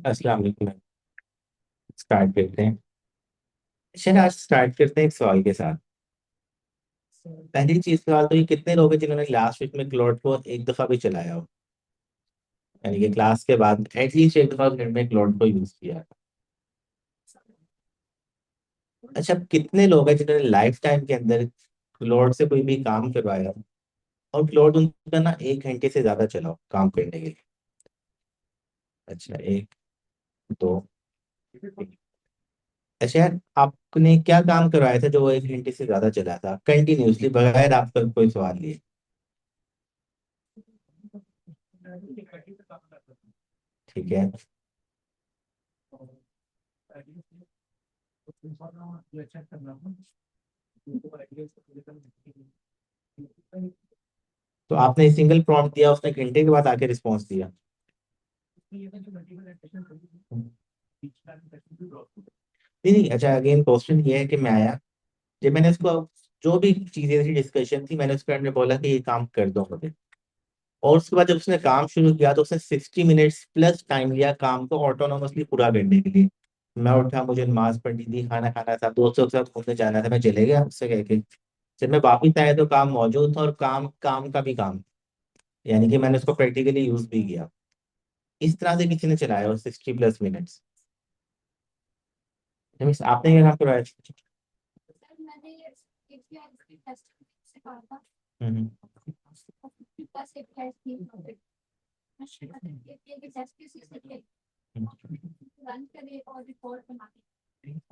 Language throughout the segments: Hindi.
अस्सलाम वालेकुम। स्टार्ट करते हैं। चलिए आज स्टार्ट करते हैं एक सवाल के साथ। पहली चीज सवाल तो ये, कितने लोग हैं जिन्होंने लास्ट वीक में क्लॉड को एक दफा भी चलाया हो, यानी कि क्लास के बाद एटलीस्ट एक दफा घर में क्लॉड को यूज किया है? अच्छा, अब कितने लोग हैं जिन्होंने लाइफ टाइम के अंदर क्लॉड से कोई भी काम करवाया हो और क्लॉड उनका ना 1 घंटे से ज्यादा चला हो काम करने के लिए? अच्छा, एक, दो। अच्छा यार, आपने क्या काम करवाया था जो वो 1 घंटे से ज्यादा चला था कंटिन्यूअसली बगैर आपका कोई सवाल लिए? ठीक है। तो आपने सिंगल प्रॉम्प्ट दिया, उसने घंटे के बाद आके रिस्पॉन्स दिया? नहीं नहीं, अच्छा अगेन क्वेश्चन ये है कि मैं आया, जब मैंने उसको जो भी चीजें थी डिस्कशन थी, मैंने उसके बारे में बोला कि ये काम कर दो मुझे, और उसके बाद जब उसने काम शुरू किया तो उसने 60 मिनट्स प्लस टाइम लिया काम को ऑटोनोमसली पूरा करने के लिए। मैं उठा, मुझे नमाज पढ़नी थी, खाना खाना था, दोस्तों के साथ घूमने जाना था, मैं चले गया उससे कह के। जब मैं वापिस आया तो काम मौजूद था, और काम काम का भी काम, यानी कि मैंने उसको प्रैक्टिकली यूज भी किया। इस तरह से किसी ने चलाया और 60 प्लस मिनट्स। मीन्स आपने क्या काम करवाया? हम्म।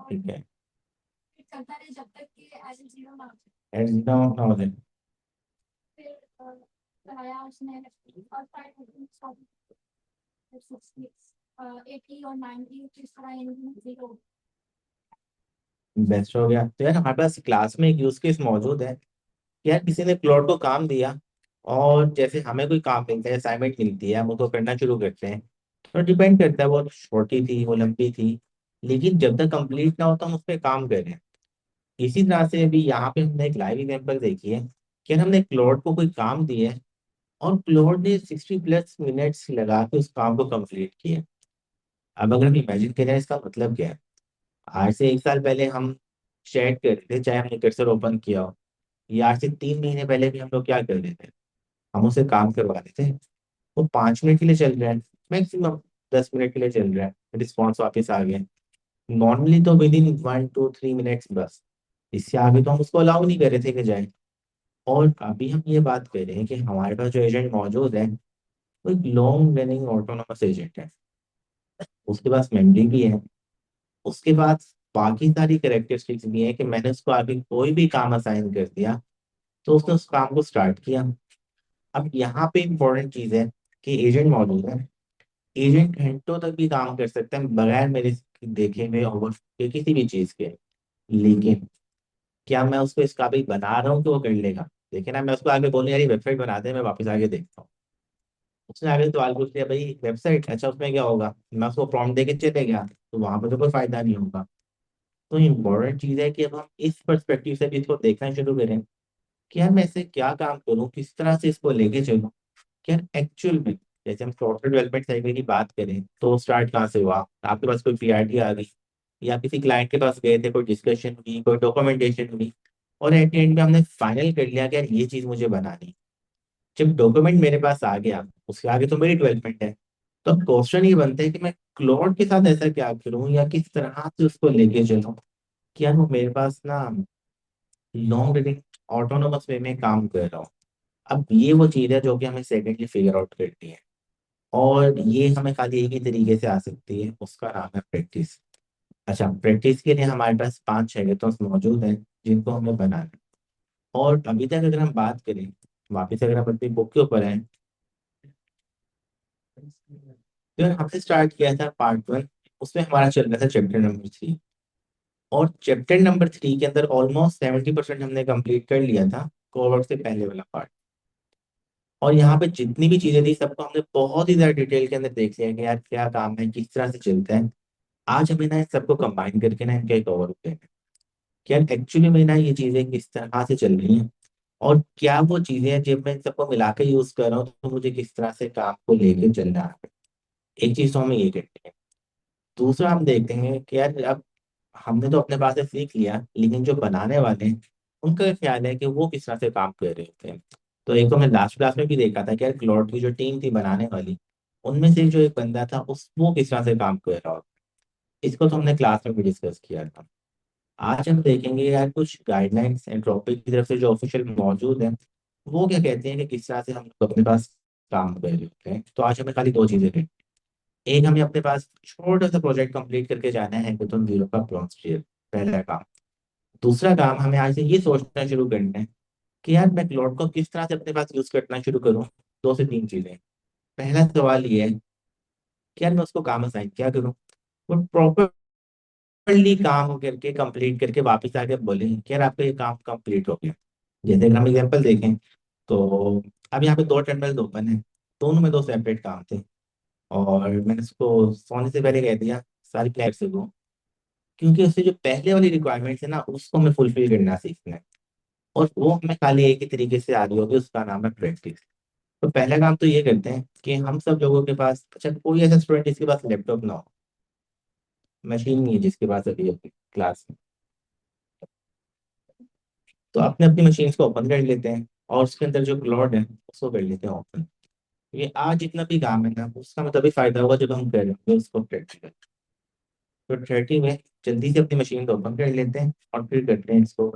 ठीक है। And now then. बेस्ट हो गया। तो यार हमारे पास क्लास में एक यूज केस मौजूद है कि यार किसी ने क्लॉड को काम दिया, और जैसे हमें कोई काम मिलता है, असाइनमेंट मिलती है, हम उसको करना शुरू करते हैं। तो डिपेंड करता है वो छोटी थी वो लंबी थी, लेकिन जब तक कंप्लीट ना हो तो हम उस पर काम करें। इसी तरह से अभी यहाँ पे हमने एक लाइव एग्जाम्पल देखी है कि हमने क्लॉड को कोई काम दिया है, और क्लॉड ने 60 प्लस मिनट्स लगा के उस काम को कंप्लीट किया। अब अगर हम इमेजिन करें इसका मतलब क्या है, आज से 1 साल पहले हम चैट कर रहे थे चाहे हमने कर्सर ओपन किया हो, या आज से 3 महीने पहले भी हम लोग क्या कर रहे थे, हम उसे काम करवा रहे थे। वो 5 मिनट के लिए चल रहा है, मैक्सिमम 10 मिनट के लिए चल रहा है, रिस्पॉन्स वापस आ गया। नॉर्मली तो विद इन 1 2 3 मिनट्स बस, इससे आगे तो हम उसको अलाउ नहीं कर रहे थे कि जाए। और अभी हम ये बात कर रहे हैं कि हमारे पास जो एजेंट मौजूद है वो एक लॉन्ग रनिंग ऑटोनोमस एजेंट है, उसके पास मेमोरी भी है, उसके पास बाकी सारी करेक्टरिस्टिक्स भी है कि मैंने उसको आगे कोई भी काम असाइन कर दिया तो उसने उस काम को स्टार्ट किया। अब यहाँ पे इंपॉर्टेंट चीज है कि एजेंट मौजूद है, एजेंट घंटों तक भी काम कर सकते हैं बगैर मेरे देखे हुए ओवर के किसी भी चीज के। लेकिन क्या मैं उसको इस काबिल बना रहा हूँ कि वो कर लेगा? देखिए ना, मैं उसको आगे बोलूँ यार ये वेबसाइट बना दे, मैं वापस आगे देखता हूँ, उसने आगे सवाल पूछ लिया भाई वेबसाइट, अच्छा उसमें क्या होगा, मैं उसको प्रॉम्प्ट दे के चले गया, तो वहां पर तो कोई फायदा नहीं होगा। तो इम्पोर्टेंट चीज है कि अब हम इस पर्सपेक्टिव से भी इसको देखना शुरू करें कि यार मैं इसे क्या काम करूँ, किस तरह से इसको लेके चलूँ। कि यार एक्चुअल में, जैसे हम सॉफ्टवेयर डेवलपमेंट साइकिल की बात करें तो स्टार्ट कहाँ से हुआ, आपके पास कोई पीआरटी आ गई, या किसी क्लाइंट के पास गए थे, कोई डिस्कशन हुई, कोई डॉक्यूमेंटेशन हुई, और एट एंड में हमने फाइनल कर लिया कि यार ये चीज मुझे बनानी। जब डॉक्यूमेंट मेरे पास आ गया उसके आगे तो मेरी डेवलपमेंट है। तो अब क्वेश्चन ये बनता है कि मैं क्लाउड के साथ ऐसा क्या करूं, या किस तरह से उसको लेके चलूं कि यार वो मेरे पास ना लॉन्ग रनिंग ऑटोनोमस वे में काम कर रहा हूँ। अब ये वो चीज है जो कि हमें सेकेंडली फिगर आउट करनी है, और ये हमें खाली एक ही तरीके से आ सकती है, उसका नाम है प्रैक्टिस। अच्छा, प्रैक्टिस के लिए हमारे पास 5 6 मौजूद हैं जिनको हमें बनाना है। और अभी तक अगर हम बात करें, वापिस अगर हम अपनी बुक के ऊपर हैं, तो हमने स्टार्ट किया था पार्ट 1, उसमें हमारा चल रहा था चैप्टर नंबर 3। और चैप्टर नंबर 3 के अंदर ऑलमोस्ट 70% हमने कंप्लीट कर लिया था, कोवर्ट से पहले वाला पार्ट। और यहाँ पे जितनी भी चीजें थी सबको हमने बहुत ही ज्यादा डिटेल के अंदर देख लिया कि यार क्या काम है, किस तरह से चलता है। आज हमें ना इस सबको कंबाइन करके ना इनका एक ओवरव्यू देना है कि यार एक्चुअली में ना ये चीजें किस तरह से चल रही हैं, और क्या वो चीजें हैं जब मैं इन सबको मिला के यूज कर रहा हूँ तो मुझे किस तरह से काम को लेके चलना है। एक चीज तो हमें ये करनी है। दूसरा हम देखते हैं कि यार अब हमने तो अपने पास से सीख लिया, लेकिन जो बनाने वाले हैं उनका क्या ख्याल है कि वो किस तरह से काम कर रहे होते हैं। तो एक तो हमने लास्ट क्लास में भी देखा था कि यार क्लॉड की जो टीम थी बनाने वाली, उनमें से जो एक बंदा था उस वो किस तरह से काम कर रहा होता। इसको तो हमने क्लास में भी डिस्कस किया था। आज हम देखेंगे यार कुछ गाइडलाइंस एंट्रोपी की तरफ से जो ऑफिशियल मौजूद है, वो क्या कहते हैं कि किस तरह से हम लोग अपने पास काम कर रहे होते हैं। तो आज हमें खाली दो चीजें करनी। एक, हमें अपने पास छोटा सा प्रोजेक्ट कंप्लीट करके जाना है हैकाथन जीरो का ब्रॉन्ज टियर, पहला काम। दूसरा काम, हमें आज से ये सोचना शुरू करना है कि यार मैं क्लाउड को किस तरह से अपने पास यूज करना शुरू करूँ। दो से तीन चीजें। पहला सवाल ये है कि यार मैं उसको काम असाइन क्या करूँ। वो प्रॉपरली काम करके कंप्लीट करके वापस आके बोले कि यार आपका ये काम कंप्लीट हो गया। जैसे अगर हम एग्जाम्पल देखें तो अब यहाँ पे दो टर्मिनल ओपन है, दोनों में दो सेपरेट काम थे, और मैंने उसको सोने से पहले कह दिया सारी प्लेयर से को, क्योंकि उससे जो पहले वाली रिक्वायरमेंट्स है ना उसको हमें फुलफिल करना सीखना है। और वो हमें खाली एक ही तरीके से आ रही होगी, उसका नाम है प्रैक्टिस। तो पहला काम तो ये करते हैं कि हम सब लोगों के पास, अच्छा कोई ऐसा स्टूडेंट जिसके पास लैपटॉप ना हो, मशीन नहीं है जिसके पास अभी अपनी क्लास में, तो अपने अपनी मशीन को ओपन कर लेते हैं और उसके अंदर जो क्लाउड है उसको कर लेते हैं ओपन। ये आज जितना भी काम है ना उसका मतलब तभी फायदा होगा जब हम कर रहे होंगे उसको प्रैक्टिकल। तो 30 में जल्दी से अपनी मशीन को ओपन कर लेते हैं और फिर करते हैं इसको।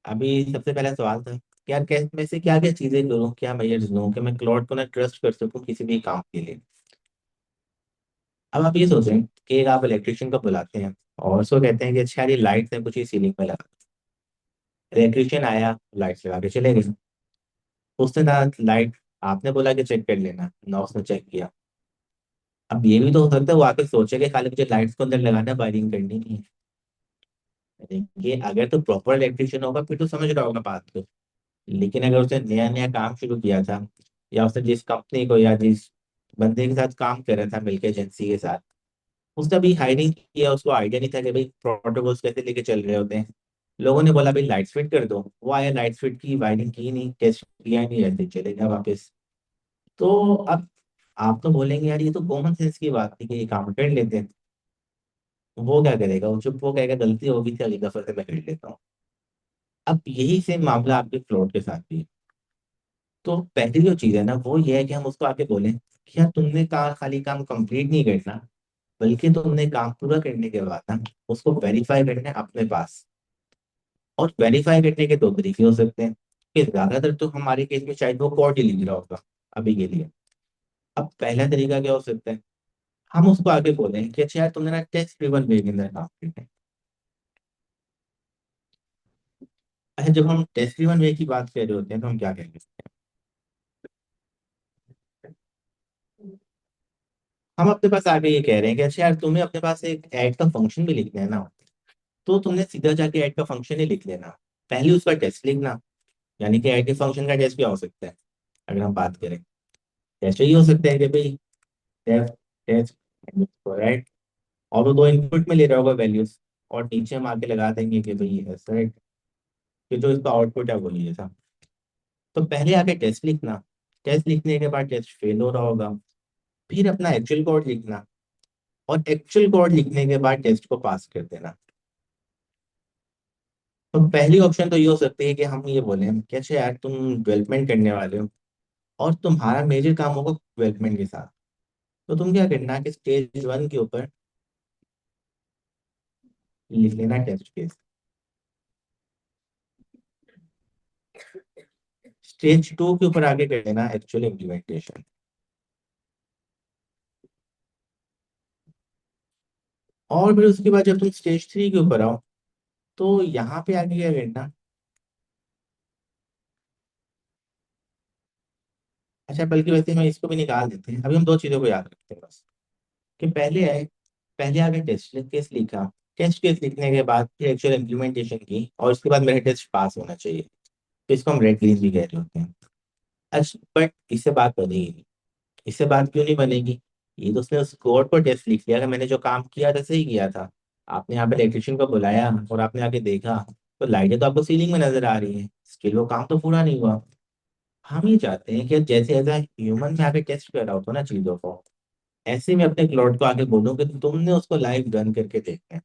अभी सबसे पहला सवाल था कि यार कैसे मैं से क्या क्या चीजें करूँ, क्या मेजर्स लूँ कि मैं क्लाउड को ना ट्रस्ट कर सकूँ किसी भी काम के लिए। अब आप ये सोचें कि एक आप इलेक्ट्रिशियन को बुलाते हैं और उसको कहते हैं कि अच्छा यार ये लाइट्स है कुछ ही सीलिंग में लगा। इलेक्ट्रिशियन आया, लाइट्स लगा के चले गए। उसने ना लाइट, आपने बोला कि चेक कर लेना ना, उसने चेक किया। अब ये भी तो हो सकता है वो आके सोचे कि खाली मुझे लाइट्स को अंदर लगाना, वायरिंग करनी नहीं है। देखिए अगर तो प्रॉपर इलेक्ट्रिशियन होगा फिर तो समझ रहा होगा बात को। लेकिन अगर उसने नया नया काम शुरू किया था, या उसने जिस कंपनी को या जिस बंदे के साथ काम कर रहा था मिलकर एजेंसी के साथ, उसने अभी हायरिंग किया, उसको आइडिया नहीं था कि भाई प्रोटोकॉल्स कैसे लेके चल रहे होते हैं। लोगों ने बोला भाई लाइट्स फिट कर दो, वो आया लाइट्स फिट की, वायरिंग की नहीं, टेस्ट किया नहीं, रहते चले गया वापस। तो अब आप तो बोलेंगे यार ये तो कॉमन सेंस की बात थी कि ये काम कर लेते हैं। वो क्या करेगा, वो चुप, वो कहेगा गलती होगी थी, अगली दफा से मैं कर लेता हूँ। अब यही सेम मामला आपके फ्लोट के साथ भी है। तो पहली जो चीज है ना वो ये है कि हम उसको आके बोलें कि यार तुमने कहा खाली काम कंप्लीट नहीं करना, बल्कि तुमने काम पूरा करने के बाद ना उसको वेरीफाई करना है अपने पास। और वेरीफाई करने के दो तरीके हो सकते हैं, कि ज्यादातर तो हमारे केस में शायद वो कोड ही लिख रहा होगा अभी के लिए। अब पहला तरीका क्या हो सकता है, हम उसको आगे बोलें कि अच्छा यार तुमने ना टेस्ट ड्रिवन वे के अंदर काम करना है। अच्छा जब हम टेस्ट ड्रिवन वे की बात कर रहे होते हैं तो हम क्या कहेंगे, हम अपने पास आगे ये कह रहे हैं कि अच्छा यार तुम्हें अपने पास एक ऐड का फंक्शन भी लिखना है ना, तो तुमने सीधा जाके ऐड का फंक्शन ही लिख लेना, पहले उसका टेस्ट लिखना। यानी कि ऐड के फंक्शन का टेस्ट क्या हो सकता है, अगर हम बात करें, टेस्ट ये हो सकता है कि भाई टेस्ट टेस्ट राइट, और वो दो इनपुट में ले रहा होगा वैल्यूज, और नीचे हम आके लगा देंगे कि भाई ऐसा है कि जो इसका आउटपुट है वही है था। तो पहले आके टेस्ट लिखना, टेस्ट लिखने के बाद टेस्ट फेल हो रहा होगा, फिर अपना एक्चुअल कोड लिखना, और एक्चुअल कोड लिखने के बाद टेस्ट को पास कर देना। तो पहली ऑप्शन तो ये हो सकती है कि हम ये बोलें कि अच्छा यार तुम डेवलपमेंट करने वाले हो और तुम्हारा मेजर काम होगा डेवलपमेंट के साथ, तो तुम क्या करना कि स्टेज 1 के ऊपर लिख लेना टेस्ट केस, स्टेज 2 के ऊपर आगे कर देना एक्चुअल इम्प्लीमेंटेशन, और फिर उसके बाद जब तुम स्टेज 3 के ऊपर आओ तो यहाँ पे आगे क्या करना। अच्छा बल्कि वैसे मैं इसको भी निकाल देते हैं, अभी हम दो चीजों को याद रखते हैं बस, कि पहले है, पहले आगे टेस्ट केस लिखा, टेस्ट केस लिखने के बाद फिर एक्चुअल इम्प्लीमेंटेशन की, और उसके बाद मेरा टेस्ट पास होना चाहिए। तो इसको हम रेड ग्रीन भी कह रहे होते हैं। अच्छा बट इससे बात बनेगी नहीं, इससे बात क्यों नहीं बनेगी, ये तो उसने उस कोड पर टेस्ट लिख लिया कि मैंने जो काम किया था सही किया था। आपने यहाँ पे इलेक्ट्रिशियन को बुलाया और आपने आके देखा तो लाइटें तो आपको सीलिंग में नजर आ रही है, स्टिल वो काम तो पूरा नहीं हुआ। हम ये चाहते हैं कि जैसे एज ह्यूमन में आके टेस्ट कर रहा होता ना चीजों को, ऐसे में अपने क्लाउड को आगे बोलूँ कि तुमने उसको लाइव रन करके देखना है।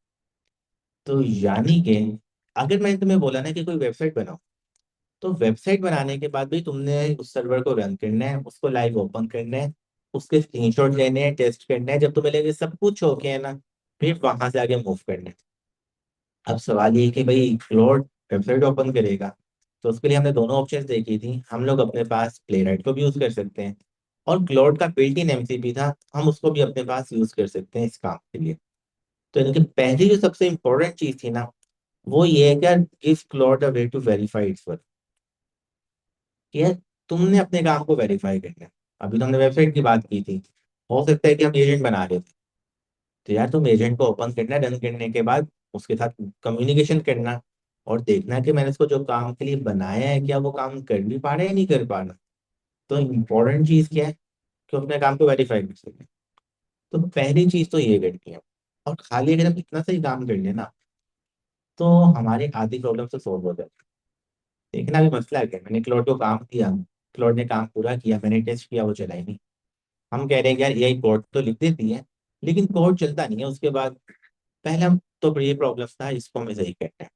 तो यानी कि अगर मैंने तुम्हें बोला ना कि कोई वेबसाइट बनाओ, तो वेबसाइट बनाने के बाद भी तुमने उस सर्वर को रन करना है, उसको लाइव ओपन करना है, उसके स्क्रीनशॉट लेने हैं, टेस्ट करना है, जब तुम्हें लगे सब कुछ ओके है ना, फिर वहां से आगे मूव करना है। अब सवाल ये है कि भाई क्लाउड वेबसाइट ओपन करेगा, तो उसके लिए हमने दोनों ऑप्शन देखी थी, हम लोग अपने पास प्लेराइट को भी यूज कर सकते हैं, और क्लाउड का बिल्ट इन एमसीपी था, हम उसको भी अपने पास यूज कर सकते हैं इस काम के लिए। तो इनकी पहली जो सबसे इंपॉर्टेंट चीज थी ना, वो ये है कि give Claude a way to verify its work, कि यार तुमने अपने काम को वेरीफाई करना है। अभी तो हमने वेबसाइट की बात की थी, हो सकता है कि हम एजेंट बना रहे थे, तो यार तुम एजेंट को ओपन करना, रन करने के बाद उसके साथ कम्युनिकेशन करना, और देखना कि मैंने इसको जो काम के लिए बनाया है क्या वो काम कर भी पा रहा है या नहीं कर पा रहा। तो इम्पोर्टेंट चीज क्या है, कि अपने काम को वेरीफाई कर सके। तो पहली चीज तो ये करनी है, और खाली अगर हम इतना सही काम कर लें ना, तो हमारी आधी प्रॉब्लम तो सोल्व हो जाए। देखना भी मसला है क्या, मैंने क्लाउड को काम दिया, क्लाउड ने काम पूरा किया, मैंने टेस्ट किया, वो चला ही नहीं। हम कह रहे हैं कि यार एआई कोड तो लिख देती है, लेकिन कोड चलता नहीं है उसके बाद। पहला तो ये प्रॉब्लम था, इसको हमें सही करना है।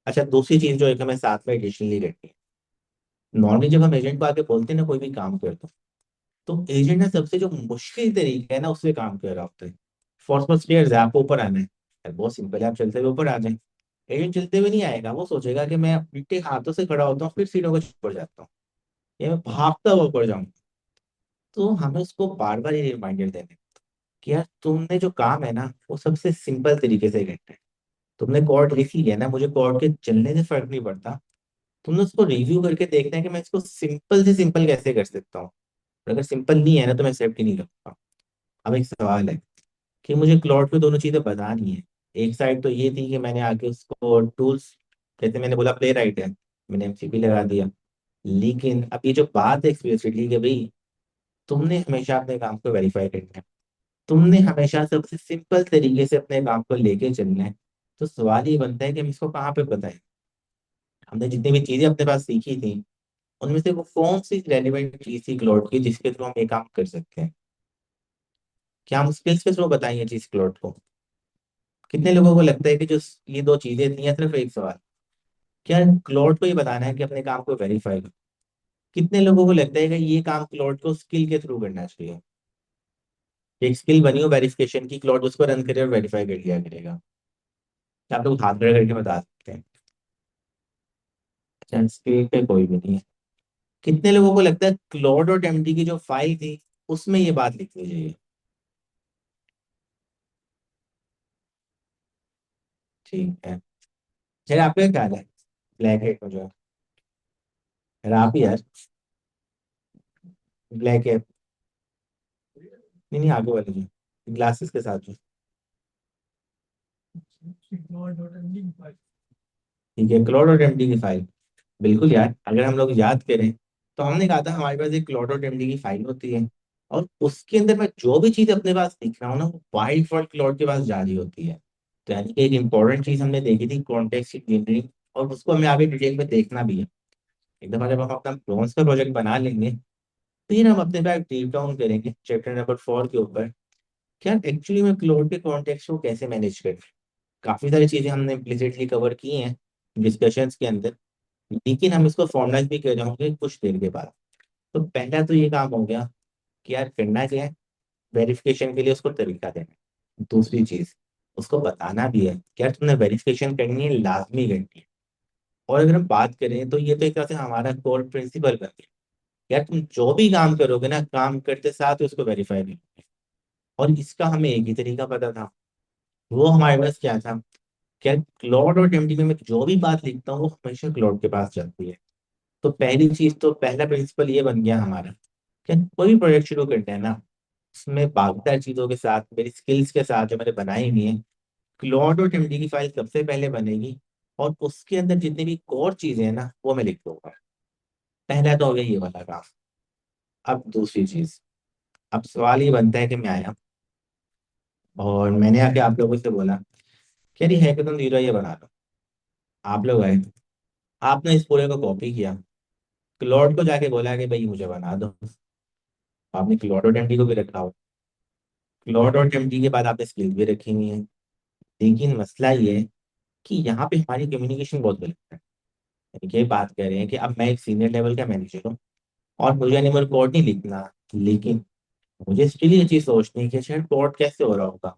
अच्छा दूसरी चीज जो है कि हमें साथ में एडिशनली करनी है, नॉर्मली जब हम एजेंट को आके बोलते हैं ना कोई भी काम कर दो, तो एजेंट ना सबसे जो मुश्किल तरीका है ना उससे काम कर रहा होता है। फॉर स्टेयर्स है, आपको ऊपर आना है, यार बहुत सिंपल है, आप चलते हुए ऊपर आ जाए। एजेंट चलते हुए नहीं आएगा, वो सोचेगा कि मैं उल्टे हाथों से खड़ा होता हूँ फिर सीढ़ियों को छोड़ जाता हूँ, या मैं भागता हुआ ऊपर जाऊंगा। तो हमें उसको बार बार ये रिमाइंडर देने कि यार तुमने जो काम है ना वो सबसे सिंपल तरीके से करना है। तुमने कोड लिख लिया ना, मुझे कोड के चलने से फर्क नहीं पड़ता, तुमने उसको रिव्यू करके देखना है कि मैं इसको सिंपल से सिंपल कैसे कर सकता हूँ। और अगर सिंपल नहीं है ना तो मैं एक्सेप्ट ही नहीं करूंगा। अब एक सवाल है कि मुझे क्लाउड पे दोनों चीजें बतानी है। एक साइड तो ये थी कि मैंने आके उसको टूल्स, जैसे मैंने बोला प्ले राइट है, मैंने एमसीपी लगा दिया। लेकिन अब ये जो बात है एक्सप्लिसिटली कि भाई तुमने हमेशा अपने काम को वेरीफाई करना है, तुमने हमेशा सबसे सिंपल तरीके से अपने काम को लेके चलना है, तो सवाल ये बनता है कि हम इसको कहाँ पे बताएं। हमने जितनी भी चीजें अपने पास सीखी थी उनमें से वो कौन सी रेलिवेंट चीज थी क्लाउड की जिसके थ्रू हम ये काम कर सकते हैं। क्या हम स्किल्स के थ्रू बताएंगे चीज क्लाउड को? कितने लोगों को लगता है कि जो ये दो चीजें थी या सिर्फ एक सवाल, क्या क्लाउड को ही बताना है कि अपने काम को वेरीफाई करो? कितने लोगों को लगता है कि ये काम क्लाउड को स्किल के थ्रू करना चाहिए? एक स्किल बनी हो वेरिफिकेशन की, क्लाउड उसको रन करे और वेरीफाई कर लिया करेगा। क्या आप लोग हाथ खड़े करके बता सकते हैं? अच्छा, स्किल पे कोई भी नहीं है। कितने लोगों को लगता है क्लाउड और टेम्पटी की जो फाइल थी उसमें ये बात लिखनी चाहिए? ठीक है। चलिए, आपका क्या ख्याल है ब्लैक हेड में जो है? यार आप ही यार, ब्लैक हेड। नहीं नहीं, आगे वाले जो ग्लासेस के साथ जो। ठीक है, क्लाउड और टेम्पटी की फाइल। बिल्कुल यार, अगर हम लोग याद करें तो हमने कहा था हमारे पास एक क्लाउड और एमडी की फाइल होती है, और उसके अंदर मैं जो भी चीज अपने पास लिख रहा हूँ ना वो बाय डिफॉल्ट क्लाउड के पास जा रही होती है। तो यानी कि एक इंपॉर्टेंट चीज हमने देखी थी कॉन्टेक्स्ट इंजीनियरिंग, और उसको हमें आगे डिटेल में देखना भी है। एक दफा जब हम अपना ब्रोन्स का प्रोजेक्ट बना लेंगे, फिर हम अपने बैग डीप डाउन करेंगे चैप्टर नंबर 4 के ऊपर, क्या एक्चुअली में क्लाउड के कॉन्टेक्स्ट को कैसे मैनेज करें। काफी सारी चीजें हमने इम्प्लिसिटली कवर की हैं डिस्कशंस के अंदर, लेकिन हम इसको फॉर्मलाइज भी कर जाएंगे कुछ देर के बाद। तो पहला तो ये काम हो गया कि यार करना क्या है, वेरिफिकेशन के लिए उसको तरीका देना है। दूसरी चीज, उसको बताना भी है कि यार तुमने वेरिफिकेशन करनी है, लाजमी करनी है। और अगर हम बात करें तो ये तो एक तरह से हमारा कोर प्रिंसिपल बन गया, यार तुम जो भी काम करोगे ना काम करते साथ ही उसको वेरीफाई करोगे। और इसका हमें एक ही तरीका पता था, वो हमारे पास क्या था, क्या क्लाउड और टेम्पटी में मैं जो भी बात लिखता हूँ वो हमेशा क्लाउड के पास जाती है। तो पहली चीज, तो पहला प्रिंसिपल ये बन गया हमारा, क्या कोई भी प्रोजेक्ट शुरू करते हैं ना उसमें बागदार चीजों के साथ मेरी स्किल्स के साथ जो मैंने बनाई हुई है, क्लॉड और टिमडी की फाइल सबसे पहले बनेगी, और उसके अंदर जितनी भी कोर चीजें हैं ना वो मैं लिख दूंगा। पहला तो हो गया ये वाला काम। अब दूसरी चीज, अब सवाल ये बनता है कि मैं आया और मैंने आके आप लोगों से बोला कि अरे है कि तुम जीरो ये बना लो। आप लोग आए, आपने इस पूरे को कॉपी किया, क्लॉड को जाके बोला कि भाई मुझे बना दो। आपने क्लॉड और टिमडी को भी रखा हो, क्लॉड और टिमडी के बाद आपने स्किल भी रखी हुई है। लेकिन मसला ये है कि यहाँ पे हमारी कम्युनिकेशन बहुत गलत है। यानी कि बात कर रहे हैं कि अब मैं एक सीनियर लेवल का मैनेजर हूँ और मुझे एनिमल कोड नहीं लिखना, लेकिन मुझे स्टिल ये चीज सोचनी है कि शायद कोड कैसे हो रहा होगा,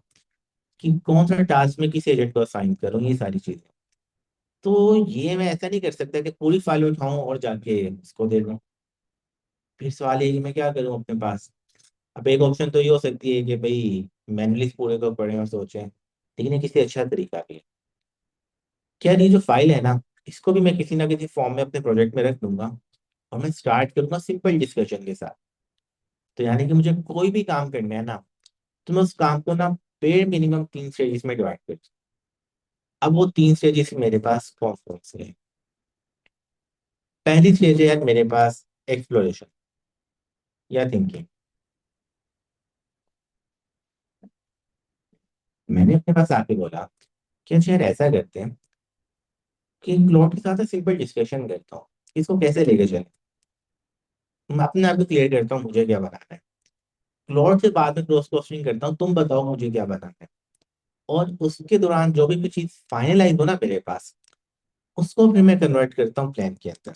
कि कौन सा टास्क में किस एजेंट को असाइन करूँ, ये सारी चीजें। तो ये मैं ऐसा नहीं कर सकता कि पूरी फाइल उठाऊं और जाके इसको दे दूं। फिर सवाल ये है कि मैं क्या करूं अपने पास। अब एक ऑप्शन तो ये हो सकती है कि भाई मैनुअली पूरे को पढ़ें और सोचें, लेकिन ये किसी अच्छा तरीका भी है। क्या ये जो फाइल है ना इसको भी मैं किसी ना किसी फॉर्म में अपने प्रोजेक्ट में रख दूंगा, और मैं स्टार्ट करूंगा सिंपल डिस्कशन के साथ। तो यानी कि मुझे कोई भी काम करना है ना तो मैं उस काम को ना पेड़ मिनिमम 3 स्टेजेस में डिवाइड कर। अब वो 3 स्टेजेस मेरे पास कौन कौन से हैं? पहली स्टेज है यार मेरे पास एक्सप्लोरेशन या थिंकिंग। मैंने अपने पास आके बोला कि अच्छा यार ऐसा करते हैं कि क्लाउड के साथ सिंपल डिस्कशन करता हूँ, इसको कैसे लेके चले। मैं अपने आप को क्लियर करता हूँ मुझे क्या बनाना है, क्लाउड से बाद में क्रॉस क्वेश्चनिंग करता हूँ तुम बताओ मुझे क्या बनाना है। और उसके दौरान जो भी कुछ चीज फाइनलाइज हो ना मेरे पास, उसको फिर मैं कन्वर्ट करता हूँ प्लान के अंदर।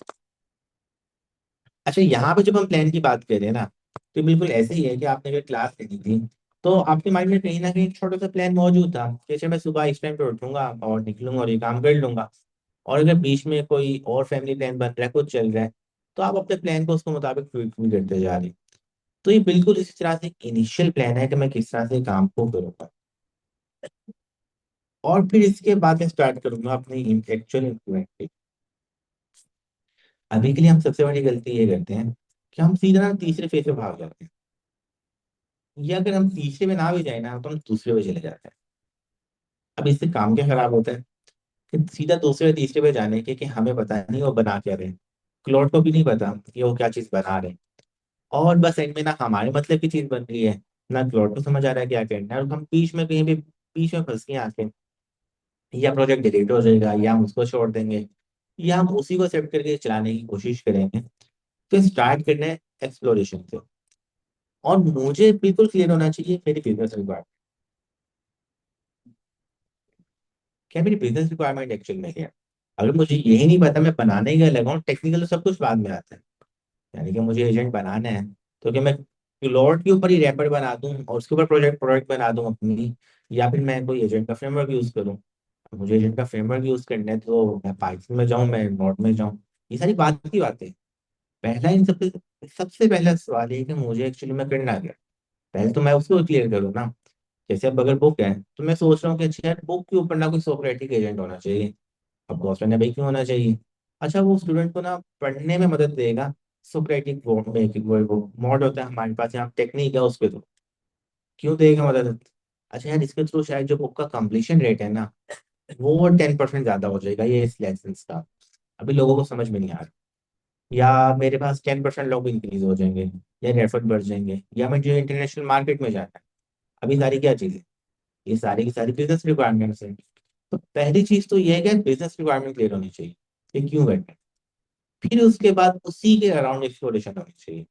अच्छा, यहाँ पे जब हम प्लान की बात कर रहे हैं ना तो बिल्कुल ऐसे ही है कि आपने अगर क्लास लेनी थी तो आपके माइंड में कहीं ना कहीं एक छोटा सा प्लान मौजूद था, जैसे मैं सुबह इस टाइम पे उठूंगा और निकलूंगा और ये काम कर लूंगा। और अगर बीच में कोई और फैमिली प्लान बन रहा है, कुछ चल रहा है, तो आप अपने प्लान को उसके मुताबिक फुलफिल करते जा रहे हैं। तो ये बिल्कुल इसी तरह से इनिशियल प्लान है कि मैं किस तरह से काम को करूंगा। और फिर इसके बाद मैं स्टार्ट करूंगा अपनी एक्चुअल इम्प्लीमेंटेशन। अभी के लिए हम सबसे बड़ी गलती ये करते हैं कि हम सीधा ना तीसरे फेज पे भाग जाते हैं, या अगर हम तीसरे में ना भी जाए ना, तो हम दूसरे पे चले जाते हैं। अब इससे काम क्या खराब होता है कि सीधा दूसरे या तीसरे पे जाने के कि हमें पता नहीं वो बना क्या रहे हैं, क्लाउड को भी नहीं पता कि वो क्या चीज बना रहे हैं। और बस एंड में ना हमारे मतलब की चीज बन रही है, ना क्लाउड को समझ आ रहा है क्या करना है, और हम बीच में कहीं भी बीच में फंस गए आके। या प्रोजेक्ट डिलीट हो जाएगा, या हम उसको छोड़ देंगे, या हम उसी को सेट करके चलाने की कोशिश करेंगे। तो स्टार्ट करना है एक्सप्लोरेशन से। और मुझे बिल्कुल क्लियर होना चाहिए मेरी बिजनेस रिक्वायरमेंट क्या, मेरी बिजनेस रिक्वायरमेंट एक्चुअल में क्या है। अगर मुझे यही नहीं पता, मैं बनाने का लगाऊं, टेक्निकल तो सब कुछ बाद में आता है। यानी कि मुझे एजेंट बनाना है, तो क्या मैं क्लॉड के ऊपर ही रैपर बना दूं और उसके ऊपर प्रोजेक्ट प्रोडक्ट बना दूं अपनी, या फिर मैं कोई एजेंट का फ्रेमवर्क यूज करूं। मुझे एजेंट का फ्रेमवर्क यूज करना है, तो मैं पाइथन में जाऊं, मैं नोड में जाऊं। ये सारी बात की बातें। पहला इन सबसे सबसे पहला सवाल ये है कि मुझे एक्चुअली में करना क्या है। पहले तो मैं उसको क्लियर करूँ ना। जैसे अब अगर बुक है, तो मैं सोच रहा हूँ कि अच्छा यार, बुक के ऊपर ना कोई सोक्रेटिक एजेंट होना चाहिए। अब बहुत मैंने भाई क्यों होना चाहिए। अच्छा, वो स्टूडेंट को ना पढ़ने में मदद देगा। सोक्रेटिक वो मॉड होता है हमारे पास यहाँ, टेक्निक है उसके थ्रू। क्यों देगा मदद। अच्छा यार, इसके थ्रू शायद जो बुक का कंप्लीशन रेट है ना, वो 10% ज्यादा हो जाएगा ये इस लाइसेंस का। अभी लोगों को समझ में नहीं आ रहा। या मेरे पास 10% लोग इंक्रीज हो जाएंगे, या रेफर बढ़ जाएंगे, या मैं जो इंटरनेशनल मार्केट में जाना है। अभी सारी क्या चीजें, ये सारी की सारी बिजनेस रिक्वायरमेंट्स है। तो पहली चीज तो ये है कि बिजनेस रिक्वायरमेंट क्लियर होनी चाहिए कि क्यों करना है। फिर उसके बाद उसी के अराउंड एक्सप्लोरेशन होनी चाहिए।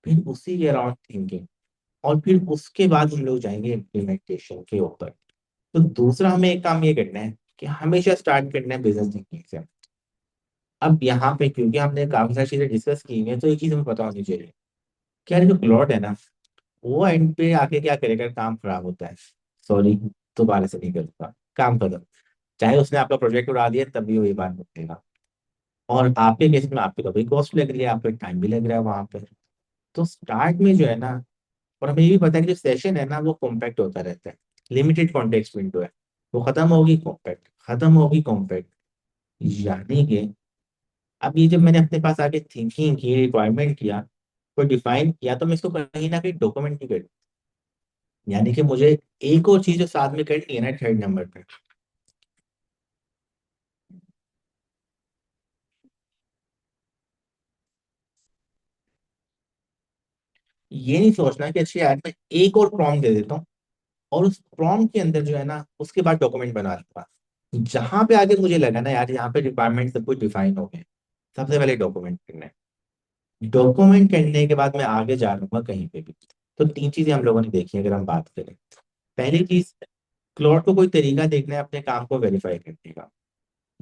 फिर उसी के अराउंड थिंकिंग। और फिर उसके बाद हम लोग जाएंगे इम्प्लीमेंटेशन के ऊपर। तो दूसरा हमें एक काम ये करना है कि हमेशा स्टार्ट करना है बिजनेस थिंकिंग से। अब यहाँ पे क्योंकि हमने काफी सारी चीजें डिस्कस की हैं, तो एक चीज हमें पता होनी चाहिए कि यार जो प्लॉट है ना, वो एंड पे आके क्या करेगा, काम खराब होता है। सॉरी, दोबारा से नहीं करूंगा, काम खत्म। चाहे उसने आपका प्रोजेक्ट उड़ा दिया, तब भी वो ये बात बोलेगा। और आपके केस में आपकी तो भाई कॉस्ट लग रही है, आपका टाइम भी लग रहा है वहां पे। तो स्टार्ट में जो है ना, और हमें ये भी पता है कि जो सेशन है ना, वो कॉम्पैक्ट होता रहता है। लिमिटेड कॉन्टेक्स्ट विंडो है। वो खत्म होगी कॉम्पैक्ट, खत्म होगी कॉम्पैक्ट। यानी कि अब ये जब मैंने अपने पास आके थिंकिंग की, रिक्वायरमेंट किया, को डिफाइन किया, तो मैं इसको कहीं ना कहीं डॉक्यूमेंट नहीं कर। यानी कि मुझे एक और चीज जो साथ में करनी है ना, थर्ड नंबर पे, ये नहीं सोचना कि अच्छा यार मैं एक और प्रॉम्प्ट दे देता हूँ, और उस प्रॉम्प्ट के अंदर जो है ना, उसके बाद डॉक्यूमेंट बना लूंगा। जहां पे आगे मुझे लगा ना यार, यहाँ पे रिक्वायरमेंट सब कुछ डिफाइन हो गए, सबसे पहले डॉक्यूमेंट करना है। डॉक्यूमेंट करने के बाद मैं आगे जा लूंगा कहीं पे भी। तो तीन चीजें हम लोगों ने देखी अगर हम बात करें। पहली चीज, क्लाउड को कोई तरीका देखना है अपने काम को वेरीफाई करने का।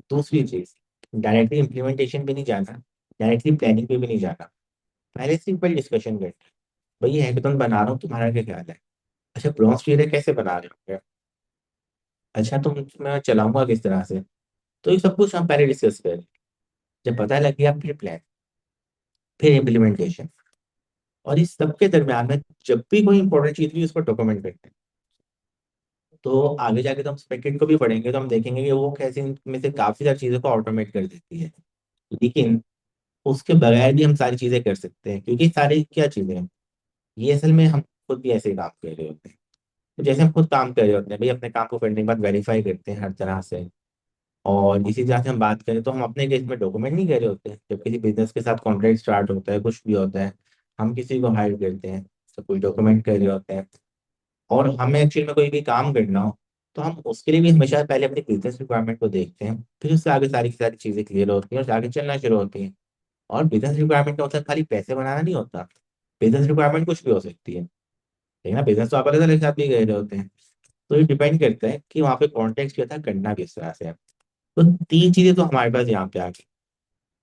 दूसरी चीज, डायरेक्टली इम्प्लीमेंटेशन भी नहीं जाना, डायरेक्टली प्लानिंग पे भी नहीं जाना। पहले सिंपल डिस्कशन करना है। भाई ये हैकेथॉन बना रहा हूँ, तुम्हारा क्या ख्याल है। अच्छा, ब्रॉन्ज ट्रेडर कैसे बना रहे हो। अच्छा, मैं चलाऊंगा किस तरह से। तो ये सब कुछ हम पहले डिस्कस करें। जब पता लग गया, फिर प्लान, फिर इम्प्लीमेंटेशन। और इस सब के दरम्यान में जब भी कोई इंपॉर्टेंट चीज भी, उसको डॉक्यूमेंट करते हैं। तो आगे जाके तो हम स्पेकेट को भी पढ़ेंगे, तो हम देखेंगे कि वो कैसे इनमें से काफी सारी चीजों को ऑटोमेट कर देती है। लेकिन उसके बगैर भी हम सारी चीजें कर सकते हैं, क्योंकि सारी क्या चीजें हैं, ये असल में हम खुद भी ऐसे ही काम कर रहे होते हैं। तो जैसे हम खुद काम कर रहे होते हैं भाई, अपने काम को करने के बाद वेरीफाई करते हैं हर तरह से। और इसी तरह से हम बात करें, तो हम अपने केस में डॉक्यूमेंट नहीं कर रहे होते हैं। जब किसी बिजनेस के साथ कॉन्ट्रैक्ट स्टार्ट होता है, कुछ भी होता है, हम किसी को हायर करते हैं, सब कुछ डॉक्यूमेंट कर रहे होते हैं। और हमें एक्चुअली में कोई भी काम करना हो, तो हम उसके लिए भी हमेशा पहले अपनी बिजनेस रिक्वायरमेंट को देखते हैं, फिर उससे आगे सारी की सारी चीजें क्लियर होती हैं और आगे चलना शुरू होती हैं। और बिजनेस रिक्वायरमेंट का मतलब खाली पैसे बनाना नहीं होता। बिजनेस रिक्वायरमेंट कुछ भी हो सकती है, लेकिन ना बिजनेस तो आप अलग अलग हिसाब भी गए होते हैं। तो ये डिपेंड करता है कि वहाँ पे कॉन्टेक्स्ट क्या था, करना किस तरह से है। तो तीन चीजें तो हमारे पास यहाँ पे आ गई।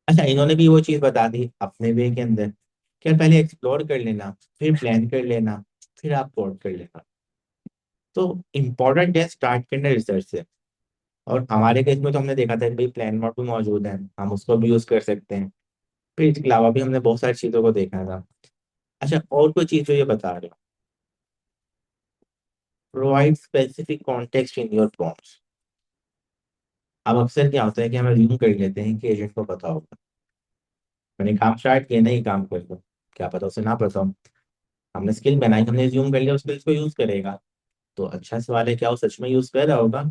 अच्छा, इन्होंने भी वो चीज बता दी अपने वे के अंदर, कि यार पहले एक्सप्लोर कर लेना, फिर प्लान कर लेना, फिर आप कोड कर लेना। तो इम्पोर्टेंट है स्टार्ट करना रिसर्च से। और हमारे केस में तो हमने देखा था कि भाई प्लान नोट भी मौजूद है, हम उसको भी यूज कर सकते हैं। फिर इसके अलावा भी हमने बहुत सारी चीजों को देखा था। अच्छा, और कोई चीज जो ये बता रहे हो, provide specific context in your prompts. अब अक्सर क्या होता है कि हम अज्यूम कर लेते हैं कि एजेंट को पता होगा, मैंने काम स्टार्ट किया, नहीं काम कर दो, क्या पता उसे ना पता हो। हमने स्किल बनाई, हमने अज्यूम कर लिया उस स्किल्स को यूज करेगा। तो अच्छा सवाल है, क्या वो सच में यूज कर रहा होगा?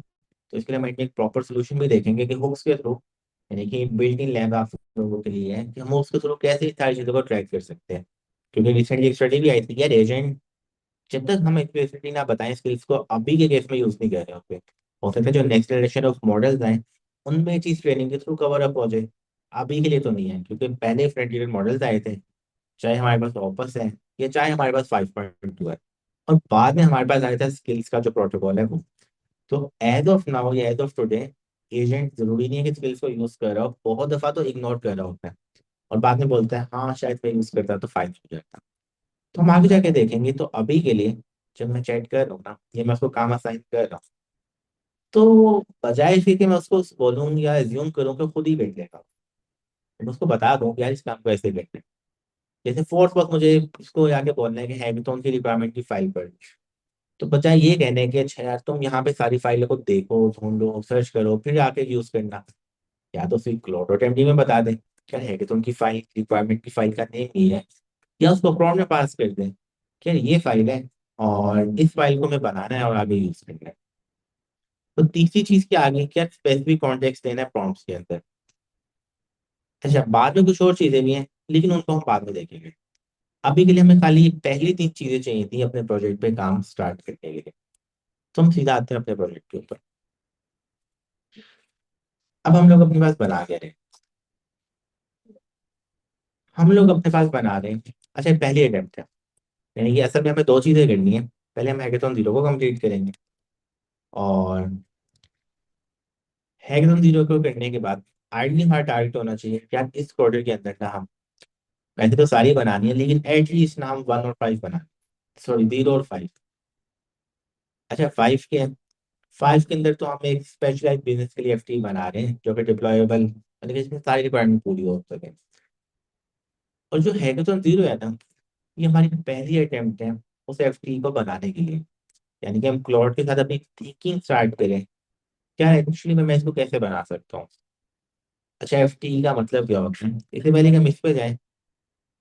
तो इसके लिए हम एक प्रॉपर सोल्यूशन भी देखेंगे कि हुक्स के थ्रू, यानी कि बिल्ट इन लैब आप लोगों के लिए है कि हम उसके थ्रू कैसे इस सारी चीज़ों को ट्रैक कर सकते हैं। क्योंकि रिसेंटली एक स्टडी भी आई थी यार, एजेंट जब तक हम एक्सप्लिसिटली ना बताएं स्किल्स को, अभी के केस में यूज नहीं कर रहे होते। हो सकता है जो नेक्स्ट जनरेशन ऑफ मॉडल्स आए उनमें ये चीज ट्रेनिंग के थ्रू कवर अप हो जाए। अभी के लिए तो नहीं है, क्योंकि पहले फ्रंटियर मॉडल्स आए थे, चाहे हमारे पास ऑपस है या चाहे हमारे पास 5.2 है, और बाद में हमारे पास आया था स्किल्स का जो प्रोटोकॉल है वो। तो एज ऑफ नाउ या एज ऑफ टुडे, एजेंट जरूरी नहीं है कि स्किल्स को यूज कर रहा हो, बहुत दफा तो इग्नोर कर रहा होता है और बाद में बोलता है हाँ शायद मैं यूज करता तो फायदा हो जाता। तो हम आगे जाके देखेंगे। तो अभी के लिए जब मैं चैट कर रहा हूँ ना, ये मैं उसको काम असाइन कर रहा हूँ, तो बजाय इसके कि मैं उसको बोलूँ या एज्यूम करूँ कि खुद ही कर लेगा, मैं उसको बता दूँ कि यार इस काम को ऐसे करते हैं। जैसे फोर्थ वक्त मुझे उसको आके बोलना है कि हैकाथॉन की रिक्वायरमेंट की फाइल पढ़, तो बजाय ये कहने के अच्छा यार तुम यहाँ पे सारी फाइलों को देखो, ढूंढो, सर्च करो, फिर आके यूज करना, या तो फिर क्लोडोटेमडी में बता दें क्या हैकाथॉन की फाइल रिक्वायरमेंट की फाइल का नेम ये है, या उसको प्रॉम्प्ट में पास कर दें क्या ये फाइल है और इस फाइल को हमें बनाना है और आगे यूज करना है। तो तीसरी चीज क्या आगे, क्या स्पेसिफिक कॉन्टेक्स्ट देना है प्रॉम्प्ट्स के अंदर। अच्छा, बाद में कुछ और चीजें भी हैं, लेकिन उनको हम बाद में देखेंगे। अभी के लिए हमें खाली ये पहली तीन चीजें चाहिए थी अपने प्रोजेक्ट पे काम स्टार्ट करने के लिए। तो हम सीधा आते हैं अपने प्रोजेक्ट के ऊपर। अब हम लोग अपने पास बना के रहे, हम लोग अपने पास बना रहे हैं। अच्छा, पहली अटेम्प्ट है, यानी कि असल में हमें दो चीजें करनी है। पहले हम हैकाथॉन जीरो को कंप्लीट करेंगे, और हैकाथॉन जीरो को करने के बाद आइडली हमारा टारगेट होना चाहिए कि यार इस क्वार्टर के अंदर ना हम, वैसे तो सारी बनानी है लेकिन एटलीस्ट ना हम 1 और 5 बना, सॉरी 0 और 5। अच्छा, 5 के अंदर तो हम एक स्पेशलाइज बिजनेस के लिए एफटी बना रहे हैं जो कि डिप्लॉयबल, मतलब कि इसमें सारी रिक्वायरमेंट पूरी हो सके। और जो हैकाथॉन जीरो है ना, ये हमारी पहली अटेम्प्ट है उस एफटी को बनाने के लिए, यानी कि हम क्लाउड के साथ अपनी थिंकिंग स्टार्ट करें क्या एक्चुअली मैं इसको कैसे बना सकता हूँ। अच्छा, एफटी का मतलब क्या होता है, इससे पहले कि हम इस पे जाए,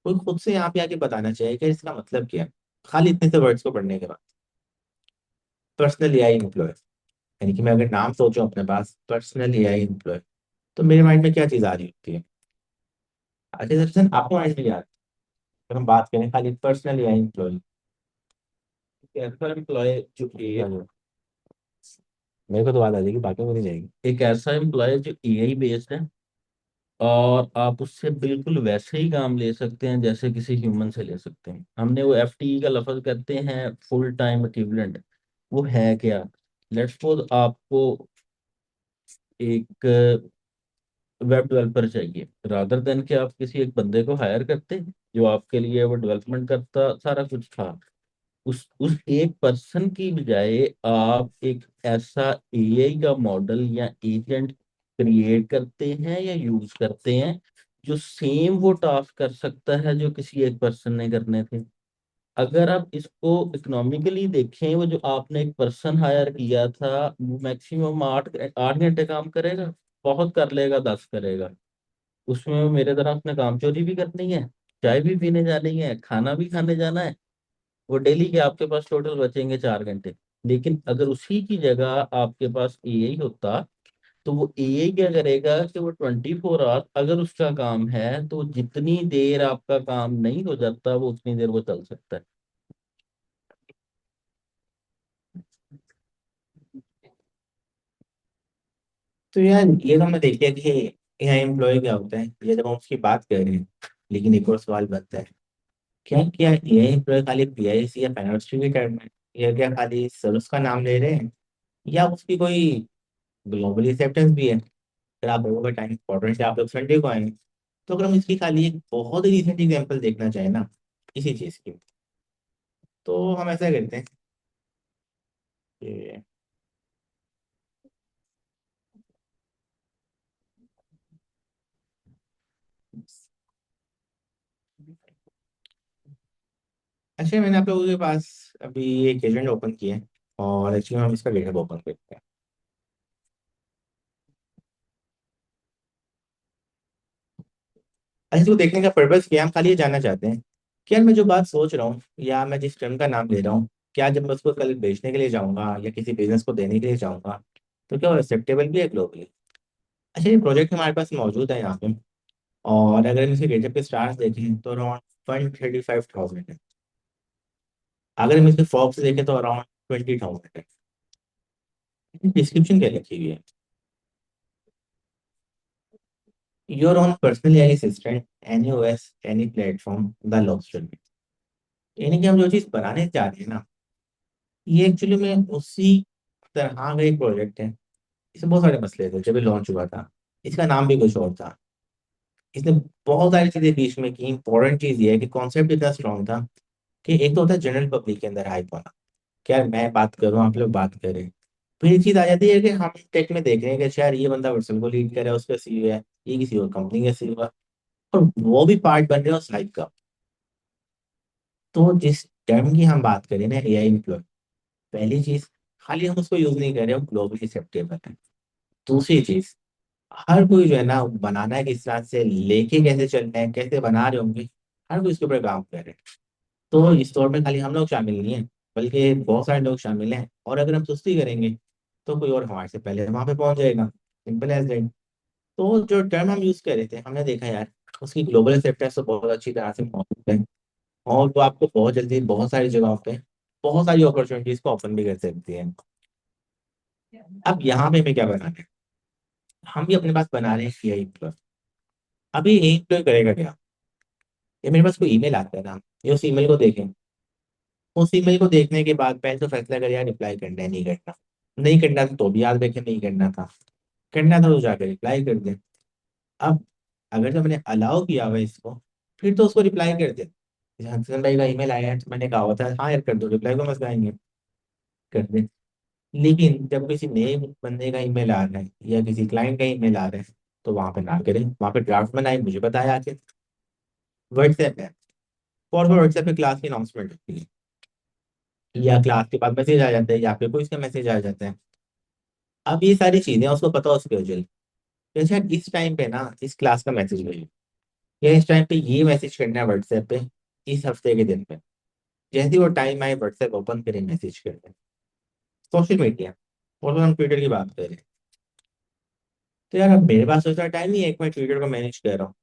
कोई खुद से यहाँ पे आके बताना चाहिए कि इसका मतलब क्या है, खाली इतने से वर्ड्स को पढ़ने के बाद। पर्सनल एआई एम्प्लॉय, यानी कि मैं अगर नाम सोचूं अपने पास पर्सनल एआई एम्प्लॉय, तो मेरे माइंड में क्या चीज आ रही होती है। अच्छा दर्शन, आपको माइंड में याद, अगर हम बात करें खाली पर्सनल एआई एम्प्लॉय, ऐसा एम्प्लॉय जो कि मेरे को तो बात आ जाएगी, बाकी को नहीं जाएगी। एक ऐसा एम्प्लॉय जो एआई बेस्ड है, और आप उससे बिल्कुल वैसे ही काम ले सकते हैं जैसे किसी ह्यूमन से ले सकते हैं। हमने वो एफटीई का लफ्ज करते हैं फुल टाइम इक्विवेलेंट। वो है क्या? लेट्स सपोज आपको एक वेब डेवलपर चाहिए, रादर देन कि आप किसी एक बंदे को हायर करते जो आपके लिए वो डेवलपमेंट करता, सारा कुछ था। उस एक पर्सन की बजाय आप एक ऐसा एआई का मॉडल या एजेंट क्रिएट करते हैं या यूज करते हैं जो सेम वो टास्क कर सकता है जो किसी एक पर्सन ने करने थे। अगर आप इसको इकोनॉमिकली देखें, वो जो आपने एक पर्सन हायर किया था वो मैक्सिमम 8 8 घंटे काम करेगा, बहुत कर लेगा 10 करेगा। उसमें वो मेरे तरह अपने काम चोरी भी करनी है, चाय भी पीने जानी है, खाना भी खाने जाना है। वो डेली के आपके पास टोटल बचेंगे 4 घंटे। लेकिन अगर उसी की जगह आपके पास एआई होता, तो वो एआई क्या करेगा कि वो 24 आवर अगर उसका काम है तो जितनी देर आपका काम नहीं हो जाता वो उतनी देर वो चल सकता है। तो यार ये तो हमने देख लिया कि एआई एम्प्लॉय क्या होता है, ये जब हम उसकी बात कर रहे हैं, लेकिन एक और सवाल बनता है, क्या क्या एआई एम्प्लॉय खाली पीआईसी या पेनल्टी के टर्म है, या क्या खाली सर उसका नाम ले रहे हैं, या उसकी कोई ग्लोबल एक्सेप्टेंस भी है। अगर आप लोगों का टाइम इंपॉर्टेंट है, आप लोग संडे को आए, तो अगर हम इसकी खाली एक बहुत ही रिसेंट एग्जाम्पल देखना चाहें ना इसी चीज की, तो हम ऐसा करते हैं कि अच्छा, मैंने आप लोगों के पास अभी एक एजेंट ओपन किया है, और एक्चुअली हम इसका गेटअप ओपन करते हैं। अच्छा, इसको देखने का पर्पज क्या है? हम खाली ये जानना चाहते हैं कि यार मैं जो बात सोच रहा हूँ या मैं जिस टर्म का नाम ले रहा हूँ, क्या जब मैं उसको कल बेचने के लिए जाऊंगा या किसी बिजनेस को देने के लिए जाऊंगा, तो क्या वो एक्सेप्टेबल भी है ग्लोबली? अच्छा, ये प्रोजेक्ट हमारे पास मौजूद है यहाँ पे, और अगर हम इसके गेटअप के स्टार्स देखें तो अराउंड 135,000 है। अगर हम इसके फॉक्स देखें तो अराउंड 20,000 है। डिस्क्रिप्शन क्या लिखी हुई है? Your own personal AI assistant, any OS, any platform, the launch. यानी कि हम जो चीज बनाने जा रहे हैं ना, ये एक्चुअली में उसी तरह का एक प्रोजेक्ट है। इसमें बहुत सारे मसले थे जब ये लॉन्च हुआ था। इसका नाम भी कुछ और था। इसने बहुत सारी चीजें बीच में की। इंपॉर्टेंट चीज ये है कि कॉन्सेप्ट इतना स्ट्रॉन्ग था कि एक तो होता है जनरल पब्लिक के अंदर हाइप होना, कि यार मैं बात करूँ, आप लोग बात करें। फिर एक चीज आ जाती है कि हम टेक में देख रहे हैं कि अच्छा यार ये बंदा वर्सल को लीड कर रहा है, उसका सीईओ है, ये किसी और कंपनी का सीईओ है, और वो भी पार्ट बन रहे हैं उस हाइप का। तो जिस टर्म की हम बात करें ना, एआई एम्प्लॉय, पहली चीज, खाली हम उसको यूज नहीं कर रहे, हम ग्लोबली एक्सेप्टेबल है। दूसरी चीज, हर कोई जो है ना बनाना है किस तरह से, लेके कैसे चलना है, कैसे बना रहे होंगे, हर कोई इसके ऊपर काम कर रहे हैं। तो इस दौर में खाली हम लोग शामिल नहीं है, बल्कि बहुत सारे लोग शामिल हैं, और अगर हम सुस्ती करेंगे तो कोई और हमारे से पहले वहां पे पहुंच जाएगा। Simple as that. तो जो टर्म हम यूज कर रहे थे, हमने देखा यार उसकी ग्लोबल एक्सेप्टेंस तो बहुत अच्छी तरह से मौजूद है, और वो आपको बहुत जल्दी बहुत सारी जगहों पे बहुत सारी अपॉर्चुनिटीज को ओपन भी कर सकती है। अब यहाँ पे हमें क्या बनाना है? हम भी अपने पास बना रहे हैं सीआई प्लस। अभी एक तो करेगा क्या? ये मेरे पास कोई ईमेल आता है ना, ये उस ईमेल को देखें। उस ईमेल को देखने के बाद पहले तो फैसला करें यार रिप्लाई करना है नहीं करना। नहीं करना तो भी याद रखें नहीं करना था। करना था तो जाकर रिप्लाई कर दे। अब अगर जो मैंने अलाउ किया हुआ है इसको, फिर तो उसको रिप्लाई कर दे। जैसे हंसन भाई का ईमेल आया है तो मैंने कहा हुआ था हाँ यार कर दो, रिप्लाई को मत आएंगे, कर दे। लेकिन जब किसी नए बंदे का ईमेल आ रहा है या किसी क्लाइंट का ईमेल आ रहा है, तो वहां पे ना करें। वहां पे ड्राफ्ट बनाए, मुझे बताया आके। व्हाट्सएप है, फॉरवर्ड व्हाट्सएप पे क्लास की अनाउंसमेंट होती है, या क्लास के बाद मैसेज आ जाता है, या फिर कोई इसका मैसेज आ जाता है। अब ये सारी चीजें उसको पता हो स्केड्यूल, तो शायद इस टाइम पे ना इस क्लास का मैसेज भेजो, या इस टाइम पे ये मैसेज करना है व्हाट्सएप पे, इस हफ्ते के दिन पे। जैसे ही वो टाइम आए व्हाट्सएप ओपन करें, मैसेज करें। सोशल मीडिया, और तो हम ट्विटर की बात करें, तो यार अब मेरे पास उतना टाइम नहीं है कि मैं ट्विटर को मैनेज कर रहा हूँ।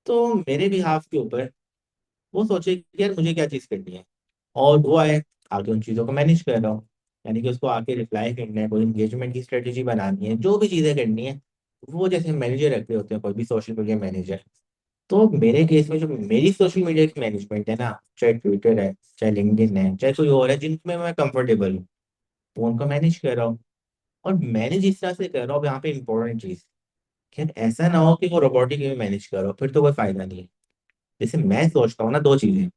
तो मेरे भी हाथ के ऊपर वो सोचे कि यार मुझे क्या चीज़ करनी है, और वो आए, आगे उन चीज़ों को मैनेज कर रहा हूँ। यानी कि उसको आके रिप्लाई करना है, कोई इंगेजमेंट की स्ट्रेटेजी बनानी है, जो भी चीज़ें करनी है, वो जैसे मैनेजर रख रहे होते हैं कोई भी सोशल मीडिया मैनेजर। तो मेरे केस में जो मेरी सोशल मीडिया की मैनेजमेंट है ना, चाहे ट्विटर है, चाहे लिंक्डइन है, चाहे कोई और है जिनमें मैं कंफर्टेबल हूँ, तो उनको मैनेज कर रहा हूँ। और मैनेज इस तरह से कर रहा हूँ, यहाँ पे इंपॉर्टेंट चीज़, कि ऐसा ना हो कि वो रोबोटिक में मैनेज करो, फिर तो कोई फायदा नहीं है। जैसे मैं सोचता हूँ ना, दो चीज़ें,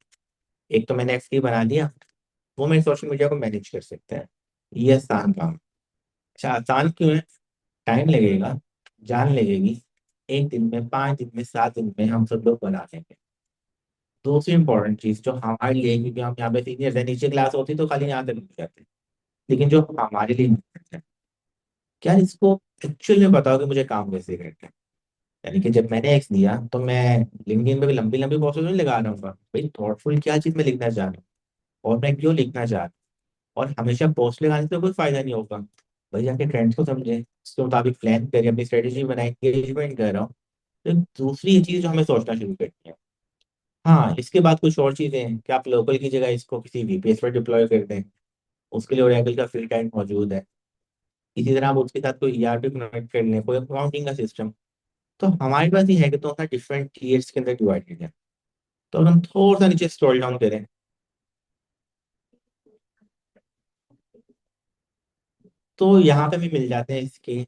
एक तो मैंने एक्सपी बना दिया, वो मेरे सोशल मीडिया को मैनेज कर सकते हैं, ये आसान काम। अच्छा, आसान क्यों है? टाइम लगेगा, जान लगेगी। एक दिन में, 5 दिन में, 7 दिन में हम सब लोग बना लेंगे। दूसरी इंपॉर्टेंट चीज जो हमारे लिए, क्योंकि हम यहाँ पे सीनियर्स है, नीचे क्लास होती तो खाली यहाँ तक रुक जाते, लेकिन जो हमारे लिए important है, क्या इसको एक्चुअल में बताओ कि मुझे काम कैसे करना है। यानी कि जब मैंने एक्स दिया तो मैं लिंक्डइन पे भी लंबी लंबी प्रोसेस नहीं लगा रहा हूँ भाई, थॉटफुल क्या चीज मैं लिखना चाह रहा हूँ, और मैं क्यों लिखना चाह रहा हूँ। और हमेशा पोस्ट लगाने से कोई फायदा नहीं होगा। भाई जाके ट्रेंड्स को समझे, उसके मुताबिक प्लान करिए, अपनी स्ट्रेटेजी बनाए, एंगेजमेंट कर रहा हूँ। तो दूसरी चीज जो हमें सोचना शुरू करनी है, हाँ इसके बाद कुछ और चीजें हैं कि आप लोकल की जगह इसको किसी वीपीएस पर डिप्लॉय कर दें। उसके लिए ओरेकल का फ्री टाइम मौजूद है। इसी तरह आप उसके साथ कोई ईआरपी कनेक्ट कर लें, कोई अकाउंटिंग का सिस्टम। तो हमारे पास ये है कि तो अपना डिफरेंट टीयर्स के अंदर डिवाइडेड है। तो अगर हम थोड़ा सा नीचे स्क्रॉल डाउन करें, तो यहाँ पे हमें मिल जाते हैं इसके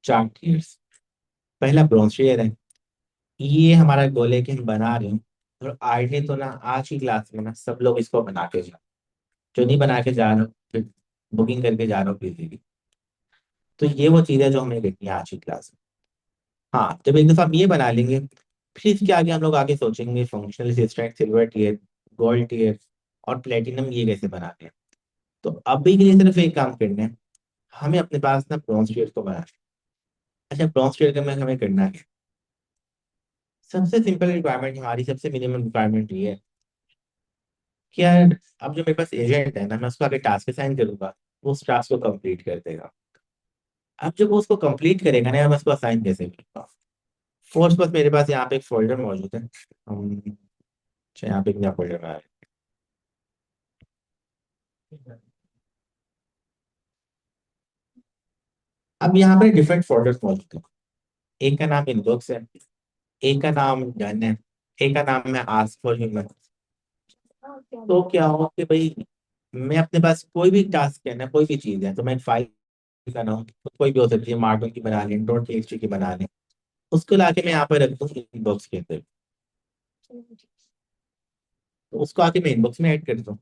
4 टीयर्स। पहला ब्रॉन्ज टीयर है। ये हमारा गोल है कि हम बना रहे हैं और आईडी तो ना आज की क्लास में ना सब लोग इसको बना के जा, जो नहीं बना के जा रहे हो फिर बुकिंग करके जा रहे हो किसी। तो ये वो चीजें जो हमें देखनी है आज की क्लास में। हाँ, जब एक दफा हम ये बना लेंगे, फिर इसके आगे हम लोग आगे सोचेंगे functional assistant, silver tier, gold tier और प्लेटिनम ये कैसे बनाते हैं। तो अभी के लिए सिर्फ एक काम करना है, हमें अपने पास ना ब्रॉन्ज टीयर को बनाना है। अच्छा, ब्रॉन्ज टीयर का में हमें करना है, सबसे सिंपल रिक्वायरमेंट हमारी, सबसे मिनिमम रिक्वायरमेंट ये है कि यार अब जो मेरे पास एजेंट है ना, मैं उसको आगे टास्क असाइन करूंगा, वो उस टास्क को कंप्लीट कर देगा। अब जब वो उसको कंप्लीट करेगा ना, मैं उसको असाइन कैसे करूंगा। फोर्स बस मेरे पास यहाँ पे एक फोल्डर मौजूद है। हम अच्छा, यहाँ पे एक नया फोल्डर में अब यहाँ पे डिफरेंट फोल्डर्स मौजूद हैं। एक का नाम इनबॉक्स है, एक का नाम डन है, एक का नाम है आस्क फॉर ह्यूमन। तो क्या हो कि भाई मैं अपने पास कोई भी टास्क है ना, कोई भी चीज है, तो मैं फाइल का नाम तो कोई भी हो सकती है, मार्कअप की बना लें, डॉट टीएक्सटी की बना लें, उसको लाके मैं यहाँ पे रख दूँ इनबॉक्स के अंदर। तो उसको आके मैं इनबॉक्स में ऐड कर दूँ,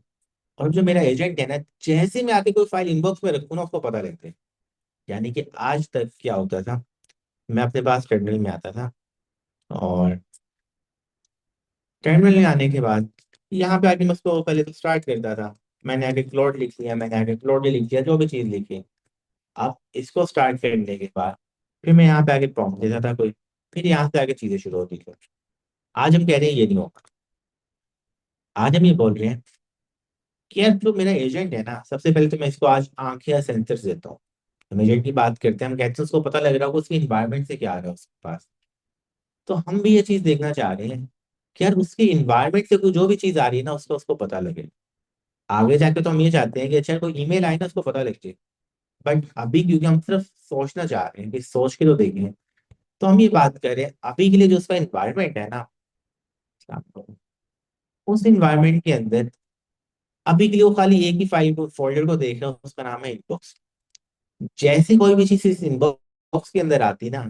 और जो मेरा एजेंट है ना, जैसे मैं आके कोई फाइल इनबॉक्स में रखूँ ना, उसको पता लगता है। यानी कि आज तक क्या होता था, मैं अपने पास टर्मिनल में आता था, और टर्मिनल में आने के बाद यहाँ पे आके मैं उसको पहले तो स्टार्ट करता था। मैंने आगे क्लोड लिख लिया, मैंने आगे क्लोड लिख दिया, जो भी चीज़ लिखी। अब इसको स्टार्ट करने के बाद फिर मैं यहाँ पे आगे प्रॉम्प्ट देता था कोई, फिर यहाँ से आगे चीज़ें शुरू होती थी। आज हम कह रहे हैं ये नहीं होगा। आज हम ये बोल रहे हैं कि यार जो मेरा एजेंट है ना, सबसे पहले तो मैं इसको आज आंखें या सेंसर्स देता हूँ। हम एजेंट की बात करते हैं, हम कहते हैं उसको पता लग रहा होगा उसके इन्वायरमेंट से क्या आ रहा है उसके पास। तो हम भी ये चीज़ देखना चाह रहे हैं कि यार उसके इन्वायरमेंट से कोई जो भी चीज़ आ रही है ना, उसका उसको पता लगे। आगे जाके तो हम ये चाहते हैं कि अच्छा कोई ईमेल आए ना, उसको पता लग जाए। बट अभी क्योंकि हम सिर्फ सोचना चाह रहे हैं कि सोच के तो देखें, तो हम ये बात करें अभी के लिए जो उसका इन्वायरमेंट है ना, उस इन्वायरमेंट के अंदर अभी के लिए वो खाली एक ही फाइल को फोल्डर को देख रहा है, उसका नाम है इनबॉक्स। जैसे कोई भी चीज इस इनबॉक्स के अंदर आती है ना,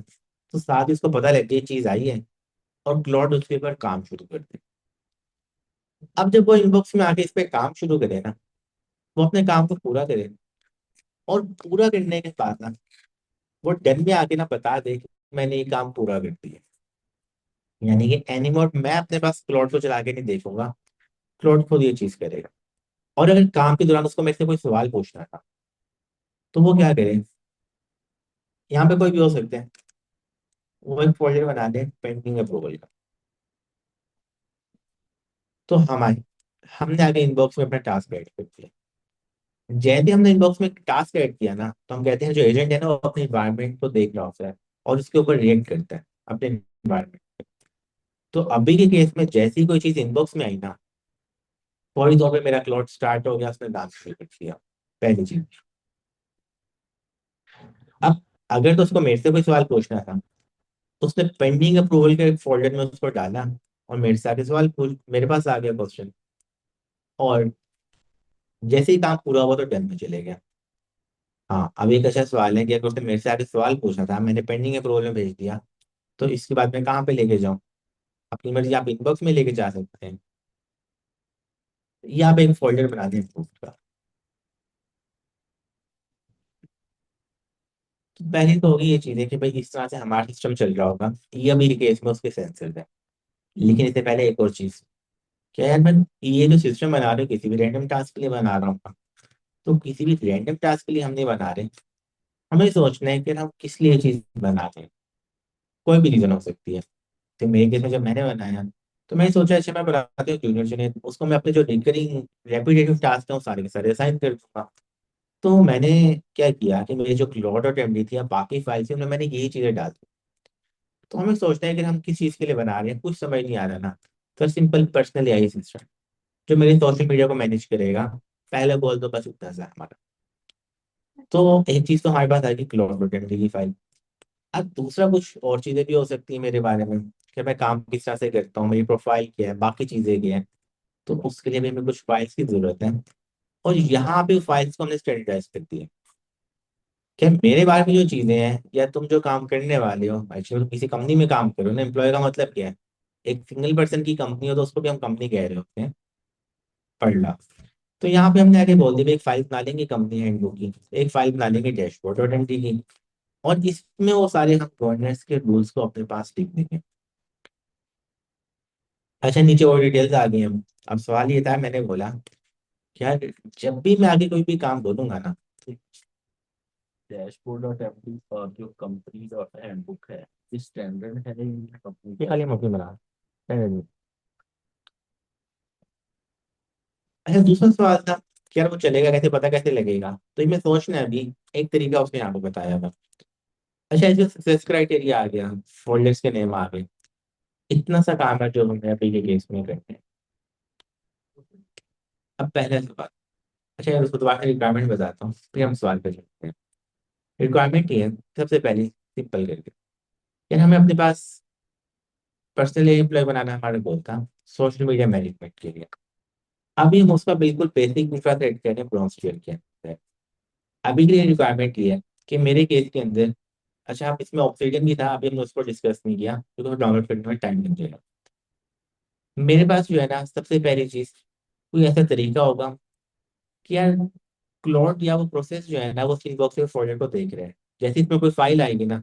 तो साथ ही उसको पता लग गया ये चीज आई है, और क्लॉड उसके ऊपर काम शुरू कर दे। अब जब वो इनबॉक्स में आके इस पे काम शुरू करे ना, वो अपने काम को पूरा करे, और पूरा करने के बाद ना वो डन में आके ना बता दे कि मैंने ये काम पूरा कर दिया। यानी कि एनीमोर मैं अपने पास क्लॉड को चला के नहीं देखूंगा, क्लॉड खुद ये चीज करेगा। और अगर काम के दौरान उसको मेरे से कोई सवाल पूछना था, तो वो क्या करे, यहाँ पे कोई भी हो सकते हैं, वो एक फोल्डर बना दे पेंडिंग अप्रूवल का। तो हमारे हमने आगे इनबॉक्स में अपना टास्क ऐड कर दिया। जैसे ही हमने इनबॉक्स में टास्क ऐड किया ना, तो हम कहते हैं जो एजेंट है ना, वो अपने इन्वायरमेंट को देख रहा होता है और उसके ऊपर रिएक्ट करता है अपने इन्वायरमेंट। तो अभी के केस में जैसी ही कोई चीज इनबॉक्स में आई ना, फौरी तौर पे मेरा क्लॉट स्टार्ट हो गया, उसने डांस शुरू कर दिया। पहली चीज। अब अगर तो उसको मेरे से कोई सवाल पूछना था, तो उसने पेंडिंग अप्रूवल के फोल्डर में उसको डाला, और मेरे से आगे सवाल पूछ, मेरे पास आ गया क्वेश्चन। और जैसे ही काम पूरा हुआ तो डन में चले गया। हाँ, अब एक अच्छा सवाल है कि अगर उसने मेरे से आगे सवाल पूछना था, मैंने पेंडिंग अप्रूवल में भेज दिया, तो इसके बाद मैं कहाँ पे लेके जाऊँ। अपनी मर्जी आप इनबॉक्स में लेके जा सकते हैं, या आप एक फोल्डर बना दें proof का। तो पहले तो होगी ये चीज़ है कि भाई इस तरह से हमारा सिस्टम चल रहा होगा, ये अभी के केस में उसके सेंसर है। लेकिन इससे पहले एक और चीज़, क्या यार मैं ये जो सिस्टम बना रहा हूँ किसी भी रैंडम टास्क के लिए बना रहा हूँ, तो किसी भी रैंडम टास्क के लिए हम नहीं बना रहे। हमें सोचना है कि हम किस लिए चीज़ बना रहे हैं। कोई भी रीज़न हो सकती है। तो मेरे केस में जब मैंने बनाया, तो मैंने सोचा अच्छा मैं बनाते हूँ जूनियर जूनियर, उसको मैं अपने जो रिकरिंग रेपिटेटिव टास्क है वो सारे के सारे असाइन कर दूंगा। तो मैंने क्या किया कि मेरी जो क्लॉड और टेम्पलेट थी या बाकी फाइल थी, उनमें मैंने यही चीज़ें डाल दी। तो हमें सोचना है कि हम किस चीज़ के लिए बना रहे हैं, कुछ समझ नहीं आ रहा ना। तो सिंपल पर्सनल एआई सिस्टम जो मेरे सोशल मीडिया को मैनेज करेगा। पहला गोल तो बस उतना सा हमारा। तो एक चीज़ तो हमारे पास आएगी क्लॉड और टेम्पलेट की फाइल। अब दूसरा कुछ और चीज़ें भी हो सकती है मेरे बारे में, कि मैं काम किस तरह से करता हूँ, मेरी प्रोफाइल क्या है, बाकी चीज़ें क्या है। तो उसके लिए भी हमें कुछ फाइल्स की ज़रूरत है, और यहाँ पे फाइल्स को हमने स्टैंडर्डाइज कर दिया। क्या मेरे बारे में जो चीजें हैं, या तुम जो काम करने वाले हो, एक्चुअली तुम किसी कंपनी में काम करो ना, एम्प्लॉय का मतलब क्या है, एक सिंगल पर्सन की कंपनी हो तो उसको भी हम कंपनी कह रहे होते हैं, पढ़ ला। तो यहाँ पे हमने आगे बोल दिया भाई, एक फाइल बना लेंगे कंपनी हैंडबुक की, एक फाइल बना लेंगे डैशबोर्ड और एमडी की, और इसमें वो सारे हम गवर्नेंस के रूल्स को अपने पास लिख देंगे। अच्छा, नीचे और डिटेल्स आ गई हम। अब सवाल ये था, मैंने बोला क्या, जब भी मैं आगे कोई भी काम बोलूंगा ना, डैशबोर्ड डॉट एमडी और जो कंपनी डॉट हैंडबुक है, इस स्टैंडर्ड है कंपनी ये का। खाली हम अपनी बना। अच्छा, दूसरा सवाल था कि यार वो चलेगा कैसे, पता कैसे लगेगा, तो ये मैं सोचना है अभी। एक तरीका उसने यहाँ पे बताया था। अच्छा, इसमें सक्सेस क्राइटेरिया आ गया, फोल्डर्स के नेम आ गए, इतना सा काम है जो हमने अभी के केस में करते हैं। अब पहला सवाल। अच्छा यार, उसको दोबारा रिक्वायरमेंट बताता हूँ, फिर हम सवाल कर सकते हैं। रिक्वायरमेंट ये है, सबसे पहली सिंपल करके, यार हमें अपने पास पर्सनल एम्प्लॉय बनाना हमारा गोल था सोशल मीडिया मैनेजमेंट के लिए। अभी हम उसका बिल्कुल बेसिक इंफ्रा सेट कर रहे हैं ब्रॉन्ज टियर के अंदर। अभी के लिए रिक्वायरमेंट ये है कि मेरे केस के अंदर, अच्छा आप इसमें ऑब्सीडियन भी था, अभी हमने उसको डिस्कस नहीं किया क्योंकि डाउनलोड करने में टाइम लग जाएगा। मेरे पास जो है ना, सबसे पहली चीज, कोई ऐसा तरीका होगा कि यार क्लाउड या वो प्रोसेस जो है ना, वो इनबॉक्स के फोल्डर को देख रहे हैं, जैसे इसमें कोई फाइल आएगी ना,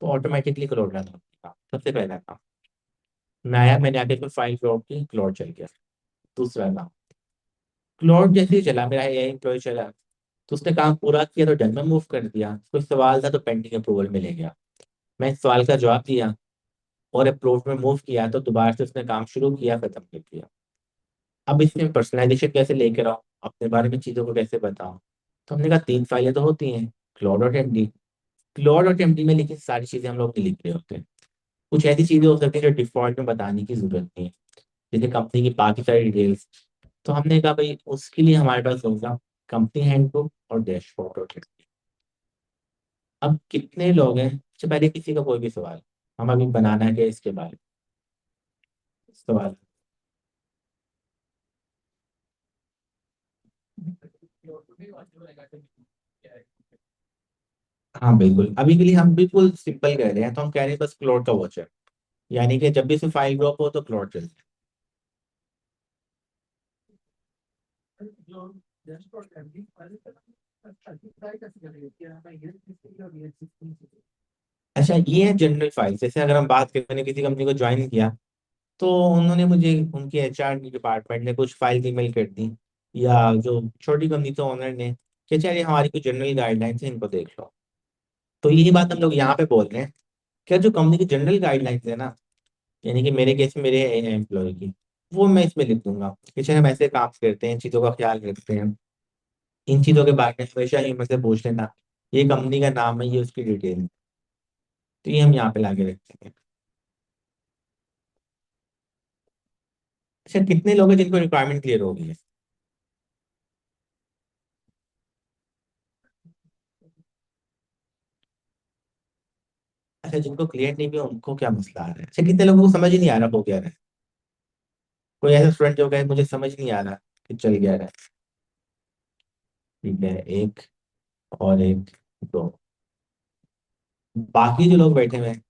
तो ऑटोमेटिकली क्लाउड रन होगा। सबसे पहला काम, मैं आया, मैंने आके कोई फाइल क्लाउड की, क्लाउड चल गया। दूसरा काम, क्लाउड जैसे ही चला, मेरा एआई एम्प्लॉय चला, तो उसने काम पूरा किया तो डन में मूव कर दिया, कोई सवाल था तो पेंडिंग अप्रूवल में ले गया, मैं इस सवाल का जवाब दिया और अप्रूव में मूव किया, तो दोबारा से उसने काम शुरू किया, खत्म कर दिया। अब इसमें पर्सनलाइजेशन कैसे लेकर आओ, अपने बारे में चीज़ों को कैसे बताओ, तो हमने कहा तीन फाइलें तो होती हैं, क्लॉड और एमडी। क्लॉड और एमडी में लिखी सारी चीज़ें हम लोग नहीं लिख रहे होते हैं। कुछ ऐसी चीज़ें हो सकती हैं जो डिफॉल्ट में बताने की जरूरत नहीं है, जैसे कंपनी की बाकी सारी डिटेल्स। तो हमने कहा भाई उसके लिए हमारे पास होगा कंपनी हैंडबुक और डैशबोर्ड और एमडी। अब कितने लोग हैं, सबसे पहले किसी का कोई भी सवाल, हम अभी बनाना है क्या इसके बारे में सवाल। हाँ बिल्कुल, अभी के लिए हम बिल्कुल सिंपल कह रहे हैं, तो हम कह रहे हैं बस क्लोड का वॉचर, यानी कि जब भी इसमें फाइल ड्रॉप हो तो क्लोड चल जाए। अच्छा, ये है जनरल फाइल। जैसे अगर हम बात करें, मैंने किसी कंपनी को ज्वाइन किया, तो उन्होंने मुझे, उनके एचआर डिपार्टमेंट ने कुछ फाइल ईमेल कर दी, या जो छोटी कंपनी तो ओनर ने कि चलिए हमारी कुछ जनरल गाइडलाइंस है, इनको देख लो। तो यही बात हम लोग यहाँ पे बोल रहे हैं, क्या जो कंपनी की जनरल गाइडलाइंस है ना, यानी कि मेरे केस में मेरे एम्प्लॉय की, वो मैं इसमें लिख दूंगा कि चलिए हम ऐसे काम करते हैं, इन चीज़ों का ख्याल रखते हैं, इन चीज़ों के बारे में हमेशा ही मुझसे पूछ लेना, ये कंपनी का नाम है, ये उसकी डिटेल। तो ये हम यहाँ पे लाके रखते हैं। अच्छा, कितने लोग हैं जिनको रिक्वायरमेंट क्लियर हो गई है? अच्छा, जिनको क्लियर नहीं भी है, उनको क्या मसला आ रहा है? अच्छा, कितने लोगों को समझ ही नहीं आ रहा हो क्या रहा है? कोई ऐसा स्टूडेंट जो कहे मुझे समझ नहीं आ रहा कि चल गया रहा है? ठीक है, एक और एक, दो। बाकी जो लोग बैठे हुए हैं,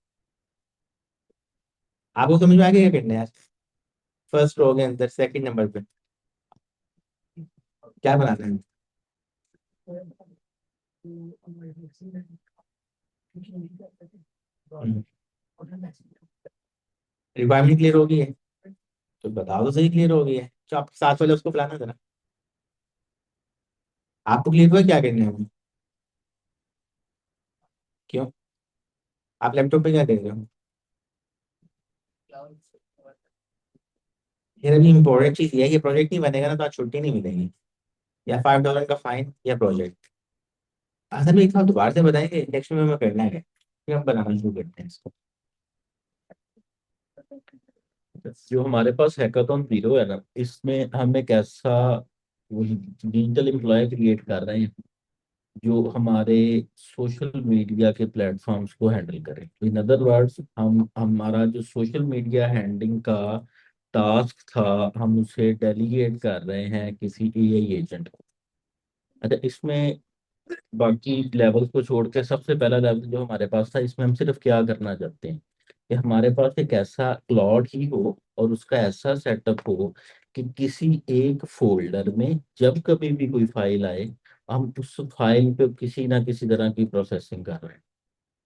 आपको समझ में आ गया क्या करना है यार? फर्स्ट रो के अंदर सेकंड नंबर पे क्या बनाना है? रिक्वायरमेंट क्लियर हो गई है? तो बताओ तो सही, क्लियर हो गई है? तो आप साथ वाले उसको बुलाना जरा। आपको क्लियर हुआ क्या करना है अभी? क्यों? आप लैपटॉप पे क्या देख रहे हो? यार अभी इंपॉर्टेंट चीज ये है कि प्रोजेक्ट नहीं बनेगा ना तो आज छुट्टी नहीं मिलेगी, या $5 का फाइन या प्रोजेक्ट। असल में एक बार दोबारा से बताएंगे, नेक्स्ट में हमें करना है, फिर हम बनाना शुरू करते हैं इसको। जो हमारे पास हैकाथॉन जीरो है ना, इसमें हम एक ऐसा डिजिटल एम्प्लॉय क्रिएट कर रहे हैं जो हमारे सोशल मीडिया के प्लेटफॉर्म्स को हैंडल करें। इन अदर वर्ड्स, हम हमारा जो सोशल मीडिया हैंडलिंग का टास्क था, हम उसे डेलीगेट कर रहे हैं किसी एआई एजेंट को। अच्छा, इसमें बाकी लेवल को छोड़ के सबसे पहला लेवल जो हमारे पास था, इसमें हम सिर्फ क्या करना चाहते हैं कि हमारे पास एक ऐसा क्लॉड ही हो और उसका ऐसा सेटअप हो कि किसी एक फोल्डर में जब कभी भी कोई फाइल आए, हम उस फाइल पे किसी ना किसी तरह की प्रोसेसिंग कर रहे हैं।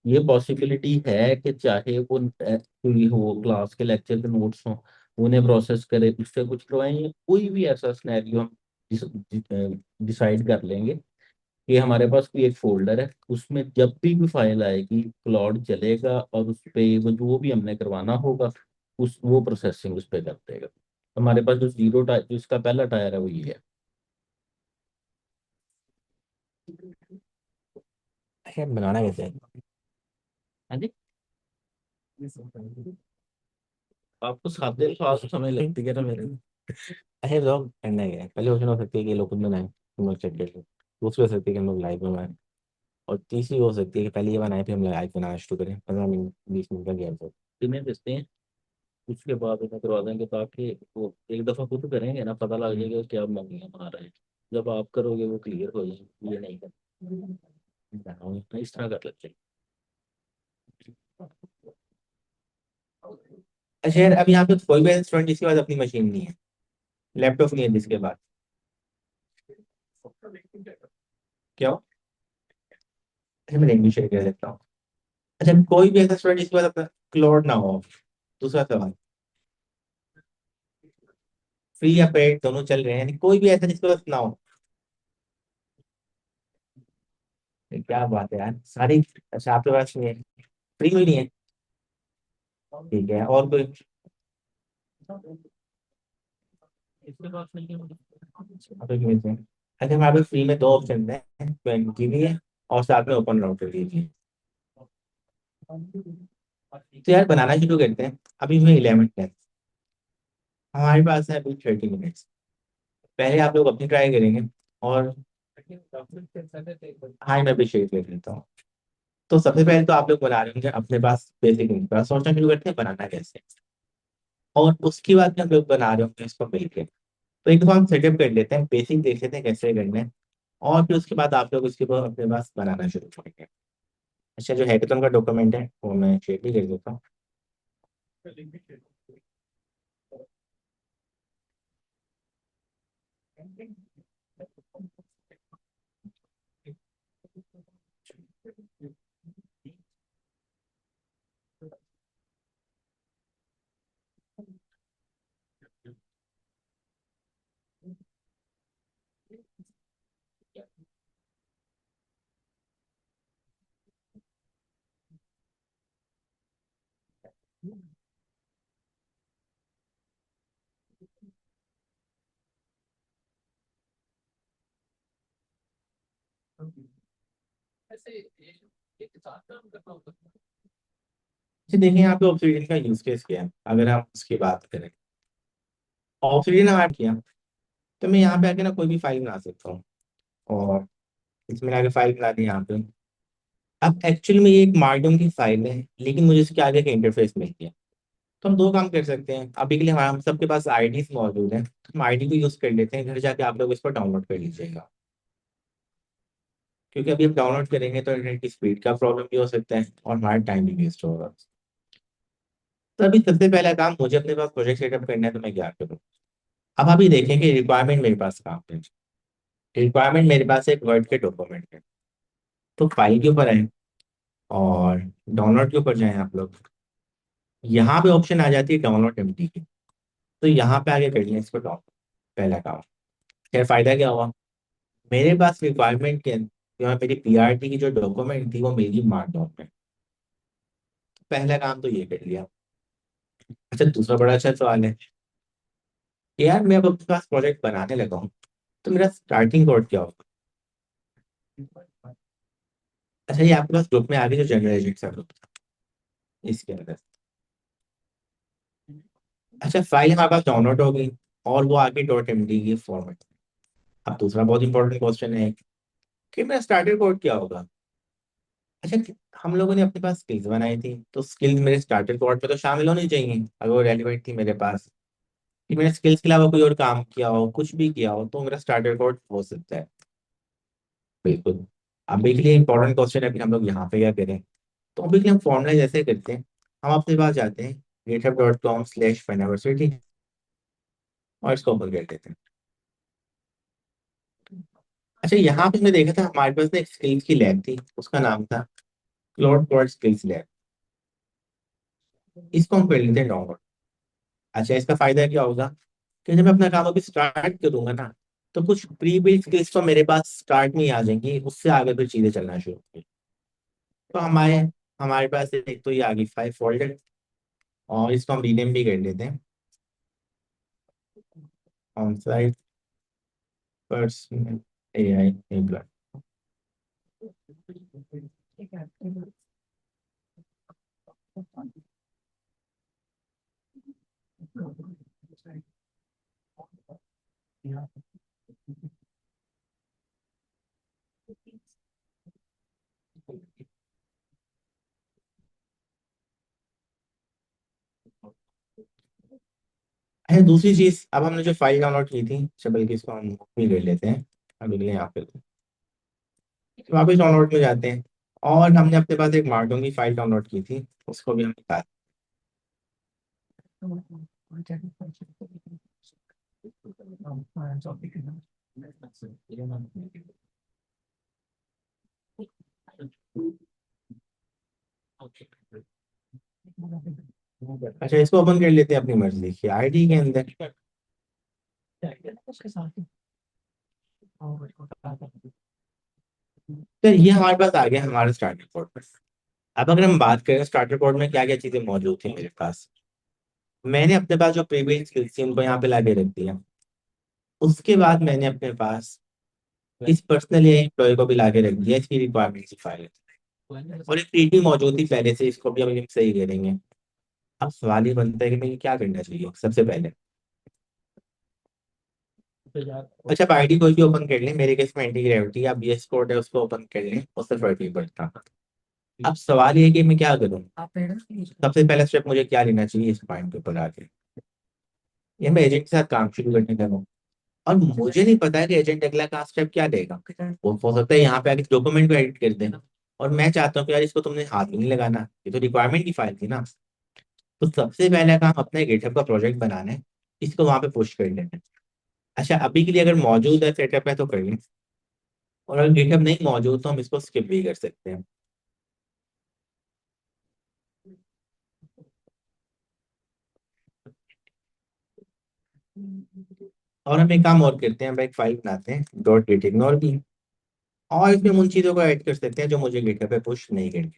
ये पॉसिबिलिटी है कि चाहे वो कोई हो, क्लास के लेक्चर के नोट्स हो, उन्हें प्रोसेस करे, उससे कुछ करवाएं, या कोई भी ऐसा सिनेरियो हम डिसाइड कर लेंगे कि हमारे पास कोई एक फोल्डर है, उसमें जब भी कोई फाइल आएगी क्लाउड चलेगा और उस पे वो जो भी हमने करवाना होगा उस वो प्रोसेसिंग उस पे कर देगा। हमारे पास जो जीरो टायर, जो इसका पहला टायर है वो ये है। अच्छा बनाना कैसे है? हाँ जी। आपको सादे अल्फाज में समझ लगती है ना मेरे। अच्छा बताओ करना क्या है? पहले ऑप्शन हो सकती है कि लोग खुद बनाए, तुम लोग चेक कर लो। दूसरी हो सकती है कि हम लोग लाइव बनाए। और तीसरी हो सकती है कि पहले ये बनाए फिर हम लोग लाइव बनाना शुरू करें, 15 मिनट 20 मिनट का गैप हो। इन्हें भेजते हैं, उसके बाद उन्हें करवा देंगे, ताकि वो एक दफा खुद करेंगे ना, पता लग जाएगा क्या मम्मियाँ बना रहे हैं। जब आप करोगे वो क्लियर हो जाएगी, ये नहीं करना, इस तरह कर लेते अच्छा यार, अब यहाँ पे कोई भी स्टूडेंट जिसके पास अपनी मशीन नहीं है, लैपटॉप नहीं है जिसके पास, क्या हो? अच्छा मैं लिंक शेयर कर देता हूँ। अच्छा कोई भी ऐसा स्टूडेंट जिसके पास अपना क्लाउड ना हो। दूसरा सवाल, फ्री या पेड दोनों चल रहे हैं, यानी कोई भी ऐसा जिसके पास ना हो। ये क्या बात है यार, सारी। अच्छा आपके पास नहीं है, फ्री में नहीं है, ठीक है। और कोई? इसके पास नहीं है। आप एक मिनट में। अच्छा हमारे पास फ्री में दो ऑप्शन है, ट्वेंटी की भी है और साथ में ओपन राउटर की भी है। तो यार बनाना शुरू करते हैं। अभी मैं 11 है, हमारे पास है अभी 30 मिनट्स। पहले आप लोग अपनी ट्राई करेंगे और हाँ मैं भी शेयर कर देता हूँ। तो सबसे पहले तो आप लोग बना रहे होंगे अपने पास बेसिक इंफ्रा, सोचना शुरू करते हैं बनाना कैसे। और उसके बाद में हम लोग बना रहे होंगे इसको मिलकर। तो एक दफा हम सेटअप कर लेते हैं, बेसिक देख लेते हैं कैसे करना है। और फिर उसके बाद आप लोग उसके बाद अपने पास बनाना शुरू करेंगे। अच्छा जो हैकेथॉन का डॉक्यूमेंट है वो मैं शेयर भी कर देता हूँ। अच्छा देखिए यहाँ पे ऑब्सिडियन का यूज केस क्या है, अगर हम उसकी बात करें। ऑब्सिडियन हम ऐड किया, तो मैं यहाँ पे आके ना कोई भी फाइल बना सकता हूँ। और इसमें आगे फाइल बना दी यहाँ पे। अब एक्चुअली में ये एक मार्कडाउन की फाइल है, लेकिन मुझे इसके आगे का इंटरफेस मिल गया। तो हम दो काम कर सकते हैं अभी के लिए, हमारा हम सबके पास आईडीज मौजूद है, तो हम आईडी को यूज कर लेते हैं। घर जाके आप लोग इसको डाउनलोड कर लीजिएगा, क्योंकि अभी हम डाउनलोड करेंगे तो इंटरनेट की स्पीड का प्रॉब्लम भी हो सकता है और हमारा टाइम भी वेस्ट होगा। तो अभी सबसे पहला काम, मुझे अपने पास प्रोजेक्ट सेटअप करना है, तो मैं क्या करूँ। अब अभी देखें कि रिक्वायरमेंट मेरे पास कहाँ पे है। रिक्वायरमेंट मेरे पास एक वर्ड के डॉक्यूमेंट है। तो फाइल के ऊपर आए और डाउनलोड के ऊपर जाएं आप लोग। यहाँ पे ऑप्शन आ जाती है डाउनलोड एमडी की। तो यहाँ पे आगे कर लिया इसको डाउनलोड, पहला काम। खैर फायदा क्या हुआ, मेरे पास रिक्वायरमेंट के जो है, मेरी पीआरटी की जो डॉक्यूमेंट थी वो मेरी मार्कडाउन में। पहला काम तो ये कर लिया। अच्छा दूसरा बड़ा अच्छा सवाल है कि यार मैं अब अपने पास प्रोजेक्ट बनाने लगा हूँ, तो मेरा स्टार्टिंग कोड क्या होगा। अच्छा ये आपके पास ग्रुप में आगे जो जनरल सब इसके अंदर। अच्छा फाइल हमारे पास डाउनलोड हो गई और वो आगे डॉट एमडी की फॉर्मेट। अब दूसरा बहुत इंपॉर्टेंट क्वेश्चन है कि मेरा स्टार्टर कोड क्या होगा। अच्छा हम लोगों ने अपने पास स्किल्स बनाई थी, तो स्किल्स मेरे स्टार्टर कोड पे तो शामिल होनी चाहिए अगर वो रेलिवेंट थी मेरे पास। कि मैंने स्किल्स के अलावा कोई और काम किया हो, कुछ भी किया हो, तो मेरा स्टार्टर कोड हो सकता है। बिल्कुल। अब के लिए इंपॉर्टेंट क्वेश्चन है कि हम लोग यहाँ पे क्या करें। तो अभी के लिए हम फॉर्मुला जैसे करते हैं हम अपने पास जाते हैं github.com/fineversity और इसको ओपन कर लेते हैं। अच्छा, यहाँ पे मैं देखा था हमारे पास ना एक स्किल्स की लैब थी, उसका नाम था क्लाउड कोड स्किल्स लैब। इसको हम कर लेते हैं डाउनलोड। अच्छा, इसका फायदा क्या होगा कि जब मैं अपना काम अभी स्टार्ट करूंगा ना, तो कुछ प्री बिल्ड स्किल्स तो मेरे पास स्टार्ट में ही आ जाएंगी, उससे आगे फिर चीजें चलना शुरू होंगी। तो हमारे हमारे पास एक तो ये आ गई 5 फोल्डर, और इसको हम रीनेम भी कर लेते हैं on site personal AI employ. है दूसरी चीज, अब हमने जो फाइल डाउनलोड की थी, अच्छा बल्कि इसको हम भी कर लेते हैं अभी के लिए यहाँ पे। तो वापस डाउनलोड में जाते हैं, और हमने अपने पास एक मार्कडॉन की फाइल डाउनलोड की थी, उसको भी हम निकाल। अच्छा, इसको ओपन कर लेते हैं अपनी मर्जी की आईडी के अंदर। तो ये हमारे पास आ गया हमारे स्टार्टर कोड पर। अब अगर हम बात करें स्टार्टर कोड में क्या क्या चीजें मौजूद थी मेरे पास, मैंने अपने पास जो प्रीवियस स्किल्स थी उनको यहाँ पे लाके रख दिया। उसके बाद मैंने अपने पास इस पर्सनल एम्प्लॉय को भी लाके रख दिया, इसकी रिक्वायरमेंट्स की फाइल। और एक ट्रीटी मौजूद थी पहले से, इसको भी हम सही करेंगे। अब सवाल ये बनता है कि मैं क्या करना चाहिए सबसे पहले। अच्छा, आप आईडी कोई भी ओपन कर लें, मेरे केस में एंटी ग्रेविटी या बीएस कोड है उसको ओपन कर लें, उससे फर्क नहीं पड़ता। अब सवाल ये है कि मैं क्या करूं। सबसे पहला स्टेप मुझे क्या लेना चाहिए इस पॉइंट के ऊपर आके, ये मैं एजेंट के साथ काम शुरू करने लगा। और मुझे नहीं पता है कि एजेंट अगला का स्टेप क्या लेगा। वो हो सकता है यहाँ पे आके डॉक्यूमेंट को एडिट कर देना, और मैं चाहता हूँ कि यार इसको तुमने हाथ भी नहीं लगाना, ये तो रिक्वायरमेंट की फाइल थी ना। तो सबसे पहला काम अपने गिटहब का प्रोजेक्ट बनाना है, इसको वहां पे पुश कर लेना है। अच्छा, अभी के लिए अगर मौजूद है सेटअप है तो कर लें, और अगर गिटहब नहीं मौजूद तो हम इसको स्किप भी कर सकते हैं। और हम एक काम और करते हैं, हम एक फाइल बनाते हैं डॉट गेट इग्नोर की, और इसमें हम उन चीज़ों को ऐड कर सकते हैं जो मुझे गिटहब पे पुश नहीं करनी।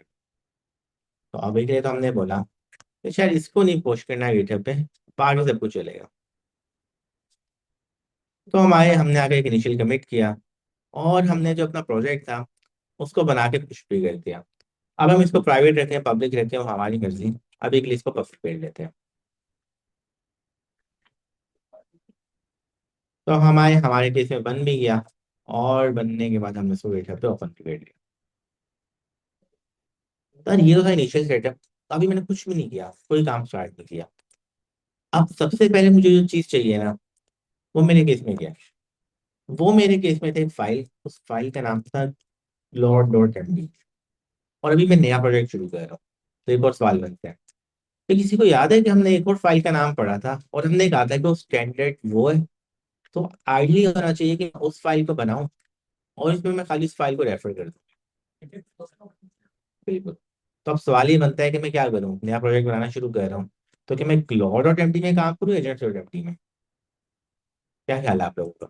तो अभी के लिए तो हमने बोला कि शायद इसको नहीं पुश करना है गिटहब पे, बाकी सब कुछ चलेगा। तो हमने आगे एक इनिशियल कमिट किया, और हमने जो अपना प्रोजेक्ट था उसको बना के पुश भी कर दिया। अब हम इसको प्राइवेट रखें पब्लिक रखें वो हमारी मर्जी। अभी के लिए इसको पब्लिक कर लेते हैं। तो हमारे हमारे केस में बन भी गया, और बनने के बाद हमने इसको गिटहब पे ओपन भी कर लिया। तो ये तो था इनिशियल सेटअप। अभी मैंने कुछ भी नहीं किया, कोई काम स्टार्ट नहीं किया। अब सबसे पहले मुझे जो चीज़ चाहिए ना, वो मेरे केस में क्या है। वो मेरे केस में थे फाइल, उस फाइल का नाम था lord.md। और अभी मैं नया प्रोजेक्ट शुरू कर रहा हूँ। तो एक और सवाल बनता है, तो किसी को याद है कि हमने एक और फाइल का नाम पढ़ा था और हमने कहा था कि वो स्टैंडर्ड वो है। तो आइडिया होना चाहिए कि मैं उस फाइल को बनाऊं, और इसमें मैं खाली इस फाइल को रेफर कर दूं। बिल्कुल। तो अब सवाल ये बनता है कि मैं क्या करूं, नया प्रोजेक्ट बनाना शुरू कर रहा हूँ, तो क्या मैं क्लॉड.एमडी में काम करूँ एजेंट्स.एमडी में, क्या ख्याल है आप लोगों का।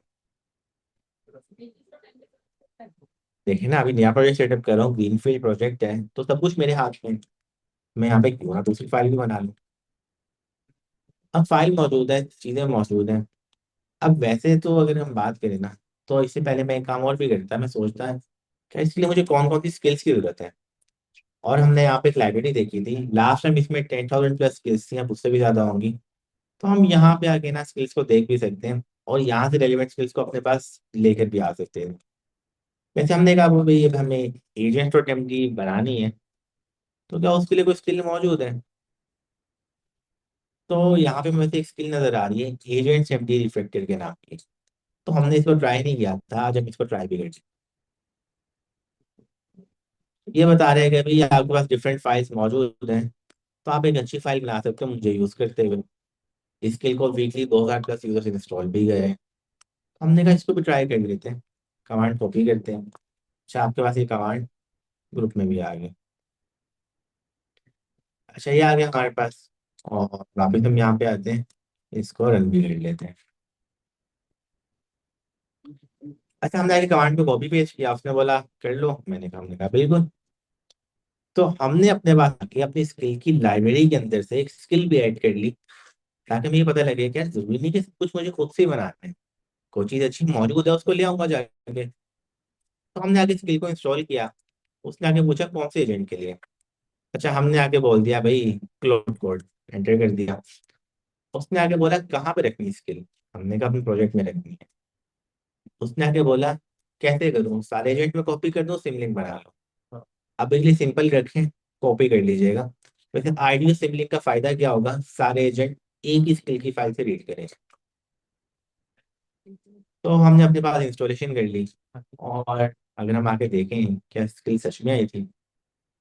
देखिए ना, अभी नया प्रोजेक्ट सेटअप कर रहा हूँ, ग्रीनफील्ड प्रोजेक्ट है, तो सब कुछ मेरे हाथ में है। मैं यहाँ पे क्यों ना दूसरी फाइल भी बना लूँ। अब फाइल मौजूद है, चीजें मौजूद हैं। अब वैसे तो अगर हम बात करें ना, तो इससे पहले मैं एक काम और भी करता, मैं सोचता है कि इसके लिए मुझे कौन कौन सी स्किल्स की जरूरत है। और हमने यहाँ पे एक लाइब्रेरी देखी थी लास्ट टाइम, इसमें 10,000+ स्किल्स थी, अब उससे भी ज्यादा होंगी। तो हम यहाँ पे आके ना स्किल्स को देख भी सकते हैं, और यहाँ से रेलिवेंट स्किल्स को अपने पास लेकर भी आ सकते हैं। वैसे हमने कहा वो भाई अब हमें एजेंट और टेम्पली बनानी है, तो क्या उसके लिए कोई स्किल मौजूद है। तो यहाँ पे मुझे एक स्किल नजर आ रही है एजेंट एमडी रिफ्लेक्टर के नाम की। तो हमने इसको ट्राई नहीं किया था, आज हम इसको ट्राई भी करेंगे। ये बता रहे हैं कि भाई आपके पास डिफरेंट फाइल्स मौजूद हैं, तो आप एक अच्छी फाइल बना सकते हो मुझे यूज करते हुए। स्किल को वीकली 2,000+ यूजर्स इंस्टॉल भी गए हैं। हमने कहा इसको भी ट्राई कर लेते हैं, कमांड कॉपी करते हैं। अच्छा, आपके पास ये कमांड ग्रुप में भी आ गई। अच्छा, ये आ गया हमारे पास। और वापिस हम यहाँ पे आते हैं, इसको रन भी कर लेते हैं। अच्छा, हमने आगे कमांड पे कॉपी पेस्ट किया, उसने बोला कर लो, हमने कहा बिल्कुल। तो हमने अपने पास आके अपनी स्किल की लाइब्रेरी के अंदर से एक स्किल भी ऐड कर ली, ताकि मुझे पता लगे कि यार जरूरी नहीं कि सब कुछ मुझे खुद से ही बनाना है, कोई चीज अच्छी मौजूद है उसको ले आऊंगा जाके। तो हमने आगे स्किल को इंस्टॉल किया। उसने आगे पूछा कौन से एजेंट के लिए। अच्छा, हमने आगे बोल दिया भाई क्लोड कोड, एंटर कर दिया। उसने आगे बोला कहाँ पे रखनी स्किल। हमने कहा अपने प्रोजेक्ट में रखनी है। उसने आगे बोला कैसे करूँ, सारे एजेंट में कॉपी कर दूँ, सिमलिंक बना लो। अब इसलिए सिंपल रखें, कॉपी कर लीजिएगा। वैसे आइडियल सिमलिंक का फायदा क्या होगा, सारे एजेंट एक ही स्किल की फाइल से रीड करें। तो हमने अपने पास इंस्टॉलेशन कर ली। और अगर हम आगे देखें क्या स्किल सच में आई थी,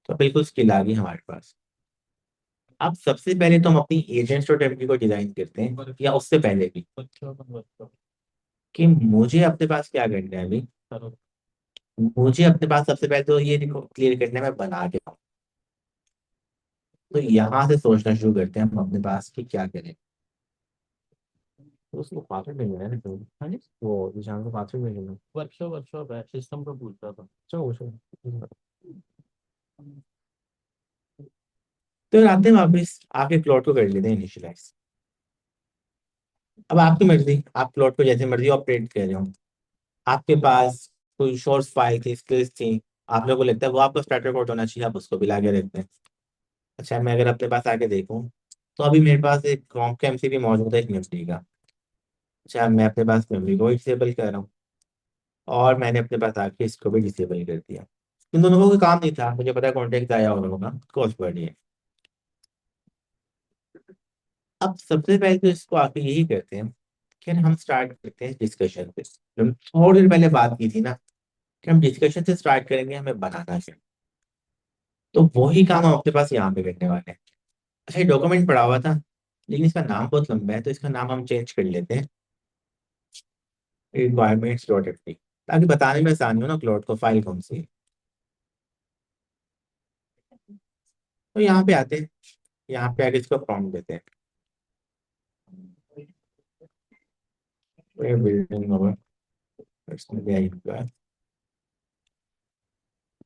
तो बिल्कुल स्किल आ गई हमारे पास। अब सबसे पहले तो हम अपनी एजेंट और टेम्पलेट को डिजाइन करते हैं, या उससे पहले भी कि मुझे अपने पास क्या करना है अभी। मुझे अपने पास सबसे पहले तो ये क्लियर करना है मैं बना के आऊं। तो यहाँ से सोचना शुरू करते हैं हम अपने पास कि क्या करें। तो उसको पासवर्ड भेजना है ना, तो हाँ जी, वो निशान को पासवर्ड भेजना। वर्कशॉप वर्कशॉप है, सिस्टम पर पूछ रहा था। चलो चलो। तो आते हैं वापस, आके प्लॉट को कर लेते हैं इनिशियलाइज। अब आपकी मर्जी, आप प्लॉट को जैसे मर्जी ऑपरेट कर रहे हो। आपके पास कोई सोर्स फाइल थी, स्किल्स थी, आप लोगों को लगता है वो आपका स्टार्टर कोड होना चाहिए, आप उसको भी लाके रखते हैं। अच्छा, मैं अगर अपने पास आके देखूं, तो अभी मेरे पास एक कॉम्प का एमसीबी मौजूद है, एक निफ्टी का। अच्छा, मैं अपने पास मेमोरी को डिसेबल कर रहा हूँ, और मैंने अपने पास आके इसको भी डिसेबल कर दिया। इन दोनों को कोई काम नहीं था, मुझे पता है कॉन्टेक्ट आया होगा, कॉस्ट बढ़ी है। अब सबसे पहले तो इसको आके यही करते हैं कि हम स्टार्ट करते हैं डिस्कशन से। जो हम थोड़ी देर पहले बात की थी ना, कि हम डिस्कशन से स्टार्ट करेंगे, हमें बनाना चाहिए। तो वही काम हम अपने पास यहाँ पे करने वाले हैं। अच्छा, ये डॉक्यूमेंट पड़ा हुआ था, लेकिन इसका नाम बहुत लंबा है, तो इसका नाम हम चेंज कर लेते हैं, requirements.ft, ताकि बताने में आसानी हो ना क्लाउड को फाइल कौन सी है। तो यहाँ पे आते हैं, यहाँ पे आके इसको प्रॉम्प्ट देते हैं, building over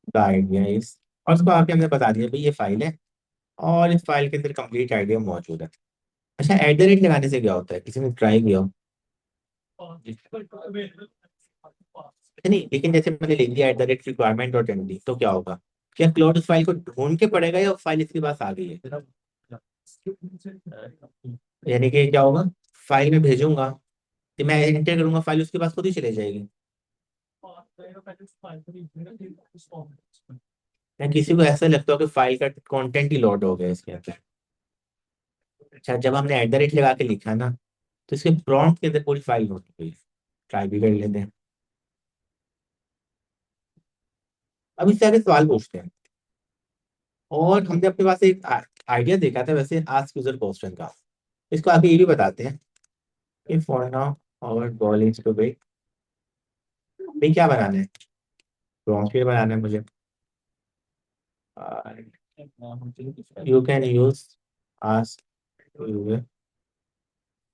the idea is, और उसको आके हमने बता दिया भाई ये फाइल है, और इस फाइल के अंदर कंप्लीट आइडिया मौजूद है। अच्छा, एट द रेट लगाने से क्या होता है, किसी ने ट्राई किया हो? नहीं, लेकिन जैसे मैंने लिख दिया @requirement.md, तो क्या होगा, क्या क्लाउड उस फाइल को ढूंढ के पड़ेगा, या फाइल इसके पास आ गई है? यानी कि क्या होगा, फाइल में भेजूंगा, कि मैं एंटर करूंगा, फाइल उसके पास खुद ही चले जाएगी। या किसी को ऐसा लगता हो कि फाइल का कंटेंट ही लोड हो गया इसके अंदर। अच्छा, जब हमने लगा के लिखा ना, तो इसके प्रॉम्प्ट के अंदर पूरी फाइल लोड हो गई। ट्राई भी कर लेते हैं। अब इससे आगे सवाल पूछते हैं। और हमने अपने पास एक आइडिया देखा था वैसे, आस्क यूजर क्वेश्चन का। इसको आगे ये भी बताते हैं कि फॉर नाउ और गोल इज टू बी, भाई क्या बनाना है, प्रॉम्प्ट भी बनाना है मुझे। You can use ask user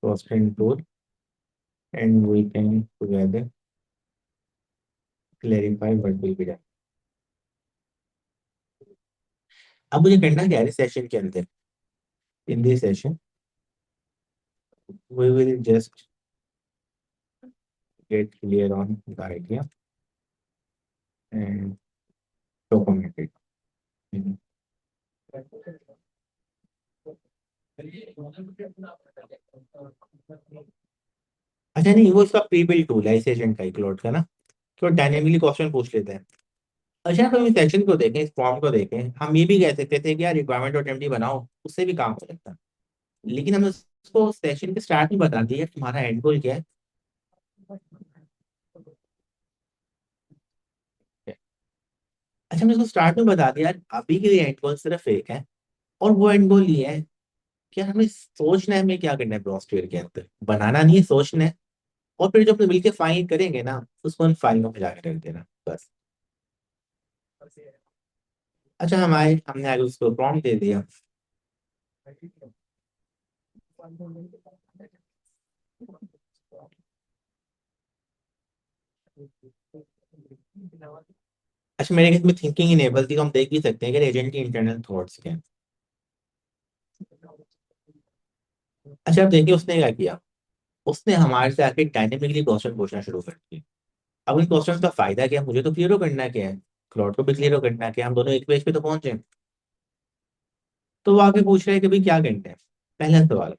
question tool, and we can together clarify what will be done. अब मुझे करना क्या है सेशन के अंदर, in this session we will just get clear on the idea and document it. Mhm. अच्छा, नहीं, वो इसका प्री बिल्ट टूल है इस एजेंट का, क्लाउड का ना, तो डायनेमिकली क्वेश्चन पूछ लेते हैं। अच्छा, तो इस सेक्शन को देखें, इस फॉर्म को देखें, हम ये भी कह सकते थे कि यार रिक्वायरमेंट और टेम्पटी बनाओ, उससे भी काम हो सकता है। लेकिन हमने उसको सेशन के स्टार्ट में बता दिया तुम्हारा एंड गोल क्या है। अच्छा, हमने उसको स्टार्ट में बता दिया यार, अभी के लिए एंड गोल सिर्फ एक है, और वो एंड गोल ये है कि हमें सोचना है हमें क्या करना है ब्रोस्फियर के अंदर, बनाना नहीं है, सोचना है। और फिर जब अपने मिलके फाइल करेंगे ना, उसको उन फाइलों में जाकर रख देना बस। अच्छा, हम आए, हमने आगे उसको प्रॉम्प्ट दे दिया। अच्छा, मेरे केस में थिंकिंग इनेबल थी, तो हम देख भी सकते हैं कि एजेंट की इंटरनल थॉट्स क्या हैं। अच्छा, अब देखिए उसने क्या किया। उसने हमारे से आके डायनेमिकली क्वेश्चन पूछना शुरू कर दिया। अब इन क्वेश्चन का फायदा क्या है, मुझे तो क्लियर करना क्या है, क्लाउड को भी क्लियर करना क्या है, हम दोनों एक पेज पे तो पहुंचे। तो वो आके पूछ रहे हैं कि भाई क्या करना है। पहला सवाल,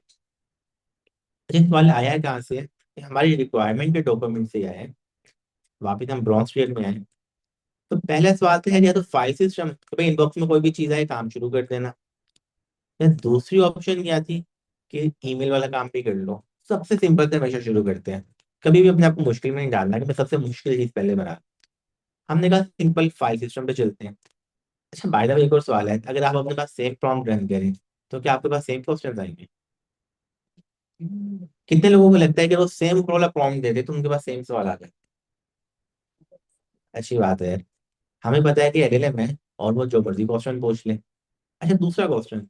ये सवाल आया है कहाँ से है, ये हमारी रिक्वायरमेंट के डॉक्यूमेंट से आया है। वापिस हम ब्रॉन्ज शेयर में आए। तो पहला सवाल तो है, या तो फाइल सिस्टम, तो भाई इनबॉक्स में कोई भी चीज आए काम शुरू कर देना। या दूसरी ऑप्शन क्या थी कि ईमेल वाला काम भी कर लो। सबसे सिंपल से हमेशा शुरू करते हैं। कभी भी अपने आप को मुश्किल में नहीं डालना कि मैं सबसे मुश्किल चीज पहले बना। हमने कहा सिंपल फाइल सिस्टम पे चलते हैं। अच्छा, बाय द वे एक और सवाल है, अगर आप अपने पास सेम प्रॉम्प्ट रन करें तो क्या आपके पास सेम क्वेश्चन आएंगे? कितने लोगों को लगता है कि वो सेम वाला प्रॉम्प्ट देते तो उनके पास सेम सवाल आ जाए? अच्छी बात है यार। हमें पता है कि एलएलएम है और वो जो मर्जी क्वेश्चन पूछ ले। अच्छा, दूसरा क्वेश्चन,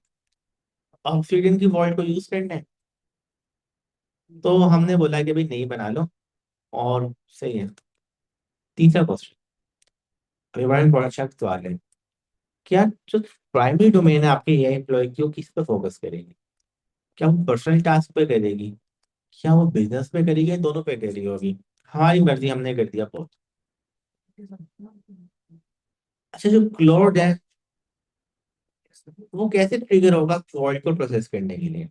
ऑब्सिडियन की वॉल्ट को यूज करना है। तो हमने बोला कि भाई नहीं, बना लो। और सही है। तीसरा क्वेश्चन, अभी बड़ा इंपॉर्टेंट शख्स सवाल है, क्या जो प्राइमरी डोमेन है आपके एआई एम्प्लॉय की, वो किस पे फोकस करेगी? क्या वो पर्सनल टास्क पे करेगी, क्या वो बिजनेस पे करेगी, या दोनों पे करेगी होगी? हमारी मर्जी, हमने कर दिया बहुत। अच्छा, जो क्लाउड है वो कैसे ट्रिगर होगा फॉल्ट को प्रोसेस करने के लिए?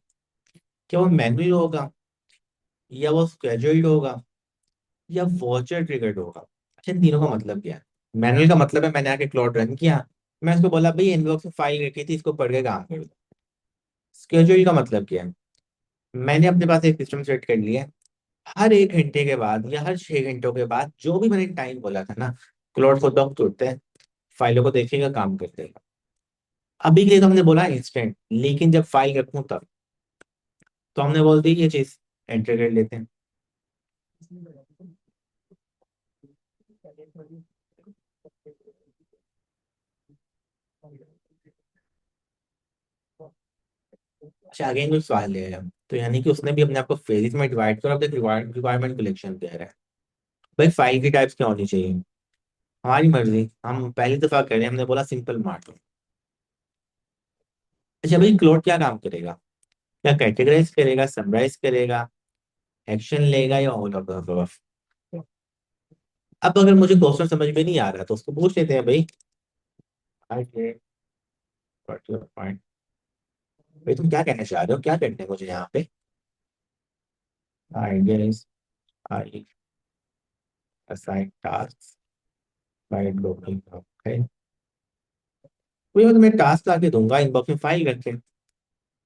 क्या वो मैनुअल होगा, या वो स्केड्यूल्ड होगा, या वॉचर ट्रिगर्ड होगा? अच्छा, इन तीनों का मतलब क्या है? मैनुअल का मतलब है मैंने आके क्लाउड रन किया, मैं उसको बोला भाई इनबॉक्स में फाइल रखी थी, इसको पढ़ के काम कर दो। स्केड्यूल का मतलब क्या है? मैंने अपने पास एक सिस्टम सेट कर लिया है, हर 1 घंटे के बाद या हर 6 घंटों के बाद जो भी मैंने टाइम बोला था ना, क्लाउड खुद ब खुद उठता है, फाइलों को देखेगा, काम कर देगा। अभी के लिए तो हमने बोला इंस्टेंट, लेकिन जब फाइल रखूं तब, तो हमने बोल दी ये चीज एंटर कर लेते हैं। अच्छा, अगेन जो सवाल ले आया, तो यानी कि उसने भी अपने आप को फेजेस में डिवाइड कर, अब तक रिक्वायरमेंट कलेक्शन कह रहा है। भाई फाइल की टाइप्स क्या होनी चाहिए? हमारी मर्जी, हम पहली दफा करें, हमने बोला सिंपल मार्ट। अच्छा भाई, क्लोड क्या काम करेगा? क्या कैटेगराइज करेगा, समराइज करेगा, एक्शन लेगा, या ऑल ऑफ द अबव? अब अगर मुझे क्वेश्चन समझ में नहीं आ रहा तो उसको पूछ लेते हैं भाई, I get what your point. भाई तुम क्या कहना चाह रहे हो, क्या करना है मुझे यहाँ पे? I guess I assign task by grouping. Okay, कोई मैं तुम्हें टास्क आके दूंगा इनबॉक्स में फाइल करके,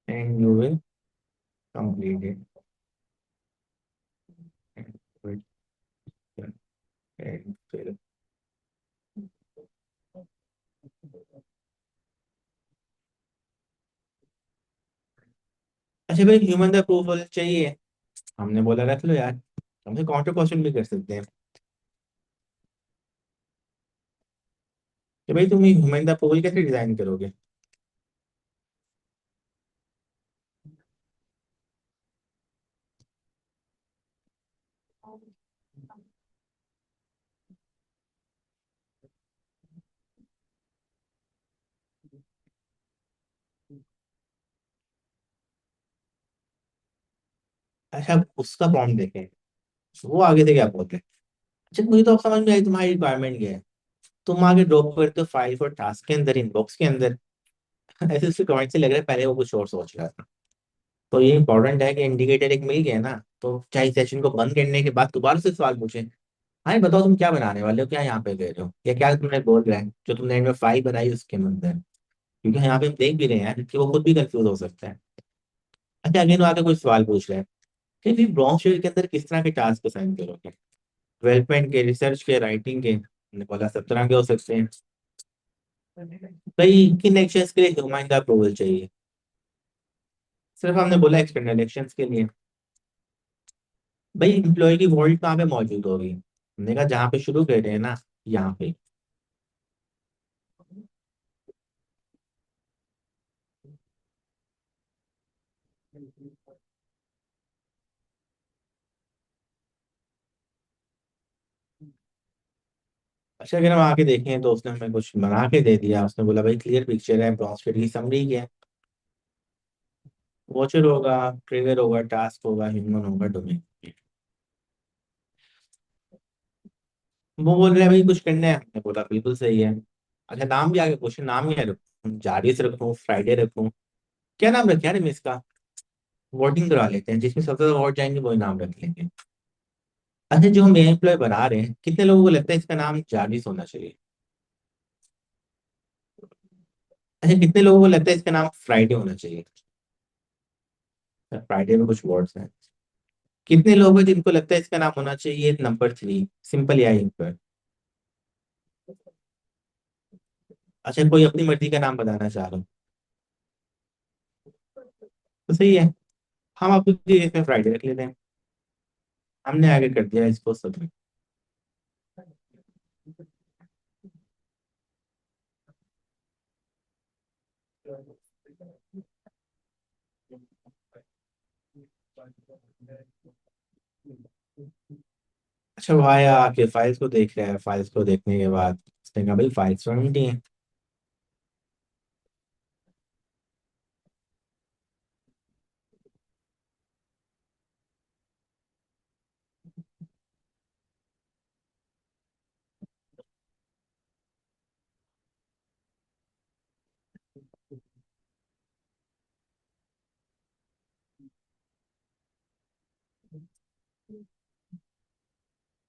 and you will complete it, and फिर। अच्छा भाई, ह्यूमन अप्रूवल चाहिए, हमने बोला रख लो यार, हमसे काउंटर क्वेश्चन भी कर सकते हैं कि भाई तुम ह्यूमन अप्रूवल कैसे डिजाइन करोगे। अच्छा, उसका प्रॉम्प्ट देखें, वो आगे से क्या बोलते हैं। अच्छा, मुझे तो अब समझ में आई तुम्हारी रिक्वायरमेंट क्या है। तुम आगे ड्रॉप करते हो फाइल को टास्क के अंदर, इनबॉक्स के अंदर। ऐसे उसके कमेंट से लग रहा है पहले वो कुछ और सोच रहा था। तो ये इंपॉर्टेंट है कि इंडिकेटर एक मिल गया ना, तो चाहे सेशन को बंद करने के बाद दोबारा से सवाल पूछे, हाँ बताओ तुम क्या बनाने वाले हो, क्या यहाँ पे गए हो, या क्या तुमने बोल रहा है जो तुमने एंड में फाइल बनाई उसके अंदर। क्योंकि यहाँ पे हम देख भी रहे हैं कि वो खुद भी कंफ्यूज हो सकता है। अच्छा, अगेन आगे कोई सवाल पूछ रहा है कि भी ब्रॉन्ज शेयर के अंदर किस तरह के टास्क असाइन करोगे, डेवलपमेंट के, रिसर्च के, राइटिंग के? हमने बोला सब तरह के हो सकते हैं। भाई किन एक्शंस के लिए ह्यूमन का अप्रूवल चाहिए? सिर्फ हमने बोला एक्सटर्नल एक्शंस के लिए। भाई इम्प्लॉय की वॉल्ट कहाँ पे मौजूद होगी? हमने कहा जहाँ पे शुरू कर रहे हैं ना, यहाँ पे। अच्छा, अगर हम आके देखें तो उसने हमें कुछ बना के दे दिया। उसने बोला भाई क्लियर पिक्चर है, ब्रॉन्स्टेड की समरी क्या है। वॉचर होगा, ट्रिगर होगा, टास्क होगा, ह्यूमन होगा, डोमेन। वो बोल रहे हैं भाई कुछ करना है। हमने बोला बिल्कुल सही है। अच्छा, नाम भी आगे क्वेश्चन, नाम क्या रखूँ? जारिस रखूँ, फ्राइडे रखूँ? क्या नाम रखे यार हम इसका? वोटिंग करा लेते हैं, जिसमें सबसे ज्यादा वोट जाएंगे वही नाम रख लेंगे। अच्छा, जो हम एम्प्लॉय बना रहे हैं, कितने लोगों को लगता है इसका नाम जारिस होना चाहिए? अच्छा, कितने लोगों को लगता है इसका नाम फ्राइडे होना चाहिए? फ्राइडे में कुछ वर्ड्स हैं। कितने लोग हैं जिनको लगता है इसका नाम होना चाहिए नंबर 3, सिंपल या पर? अच्छा, कोई अपनी मर्जी का नाम बताना चाह रहा हूँ तो सही है। हम आपको इसमें फ्राइडे रख लेते हैं। हमने आगे कर दिया इसको सब। अच्छा, भाई आके फाइल्स को देख रहा है। फाइल्स को देखने के बाद उसने कहा भाई फाइल्स तो empty हैं।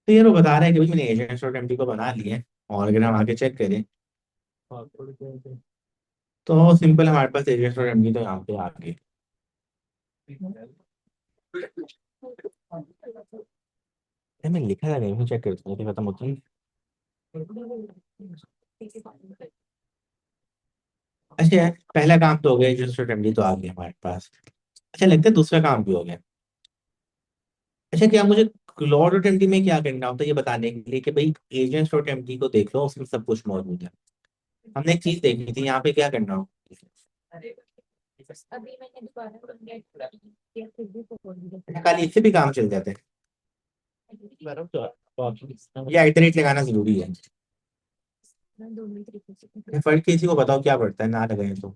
तो ये लोग बता रहे हैं कि भाई मैंने एजेंट डॉट एमडी को बना लिया है। और अगर हम आगे चेक करें तो सिंपल हमारे पास एजेंट डॉट एमडी तो यहाँ पे आ गई। अरे मैं लिखा था नहीं, चेक करता हूँ खत्म होती है। अच्छा यार, पहला काम तो हो गया, एजेंट डॉट एमडी तो आ गया हमारे पास। अच्छा, लगता है दूसरा काम भी हो गया। अच्छा, क्या मुझे क्लॉड डॉट एमडी में क्या करना होता है ये बताने के लिए कि भाई एजेंट डॉट एमडी को देख लो, उसमें सब कुछ मौजूद है। हमने एक चीज देखनी थी, यहाँ पे क्या करना हो? खाली इससे भी काम चल जाते हैं या इटरेट लगाना जरूरी है? फर्क किसी को बताओ क्या पड़ता है ना लगाए तो?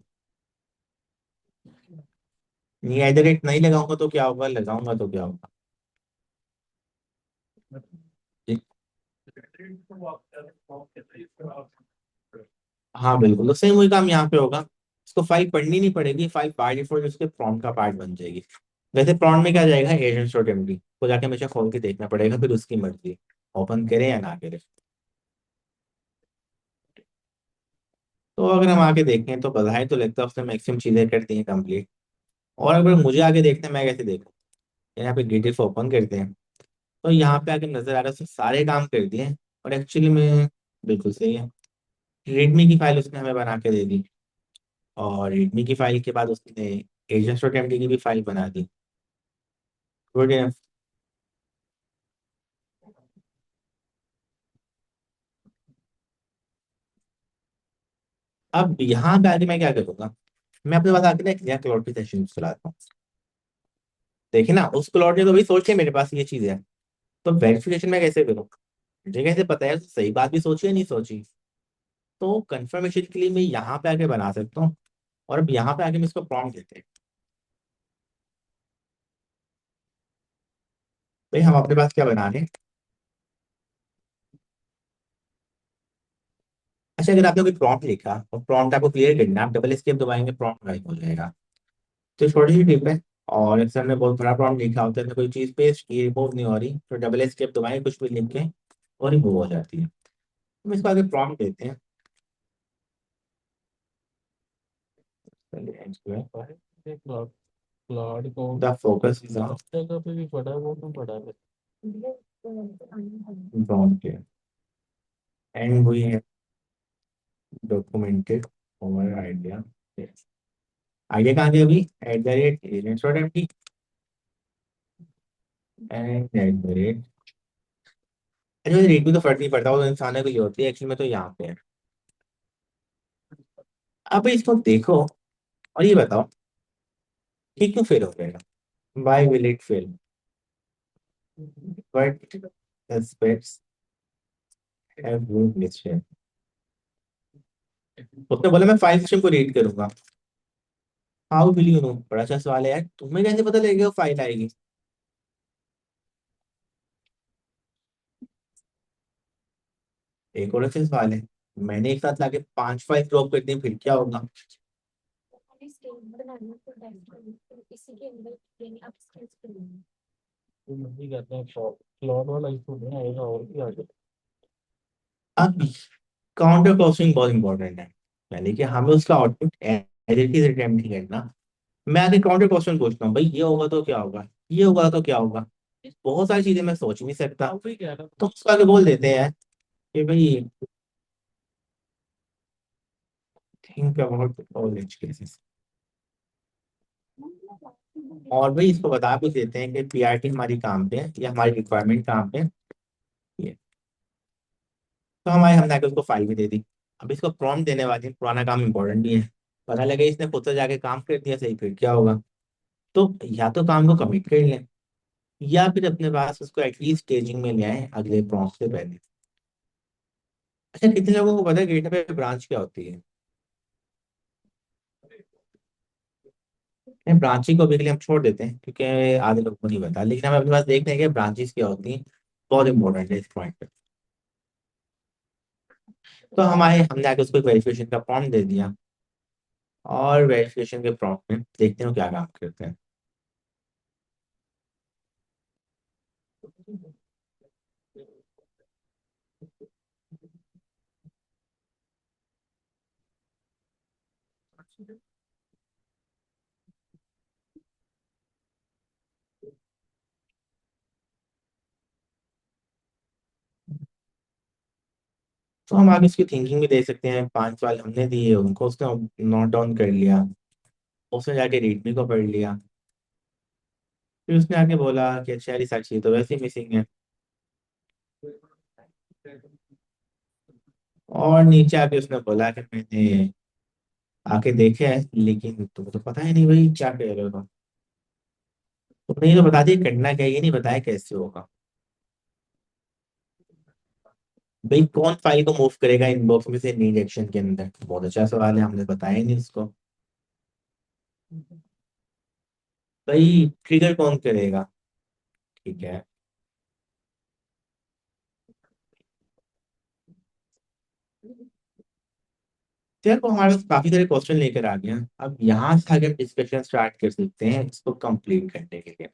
नहीं, इटरेट नहीं लगाऊंगा तो क्या होगा, लगाऊंगा तो क्या होगा? जी। हाँ बिल्कुल, तो सेम वही काम यहाँ पे होगा। उसको फाइल पढ़नी नहीं पड़ेगी, फाइल बाय डिफॉल्ट उसके प्रॉम्प्ट का पार्ट बन जाएगी। वैसे प्रॉम्प्ट में क्या जाएगा, एजेंट डॉट एमडी को जाके हमेशा खोल के देखना पड़ेगा, फिर उसकी मर्जी, ओपन करे या ना करे। तो अगर हम आगे देखें तो बधाई तो लगता है उसने मैक्सिमम चीजें कर दी हैं कंप्लीट। और अगर मुझे आगे देखना है, मैं कैसे देखूँ? यहाँ पे गेटिफ ओपन करते हैं तो यहाँ पे आगे नजर आ रहा है उसने सारे काम कर दिए हैं। और एक्चुअली में बिल्कुल सही है। रेडमी की फाइल उसने हमें बना के दे दी। और रेडमी की फाइल के बाद उसने एजेंट्स डॉट एमडी की भी फाइल बना दी। गुड है। अब यहाँ पे आगे मैं क्या करूंगा? मैं अपने पास आके ना एक नया क्लाउड की सेशन चलाता हूँ। देखिए ना, उस क्लाउड ने तो भाई सोच के मेरे पास ये चीज है। तो वेरिफिकेशन मैं कैसे करूँ? मुझे कैसे पता है सही बात भी सोची या नहीं सोची? तो कंफर्मेशन के लिए मैं यहाँ पे आके बना सकता हूँ। और अब यहाँ पे आके मैं इसको प्रॉम्प्ट देते हैं। भाई हम अपने पास क्या बना रहे हैं? अच्छा, अगर आपने कोई प्रॉम्प्ट लिखा और प्रॉम्प्ट आपको क्लियर करना है, आप डबल एस्केप दबाएंगे, प्रॉम्प्ट गायब हो जाएगा। तो छोटी सी टिप है। और अक्सर हमने बहुत बड़ा प्रॉम्प्ट लिखा होता है तो कोई चीज पेस्ट की रिमूव नहीं हो रही, तो डबल एस्केप दबाएंगे, कुछ भी लिख के और रिमूव हो जाती है। हम इसको आगे प्रॉम्प्ट देते हैं। क्लाउड को द फोकस इज ऑन सब जगह पे भी पड़ा है, वो क्यों पड़ा है? प्रॉम्प्ट एंड हुई है। डॉक्यूमेंटेड और आइडिया, आइडिया कहाँ गया अभी, at the rate agents dot M T and at the rate. अच्छा रेट भी तो फर्क नहीं पड़ता, वो तो इंसानों की होती है एक्चुअली में, तो यहाँ पे है। अब इसको देखो और ये बताओ कि क्यों फेल हो गएगा, why will it fail, but aspects have been mistake. उसने बोला मैं फाइल सिस्टम को रीड करूंगा, हाउ विल यू नो, बड़ा अच्छा सवाल है यार, तुम्हें कैसे पता लगेगा फाइल आएगी। एक और अच्छा सवाल है, मैंने एक साथ लाके 5 फाइल ड्रॉप कर दी फिर क्या होगा। तो नहीं कहते हैं क्लॉड वाला इशू नहीं आएगा और क्या आएगा। अब काउंटर क्वेश्चनिंग बहुत इंपॉर्टेंट है, यानी कि हमें उसका output as it is attempt नहीं करना। मैं आगे काउंटर क्वेश्चन पूछता हूँ, भाई ये होगा तो क्या होगा, ये होगा तो क्या होगा, बहुत सारी चीजें मैं सोच नहीं सकता, वही कह रहा तो उसको आगे बोल देते हैं कि भाई think about all edge cases. और भाई इसको बता भी देते हैं कि पीआरटी हमारी काम पे है या हमारी रिक्वायरमेंट काम पे है ये। तो हमारे हमने आके उसको फाइल भी दे दी। अब इसको प्रॉम्प्ट देने वाले पुराना काम इंपॉर्टेंट नहीं है, पता लगे इसने खुद से जाके काम कर दिया सही, फिर क्या होगा। तो या तो काम को कमिट कर लें, या फिर अपने पास उसको एटलीस्ट स्टेजिंग में ले आए अगले प्रॉम्प्ट से पहले। अच्छा कितने लोगों को पता है गिटहब पे ब्रांच क्या होती है। नहीं ब्रांचिंग को अभी के लिए हम छोड़ देते हैं क्योंकि आधे लोगों को नहीं पता, लेकिन हम अपने पास देखते हैं कि ब्रांचेस क्या होती हैं, बहुत इंपॉर्टेंट है इस पॉइंट पे। तो हमारे हमने आके उसको वेरिफिकेशन का प्रॉम्प्ट दे दिया, और वेरिफिकेशन के प्रॉम्प्ट में देखते हैं वो क्या काम करते हैं। तो हम आगे उसकी थिंकिंग भी दे सकते हैं, 5 सवाल हमने दिए उनको उसने नोट डाउन कर लिया, उसने जाके रीडमी को पढ़ लिया, फिर उसने आके बोला कि अच्छा यार ये सारी चीजें तो वैसे ही मिसिंग है, और नीचे आके उसने बोला कि मैंने आके देखे है लेकिन तुमको तो पता ही नहीं भाई क्या कह रहे हो, तुमने ये तो बता दिया करना क्या है, ये नहीं बताया कैसे होगा। भाई कौन फाइल को मूव करेगा इनबॉक्स में से नीड एक्शन के अंदर, बहुत अच्छा सवाल है, हमने बताया ही नहीं उसको। भाई ट्रिगर कौन करेगा, ठीक है। तो यार को हमारे पास काफी सारे क्वेश्चन लेकर आ गए हैं, अब यहाँ से आगे हम डिस्कशन स्टार्ट कर सकते हैं इसको कंप्लीट करने के लिए।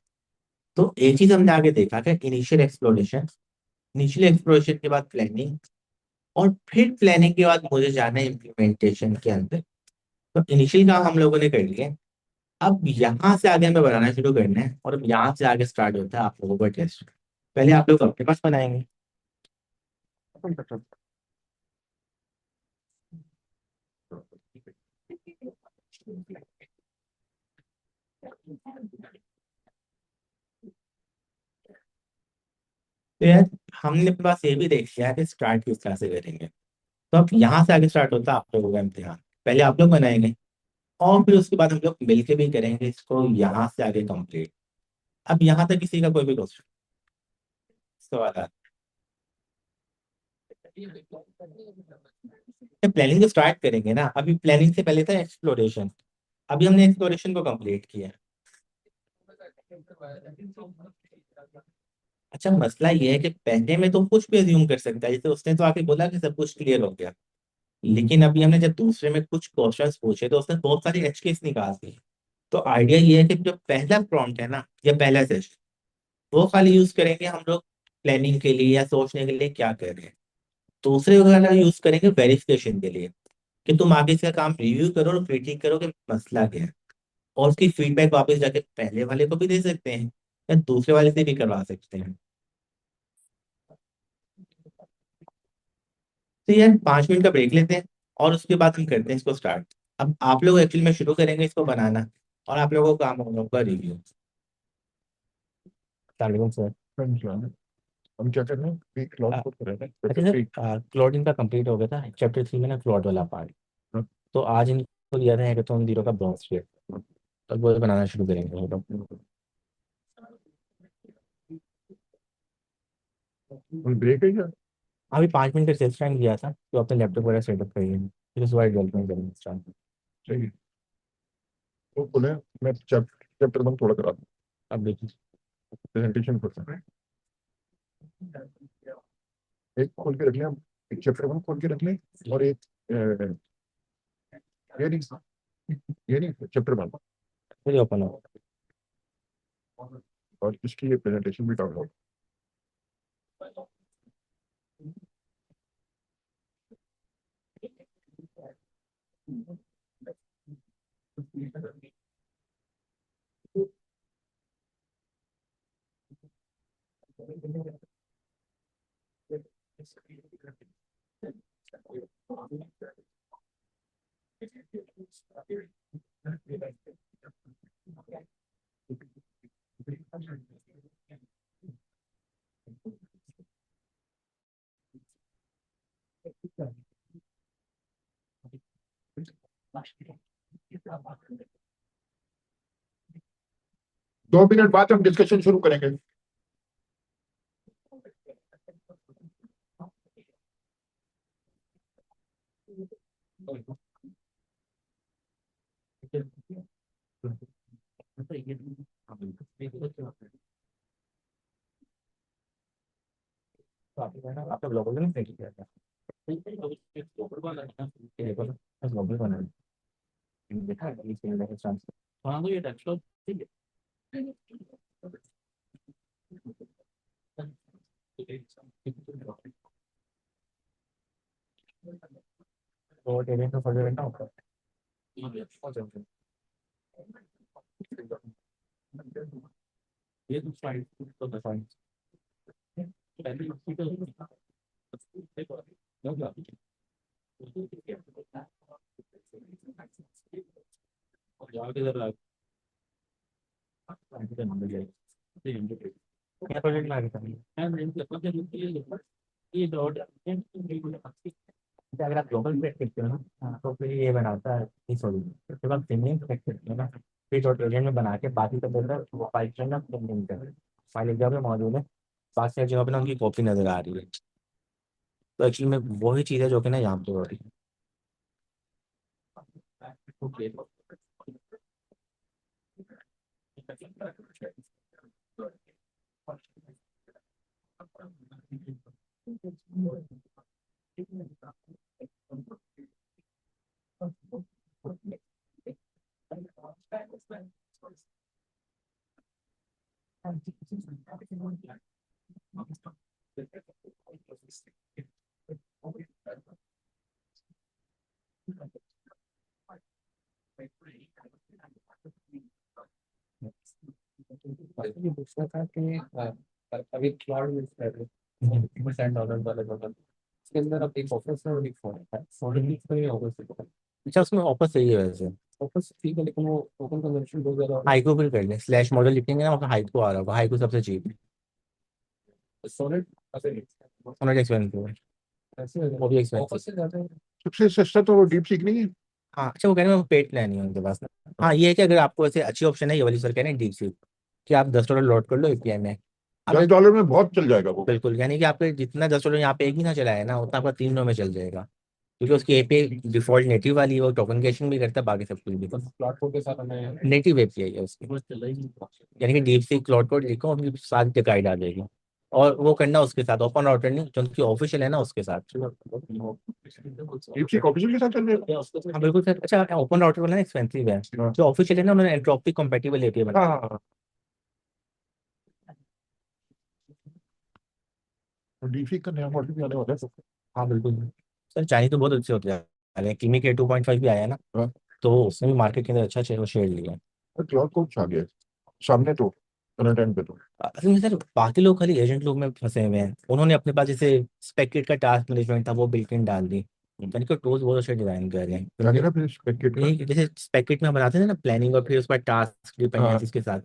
तो एक चीज हमने आगे देखा कि इनिशियल एक्सप्लोरेशन के बाद प्लानिंग, और फिर प्लानिंग के बाद मुझे जाना है इम्प्लीमेंटेशन के अंदर। तो इनिशियल काम हम लोगों ने कर लिया, अब यहाँ से आगे हमें बनाना शुरू करना है, और अब यहाँ से आगे स्टार्ट होता है आप लोगों का टेस्ट। पहले आप लोग अपने पास बनाएंगे। तो यार हमने अपने पास ये भी देख लिया है कि स्टार्ट किस तरह से करेंगे। तो अब यहाँ से आगे स्टार्ट होता है आप लोगों का इम्तिहान, पहले आप लोग बनाएंगे और फिर उसके बाद हम लोग मिलके भी करेंगे इसको यहाँ से आगे कंप्लीट। अब यहाँ तक किसी का कोई भी क्वेश्चन सवाल, प्लानिंग तो स्टार्ट करेंगे ना, अभी प्लानिंग से पहले था एक्सप्लोरेशन, अभी हमने एक्सप्लोरेशन को कंप्लीट किया। अच्छा मसला ये है कि पहले में तो कुछ भी अज्यूम कर सकता है, जैसे उसने तो आके बोला कि सब कुछ क्लियर हो गया, लेकिन अभी हमने जब दूसरे में कुछ क्वेश्चंस पूछे तो उसने बहुत सारी एच केस निकाल दी। तो आइडिया ये है कि जो पहला प्रॉम्प्ट है ना या पहला सेशन, वो खाली यूज करेंगे हम लोग प्लानिंग के लिए या सोचने के लिए क्या कर रहे हैं। दूसरे वाला यूज करेंगे वेरिफिकेशन के लिए, कि तुम आगे इसका काम रिव्यू करो और क्रिटिक करो कि मसला क्या है, और उसकी फीडबैक वापस जाके पहले वाले को भी दे सकते हैं या दूसरे वाले से भी करवा सकते हैं। तो यार 5 मिनट का ब्रेक लेते हैं, और उसके बाद हम करते हैं इसको स्टार्ट। अब आप लोग एक्चुअली में शुरू करेंगे इसको बनाना, और आप लोगों का काम होगा रिव्यू। सर। हम क्या कर रहे हैं, एक क्लाउड कोड कर रहे हैं अच्छा चैप्टर 3। सर, क्लॉड इनका कंप्लीट हो गया था चैप्टर 3 में ना, क्लॉड वाला पार्ट। तो आज इनको दिया था हैकाथॉन 0 का ब्रॉन्ज स्टेट, तो वो बनाना शुरू करेंगे हम लोग। ब्रेक है क्या? अभी 5 मिनट का सेल्स टाइम दिया था, तो अपने लैपटॉप वगैरह सेटअप करिए, फिर उसके बाद डेवलपमेंट करेंगे स्टार्ट। चाहिए तो बोले, मैं चैप्टर 1 थोड़ा करा दूँ, अब देखिए। प्रेजेंटेशन करते हैं। एक खोल के रख लें हम, एक चैप्टर 1 खोल के रख लें, और एक ये नहीं, ये नहीं चैप्टर 1, फिर ओपन हो। और इसकी ये प्रेजेंटेशन भी डाउनलोड। दो मिनट बाद हम डिस्कशन शुरू करेंगे। आपका ब्लॉग नहीं देख लिया था? ये देखो ना, बस ब्लॉग बना देखा है इस चैनल का चांस। हाँ तो ये डेस्कटॉप ठीक है। तो टेरेंट में फर्दर करना होता है। ये तो फाइन तो फाइन पहले जाके जरा क्या प्रोजेक्ट में आगे करना ये डॉट अगर आप ग्लोबल पे करते हो ना, हाँ, तो फिर ये बनाता है नहीं सॉरी, उसके बाद सिंगलिंग सेलेक्ट करते हो ना, फिर डॉट एजेंट में बना के बाकी का बंदा वो फाइल जो है ना सिंगलिंग कर, फाइल एक जगह पे मौजूद है, बाकी हर जगह पे ना उनकी कॉपी नजर आ रही है। तो एक्चुअली में वही चीज़ है जो कि ना यहाँ पे हो रही है। ये पूछना था कि अभी क्लाउड यूज कर रहे हैं $10 वाले बटन, इसके अंदर अब एक ऑफिस है और एक फोन है, फोन में ऑफिस है। अच्छा उसमें ऑफिस सही है वैसे, ऑफिस ठीक है, लेकिन वो ओपन कंजम्पशन बहुत ज्यादा हाइको फिर कर ले, स्लैश मॉडल लिखेंगे ना वहाँ हाइको आ रहा होगा, हाइको सबसे चीप। सोनेट सोनेट एक्सपेंसिव है, वो भी एक्सपेंसिव। सबसे सस्ता तो वो डीप सीख नहीं है। हाँ अच्छा वो कह रहे हैं पेड प्लान नहीं है उनके पास ना। हाँ ये है कि अगर आपको ऐसे अच्छी ऑप्शन है ये वाली, सर कह रहे हैं डीप सी, कि आप $10 लोड कर लो एपीआई में। अब $10 में बहुत चल जाएगा वो। बिल्कुल, यानी कि आपके जितना $10 यहाँ पे एक ही ना चला है ना, उतना आपका 3 में चल जाएगा, क्योंकि उसकी एपीआई डिफॉल्ट नेटिव वाली है, वो टोकन कैशिंग भी करता है, बाकी सब कुछ भी प्लेटफॉर्म के साथ हमें नेटिव एपीआई है उसकी, यानी कि डीप सी क्लाउड कोड लिखो उनकी सारी गाइड आ जाएगी। और वो करना उसके साथ ओपन राउटर नहीं, जो उनकी ऑफिशियल है ना उसके साथ। डीप सीख ऑफिशियल के साथ चल जाएगा। हाँ बिल्कुल सर। अच्छा ओपन राउटर वाला ना एक्सपेंसिव है, हाँ जो ऑफिशियल है ना उन्होंने एंट्रोपी कंपेटिबल एपीआई हाँ बना। हाँ। डीप सीख का नया मॉडल भी आने वाला है। हाँ बिल्कुल सर, चाइनीज तो बहुत अच्छे होते हैं, अरे किमी के 2.5 भी आया है ना, हाँ, तो उसने भी मार्केट के अंदर अच्छा शेयर लिया है। क्लाउड कोड छा गया है सामने तो, फ्रंट एंड पे तो। असल में सर बाकी लोग खाली एजेंट लोग में फंसे हुए हैं, उन्होंने अपने पास जैसे स्पेक्टेड का टास्क मैनेजमेंट था वो बिल्ट इन डाल दी, मैंने को टूल्स बहुत अच्छे डिजाइन कर रहे हैं, क्या क्योंकि कह रहा फिर पैकेट का? यही जैसे पैकेट में हम बनाते हैं ना प्लानिंग, और फिर उस पर टास्क हाँ डिपेंडेंसीज के साथ।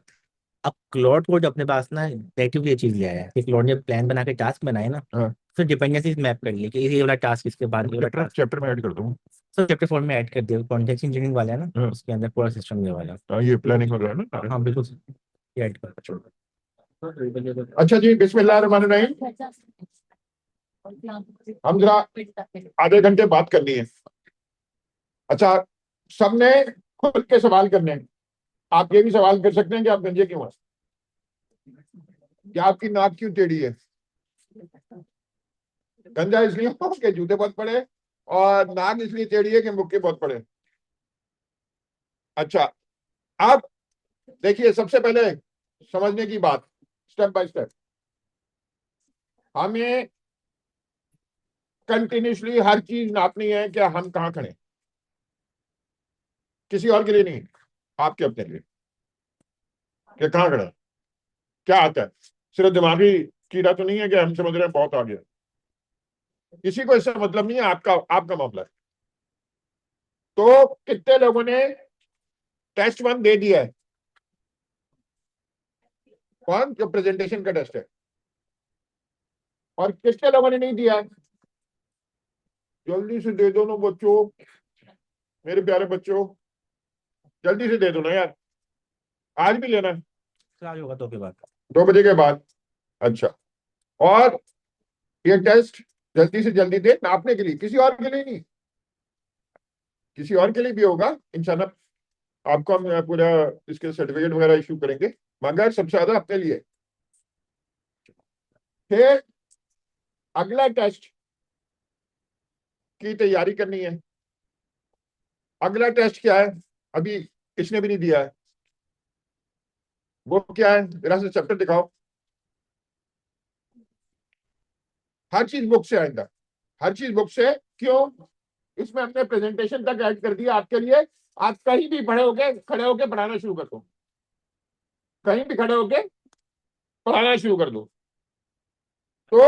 अब क्लॉड कोड अपने पास ना नेटिवली ये चीज ले आया है कि क्लॉड ने प्लान बना के टास्क बनाए ना, हाँ, फिर डिपेंडेंसीज मैप कर ली कि ये वाला टास्क इसके बाद ये वाला चैप्टर टास्क, चैप्टर में ऐड कर दूँ। सब चैप्टर फॉर्म में ऐड कर दिया। कॉन्टेक्स्ट इंजीनियरिंग वाला है ना, हाँ उसके अंदर पूरा सिस्टम ये वाला। हाँ, ये प्लानिंग वगैरह ना सारे। हाँ बिल्कुल, ये ऐड कर छोड़। अच्छा जी, बिस्मिल्लाह रहमान रहीम। हम जरा आधे घंटे बात करनी है। अच्छा, सबने खुद के सवाल करने हैं। आप ये भी सवाल कर सकते हैं कि आप गंजे क्यों हैं, क्या आपकी नाक क्यों टेढ़ी है। गंजा इसलिए हो कि जूते बहुत पड़े, और नाक इसलिए टेढ़ी है कि मुक्के बहुत पड़े। अच्छा, अब देखिए, सबसे पहले समझने की बात, स्टेप बाय स्टेप हमें कंटिन्यूसली हर चीज नापनी है कि हम कहाँ खड़े हैं। किसी और के लिए नहीं, आपके अपने लिए, कि कहाँ खड़े हैं, क्या आता है। सिर्फ दिमागी कीड़ा तो नहीं है कि हम समझ रहे हैं बहुत आ गया। किसी को इससे मतलब नहीं है, आपका आपका मामला है। तो कितने लोगों ने टेस्ट 1 दे दिया है? कौन? जो प्रेजेंटेशन का टेस्ट है। और कितने लोगों ने नहीं दिया है? जल्दी से दे दो ना बच्चों, मेरे प्यारे बच्चों, जल्दी से दे दो ना यार, आज भी लेना है, आज होगा तो फिर बात। 2 बजे के बाद। अच्छा, और ये टेस्ट जल्दी से जल्दी दे, नापने के लिए, किसी और के लिए नहीं, किसी और के लिए भी होगा इंशाल्लाह। आपको हम पूरा इसके सर्टिफिकेट वगैरह इशू करेंगे, मगर सबसे ज्यादा अपने लिए। फिर अगला टेस्ट की तैयारी करनी है। अगला टेस्ट क्या है? अभी इसने भी नहीं दिया है। वो क्या है? जरा से चैप्टर दिखाओ। हर चीज बुक से आएगा, हर चीज बुक से। क्यों? इसमें हमने प्रेजेंटेशन तक ऐड कर दिया आपके लिए। आप कहीं भी खड़े होके पढ़ाना शुरू कर दो, कहीं भी खड़े होके पढ़ाना शुरू कर दो। तो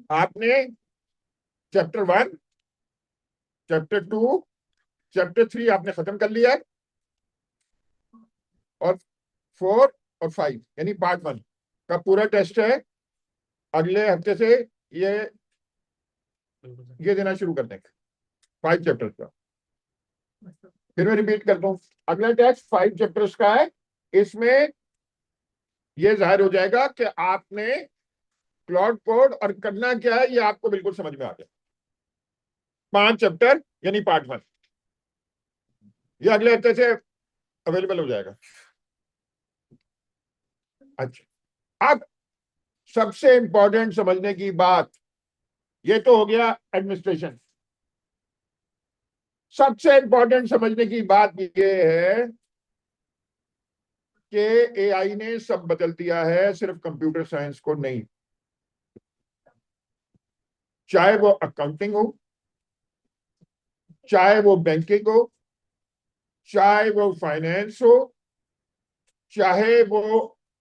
आपने चैप्टर 1, चैप्टर 2, चैप्टर 3 आपने खत्म कर लिया है, और 4 और 5 यानी पार्ट 1 का पूरा टेस्ट है। अगले हफ्ते से ये ये देना शुरू कर देंगे, 5 चैप्टर्स का। फिर मैं रिपीट करता हूँ, अगला टेस्ट 5 चैप्टर्स का है। इसमें ये जाहिर हो जाएगा कि आपने क्लॉड कोड और करना क्या है, ये आपको बिल्कुल समझ में आ गया। 5 चैप्टर यानी पार्ट 1, ये अगले हफ्ते से अवेलेबल हो जाएगा। अच्छा, अब सबसे इंपॉर्टेंट समझने की बात, ये तो हो गया एडमिनिस्ट्रेशन। सबसे इंपॉर्टेंट समझने की बात ये है कि एआई ने सब बदल दिया है, सिर्फ कंप्यूटर साइंस को नहीं। चाहे वो अकाउंटिंग हो, चाहे वो बैंकिंग हो, चाहे वो फाइनेंस हो, चाहे वो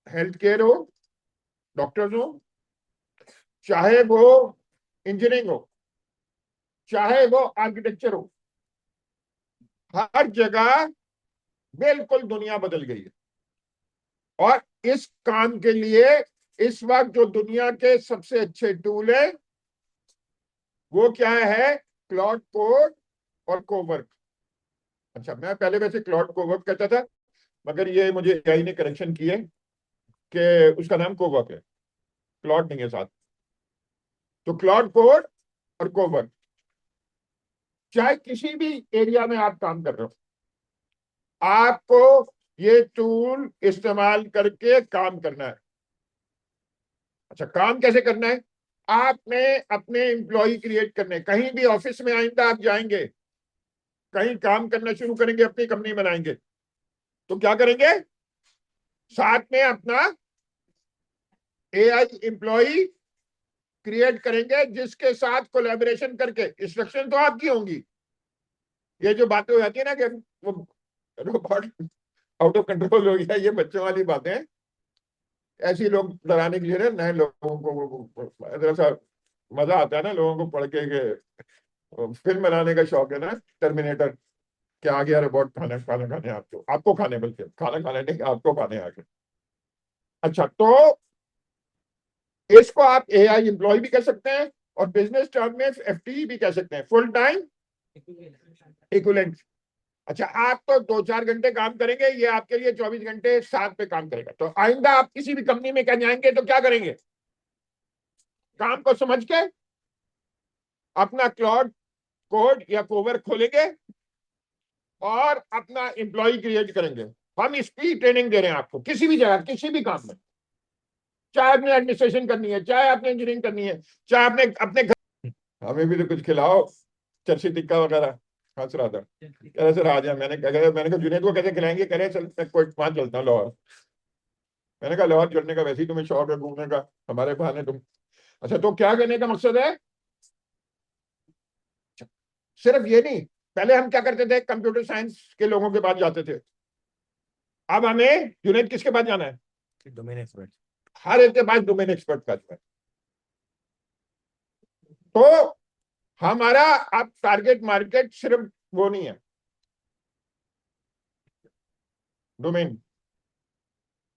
हेल्थ केयर हो, डॉक्टर्स हो, चाहे वो इंजीनियरिंग हो, चाहे वो आर्किटेक्चर हो, हर जगह बिल्कुल दुनिया बदल गई है। और इस काम के लिए इस वक्त जो दुनिया के सबसे अच्छे टूल है वो क्या है? क्लाउड कोड और कोवर्क। अच्छा, मैं पहले वैसे क्लाउड कोवर्क कहता था, मगर ये मुझे एआई ने करेक्शन की है कि उसका नाम कोवर्क है, क्लाउड नहीं है साथ। तो क्लाउड कोड और कोवर्क, चाहे किसी भी एरिया में आप काम कर रहे हो, आपको ये टूल इस्तेमाल करके काम करना है। अच्छा, काम कैसे करना है? आपने अपने एम्प्लॉय क्रिएट करने, कहीं भी ऑफिस में आइंदा आप जाएंगे, कहीं काम करना शुरू करेंगे, अपनी कंपनी बनाएंगे, तो क्या करेंगे? साथ में अपना एआई एम्प्लॉय क्रिएट करेंगे, जिसके साथ कोलैबोरेशन करके, इंस्ट्रक्शन तो आपकी होंगी। ये जो बातें हो जाती है ना कि वो रोबोट आउट ऑफ कंट्रोल हो गया, ये बच्चों वाली बातें। ऐसे लोग डराने के लिए ना नए लोगों को जरा सा मजा आता है ना लोगों को पढ़ के फिल्म बनाने का शौक है ना, टर्मिनेटर के आ गया रोबोट, खाना खाना खाने आपको, आपको खाने, बल्कि खाना खाने नहीं, आपको खाने आगे। अच्छा, तो इसको आप एआई एम्प्लॉय भी कह सकते हैं और बिजनेस टर्म में एफटी भी कह सकते हैं, फुल टाइम इक्विवेलेंट। अच्छा, आप तो 2-4 घंटे काम करेंगे, ये आपके लिए 24 घंटे साथ पे काम करेगा। तो आइंदा आप किसी भी कंपनी में क्या जाएंगे तो क्या करेंगे, काम को समझ के अपना क्लाउड कोड या कोवर खोलेंगे और अपना एम्प्लॉय क्रिएट करेंगे। हम इसकी ट्रेनिंग दे रहे हैं आपको, किसी भी जगह किसी भी काम में, चाहे आपने एडमिनिस्ट्रेशन करनी है, चाहे आपने इंजीनियरिंग करनी है, चाहे आपने अपने घर, हमें भी तो कुछ खिलाओ, चरसी टिक्का वगैरह। हंस रहा था, कह रहे सर आ जाए। मैंने कहा जुनेद को कैसे खिलाएंगे, कह रहे चल मैं कोई वहां चलता हूँ लाहौर। मैंने कहा लाहौर चलने का वैसे ही तुम्हें शौक है घूमने का, हमारे बहाने तुम। अच्छा, तो क्या कहने का मकसद है, सिर्फ ये नहीं, पहले हम क्या करते थे, कंप्यूटर साइंस के लोगों के पास जाते थे। अब हमें जुनेद किसके पास जाना है, डोमेन एक्सपर्ट। हर एक के पास डोमेन एक्सपर्ट का जो है। तो हमारा अब टारगेट मार्केट सिर्फ वो नहीं है, डोमेन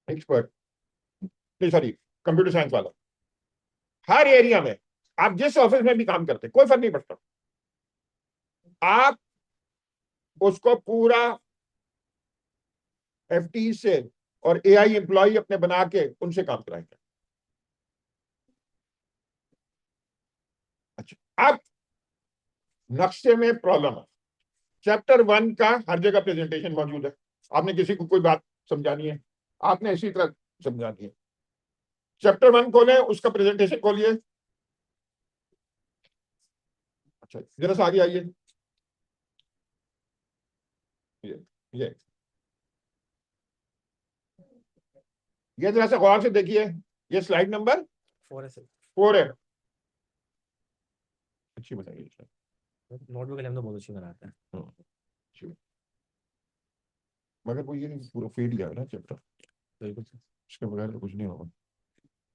एक्सपर्ट नहीं, सॉरी, कंप्यूटर साइंस वाला। हर एरिया में, आप जिस ऑफिस में भी काम करते कोई फर्क नहीं पड़ता, आप उसको पूरा एफटी से और एआई एम्प्लॉय अपने बना के उनसे काम कराएंगे। अच्छा, अब नक्शे में प्रॉब्लम है। चैप्टर 1 का हर जगह प्रेजेंटेशन मौजूद है, आपने किसी को कोई बात समझानी है, आपने इसी तरह समझानी है। चैप्टर 1 खोले, उसका प्रेजेंटेशन खोलिए। अच्छा, जरा सा आगे आइए, ये ये ये जरा सा गौर से देखिए, ये स्लाइड नंबर 4 है। अच्छी बताइए। नोटबुक हम तो बहुत अच्छी बनाते हैं। अच्छी। मगर वो ये नहीं, पूरा फेल गया है ना चैप्टर, बिल्कुल। इसके बगैर तो कुछ नहीं होगा।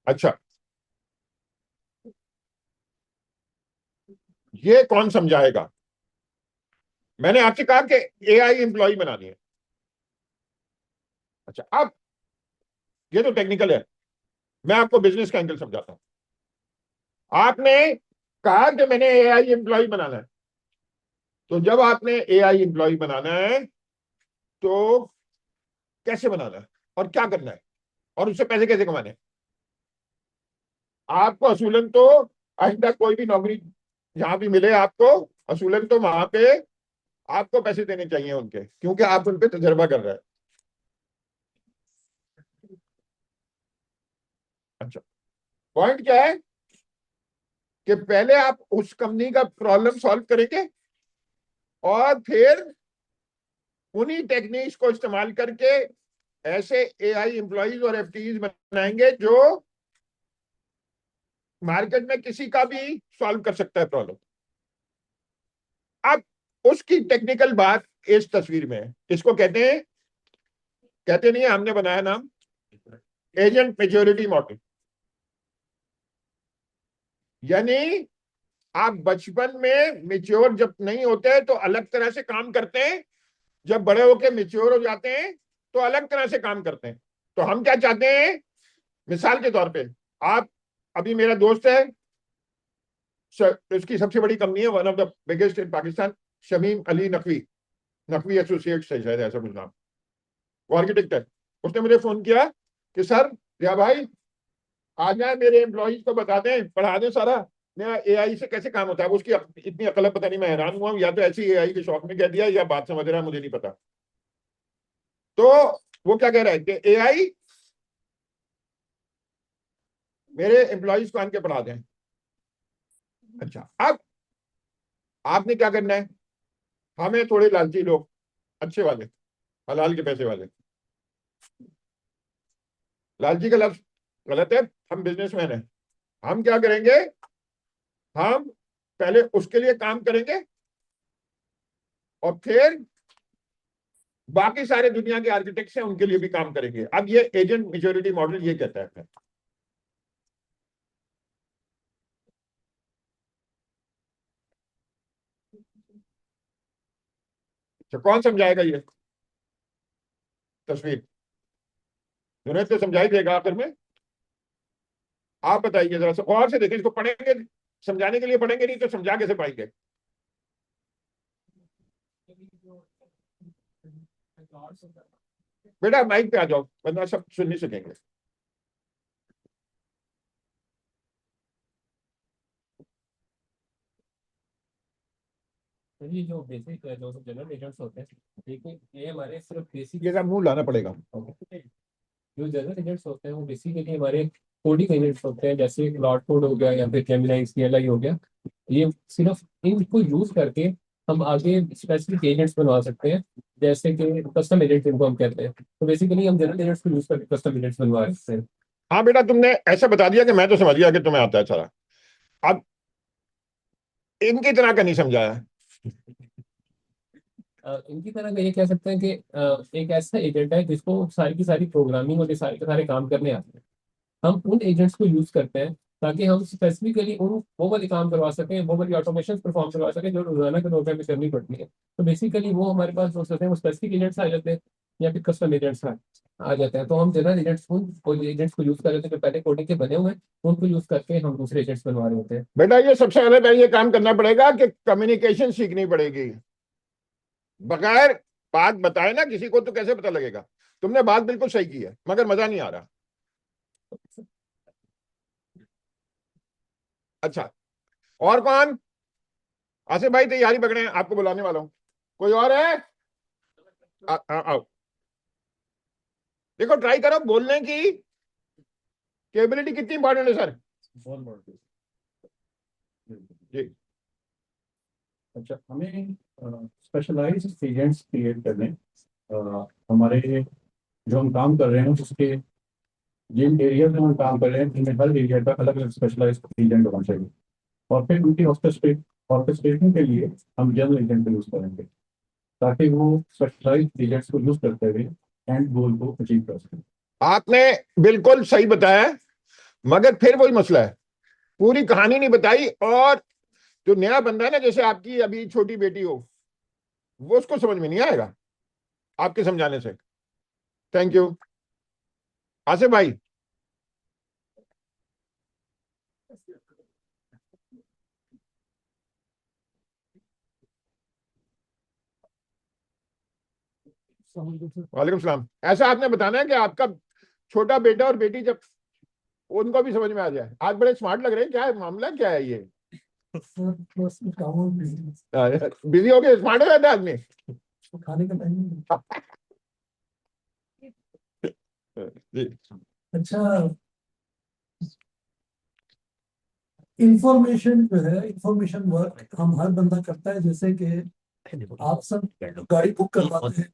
अच्छा, ये कौन समझाएगा, मैंने आपसे कहा कि एआई एम्प्लॉय बनानी है। अच्छा, अब ये तो टेक्निकल है, मैं आपको बिजनेस का एंगल समझाता हूं। आपने कहा कि मैंने एआई एम्प्लॉय बनाना है, तो जब आपने एआई एम्प्लॉय बनाना है तो कैसे बनाना है और क्या करना है और उससे पैसे कैसे कमाने हैं। आपको असूलन तो आइंदा कोई भी नौकरी जहां भी मिले आपको, असूलन तो वहां पे आपको पैसे देने चाहिए उनके, क्योंकि आप उन पे तजर्बा कर रहे हैं। अच्छा, पॉइंट क्या है कि पहले आप उस कंपनी का प्रॉब्लम सॉल्व करेंगे और फिर उन्हीं टेक्निक्स को इस्तेमाल करके ऐसे एआई एम्प्लॉइज और एफटीज बनाएंगे जो मार्केट में किसी का भी सॉल्व कर सकता है प्रॉब्लम। अब उसकी टेक्निकल बात इस तस्वीर में है, इसको कहते नहीं है, हमने बनाया नाम एजेंट मेच्योरिटी मॉडल। यानी आप बचपन में मेच्योर जब नहीं होते तो अलग तरह से काम करते हैं, जब बड़े होके मेच्योर हो जाते हैं तो अलग तरह से काम करते हैं। तो हम क्या चाहते हैं, मिसाल के तौर पे, आप, अभी मेरा दोस्त है, उसकी सबसे बड़ी कंपनी है, one of the biggest in Pakistan, Shamim Ali Naqvi, Naqvi associates है शायद, ऐसा कुछ नाम, वो आर्किटेक्ट है। उसने मुझे फोन किया कि सर, या भाई आ जाए, मेरे एम्प्लॉइज को बता दें, पढ़ा दें सारा नया एआई से कैसे काम होता है। उसकी इतनी अकल है, पता नहीं, मैं हैरान हुआ, या तो ऐसी एआई के शौक में कह दिया या बात समझ रहा है, मुझे नहीं पता। तो वो क्या कह रहा है कि एआई मेरे एम्प्लॉइज को आन के पढ़ा दें। अच्छा, अब आपने क्या करना है, हमें थोड़े लालची लोग, अच्छे वाले, हलाल के पैसे वाले, लालची का लफ्ज गलत है, हम बिजनेसमैन हैं, हम क्या करेंगे, हम पहले उसके लिए काम करेंगे और फिर बाकी सारे दुनिया के आर्किटेक्ट्स हैं उनके लिए भी काम करेंगे। अब ये एजेंट मेच्योरिटी मॉडल ये कहता है। तो कौन समझाएगा ये तस्वीर? जुनैद तो समझाई देगा आखिर में। आप बताइए जरा से और से, देखिए इसको पढ़ेंगे, समझाने के लिए पढ़ेंगे, नहीं तो समझा कैसे पाएंगे? बेटा माइक पे आ जाओ, वरना सब सुन नहीं सकेंगे। ये जो बेसिक जो जनरल एजेंट्स होते हैं, ठीक है, ये हमारे सिर्फ बेसिक, ये मुंह लाना पड़ेगा। जो जनरल एजेंट्स होते हैं वो बेसिकली हमारे कोडिंग एजेंट्स होते हैं, जैसे क्लाउड कोड हो गया या फिर जेमिनी सीएलआई हो गया। ये सिर्फ इनको यूज करके हम आगे स्पेसिफिक एजेंट्स बनवा सकते हैं, जैसे कि कस्टम एजेंट्स इनको हम कहते हैं। तो बेसिकली हम जनरल एजेंट्स को यूज करके कस्टम एजेंट्स बनवा सकते हैं। हाँ बेटा, तुमने ऐसा बता दिया कि मैं तो समझ गया कि तुम्हें आता है सारा। अब इनकी तरह का नहीं समझाया। इनकी तरह का ये कह सकते हैं कि एक ऐसा एजेंट है जिसको सारी की सारी प्रोग्रामिंग और ये सारे के सारे काम करने आते हैं। हम उन एजेंट्स को यूज करते हैं ताकि हम स्पेसिफिकली उन वो वाले काम करवा सकें, वो वाली ऑटोमेशन परफॉर्म करवा सकें जो रोजाना के तौर पे हमें करनी पड़ती है। तो बेसिकली वो हमारे पास जो होते हैं वो स्पेसिफिक एजेंट्स आ जाते हैं या फिर कस्टम एजेंट्स आ जाते हैं। तो हम जनरल एजेंट्स उन एजेंट्स को यूज कर रहे थे जो पहले कोडिंग के बने हुए हैं, उनको यूज करके हम दूसरे एजेंट्स बनवा रहे होते हैं। बेटा ये सबसे पहले ये काम करना पड़ेगा कि कम्युनिकेशन सीखनी पड़ेगी। बगैर बात बताए ना किसी को तो कैसे पता लगेगा? तुमने बात बिल्कुल सही की है, मगर मजा नहीं आ रहा। अच्छा, और कौन? आसिफ भाई तैयारी पकड़े, आपको बुलाने वाला हूं। कोई और है? आओ। देखो ट्राई करो बोलने की कैपेबिलिटी कितनी इंपॉर्टेंट है सर। जी। अच्छा, हमें स्पेशलाइज्ड एजेंट्स क्रिएट करने, हमारे जो हम काम कर रहे हैं उसके जिन एरिया में हम काम कर रहे हैं उनमें हर एरिया का अलग अलग स्पेशलाइज्ड एजेंट होना चाहिए। और फिर उनकी ऑर्केस्ट्रेशन के लिए हम जनरल एजेंट का यूज करेंगे ताकि वो स्पेशलाइज्ड एजेंट्स को यूज करते हुए एंड गोल को अचीव कर सकें। आपने बिल्कुल सही बताया, मगर फिर वही मसला है, पूरी कहानी नहीं बताई। और जो नया बंदा है ना, जैसे आपकी अभी छोटी बेटी हो, वो उसको समझ में नहीं आएगा आपके समझाने से। Thank you. आसिफ भाई। वालेकुम सलाम। ऐसा आपने बताना है कि आपका छोटा बेटा और बेटी जब उनको भी समझ में आ जाए। आज बड़े स्मार्ट लग रहे हैं, क्या है मामला, क्या है ये? बिजी हो गए, स्मार्ट हो जाता है आदमी। खाने का टाइम। जी। अच्छा, इंफॉर्मेशन जो है, इंफॉर्मेशन वर्क हम हर बंदा करता है। जैसे कि आप सब गाड़ी बुक करवाते हैं,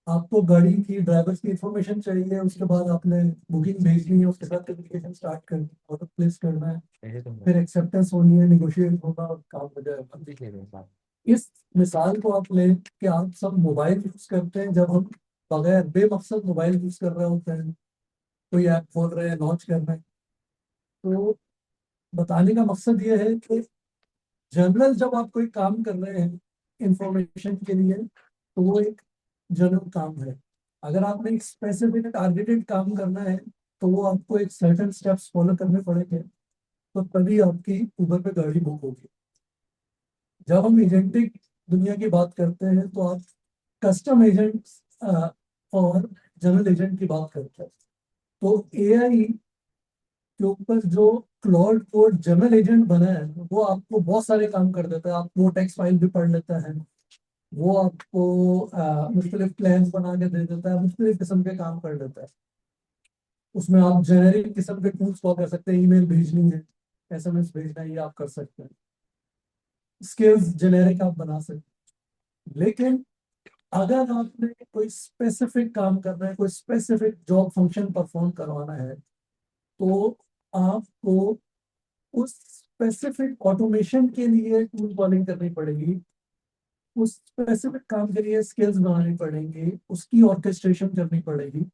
आपको गाड़ी की ड्राइवर की इंफॉर्मेशन चाहिए, उसके बाद आपने बुकिंग भेजनी है, उसके साथ कम्युनिकेशन स्टार्ट करना है, ऑर्डर प्लेस करना है, फिर एक्सेप्टेंस होनी है, निगोशिएट होगा और काम हो जाएगा। इस मिसाल को आप लें कि आप सब मोबाइल यूज करते हैं। जब हम बगैर बेमकसद मोबाइल यूज कर रहे होते हैं, कोई ऐप खोल रहे हैं, लॉन्च कर रहे हैं, तो बताने का मकसद ये है कि जनरल जब आप कोई काम कर रहे हैं इंफॉर्मेशन के लिए, तो वो एक जनरल काम है। अगर आपने एक स्पेसिफिक टारगेटेड काम करना है, तो वो आपको एक सर्टेन स्टेप्स फॉलो करने पड़ेंगे, तो तभी आपकी उबर पे गाड़ी बुक होगी। जब हम एजेंटिक दुनिया की बात करते हैं तो आप कस्टम एजेंट और जनरल एजेंट की बात करते हैं। तो एआई के ऊपर जो क्लाउड कोड जनरल एजेंट बना है, वो आपको बहुत सारे काम कर देता है। आप वो टेक्स्ट फाइल भी पढ़ लेता है, वो आपको मुख्तलिफ प्लान्स बना के दे देता है, मुख्तलिफ किस्म के काम कर देता है। उसमें आप जेनेरिक किस्म के टूल्स कॉल कर सकते हैं, ईमेल भेजनी है, एसएमएस भेजना है, ये आप कर सकते हैं। स्किल्स जेनेरिक आप बना सकते हैं। लेकिन अगर आपने कोई स्पेसिफिक काम करना है, कोई स्पेसिफिक जॉब फंक्शन परफॉर्म करवाना है, तो आपको उस स्पेसिफिक ऑटोमेशन के लिए टूल कॉलिंग करनी पड़ेगी, उस स्पेसिफिक काम के लिए स्किल्स बनानी पड़ेंगी, उसकी ऑर्केस्ट्रेशन करनी पड़ेगी।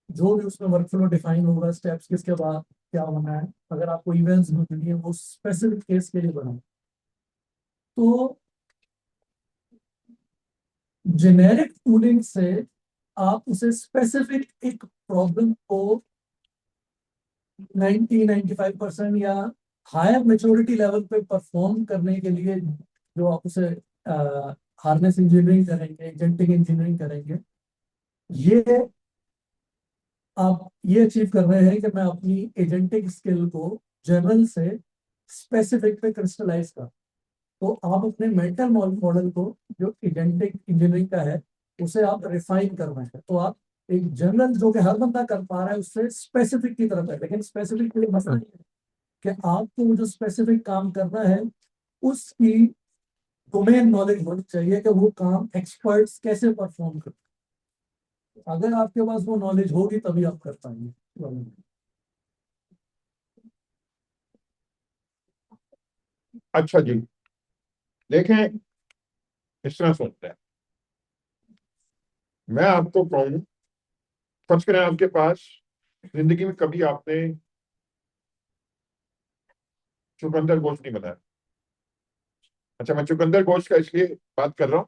जो भी उसमें वर्कफ्लो डिफाइन होगा, स्टेप्स किसके बाद क्या होना है, अगर आपको इवेंट्स बनानी है वो स्पेसिफिक केस के लिए बना। तो जेनेरिक टूलिंग से आप उसे स्पेसिफिक एक प्रॉब्लम को 90-95% या हायर मेच्योरिटी लेवल पे परफॉर्म करने के लिए जो आप उसे हार्नेस इंजीनियरिंग करेंगे, एजेंटिक इंजीनियरिंग करेंगे, ये आप ये अचीव कर रहे हैं कि मैं अपनी एजेंटिक स्किल को जनरल से स्पेसिफिक पे क्रिस्टलाइज कर, तो आप अपने मेंटल मॉडल को जो एजेंटिक इंजीनियरिंग का है उसे आप रिफाइन कर रहे हैं। तो आप एक जनरल जो कि हर बंदा कर पा रहा है उससे स्पेसिफिक की तरफ है, लेकिन स्पेसिफिक के लिए मसला नहीं है कि आपको जो स्पेसिफिक काम करना है उसकी डोमेन नॉलेज होनी चाहिए कि वो काम एक्सपर्ट्स कैसे परफॉर्म करते हैं। अगर आपके पास वो नॉलेज होगी तभी आप कर पाएंगे। अच्छा जी, देखें, इस तरह सोचते हैं। मैं आपको कहूं, फर्ज करें आपके पास जिंदगी में कभी आपने चुकंदर गोश्त नहीं बनाया। अच्छा, मैं चुकंदर गोश्त का इसलिए बात कर रहा हूं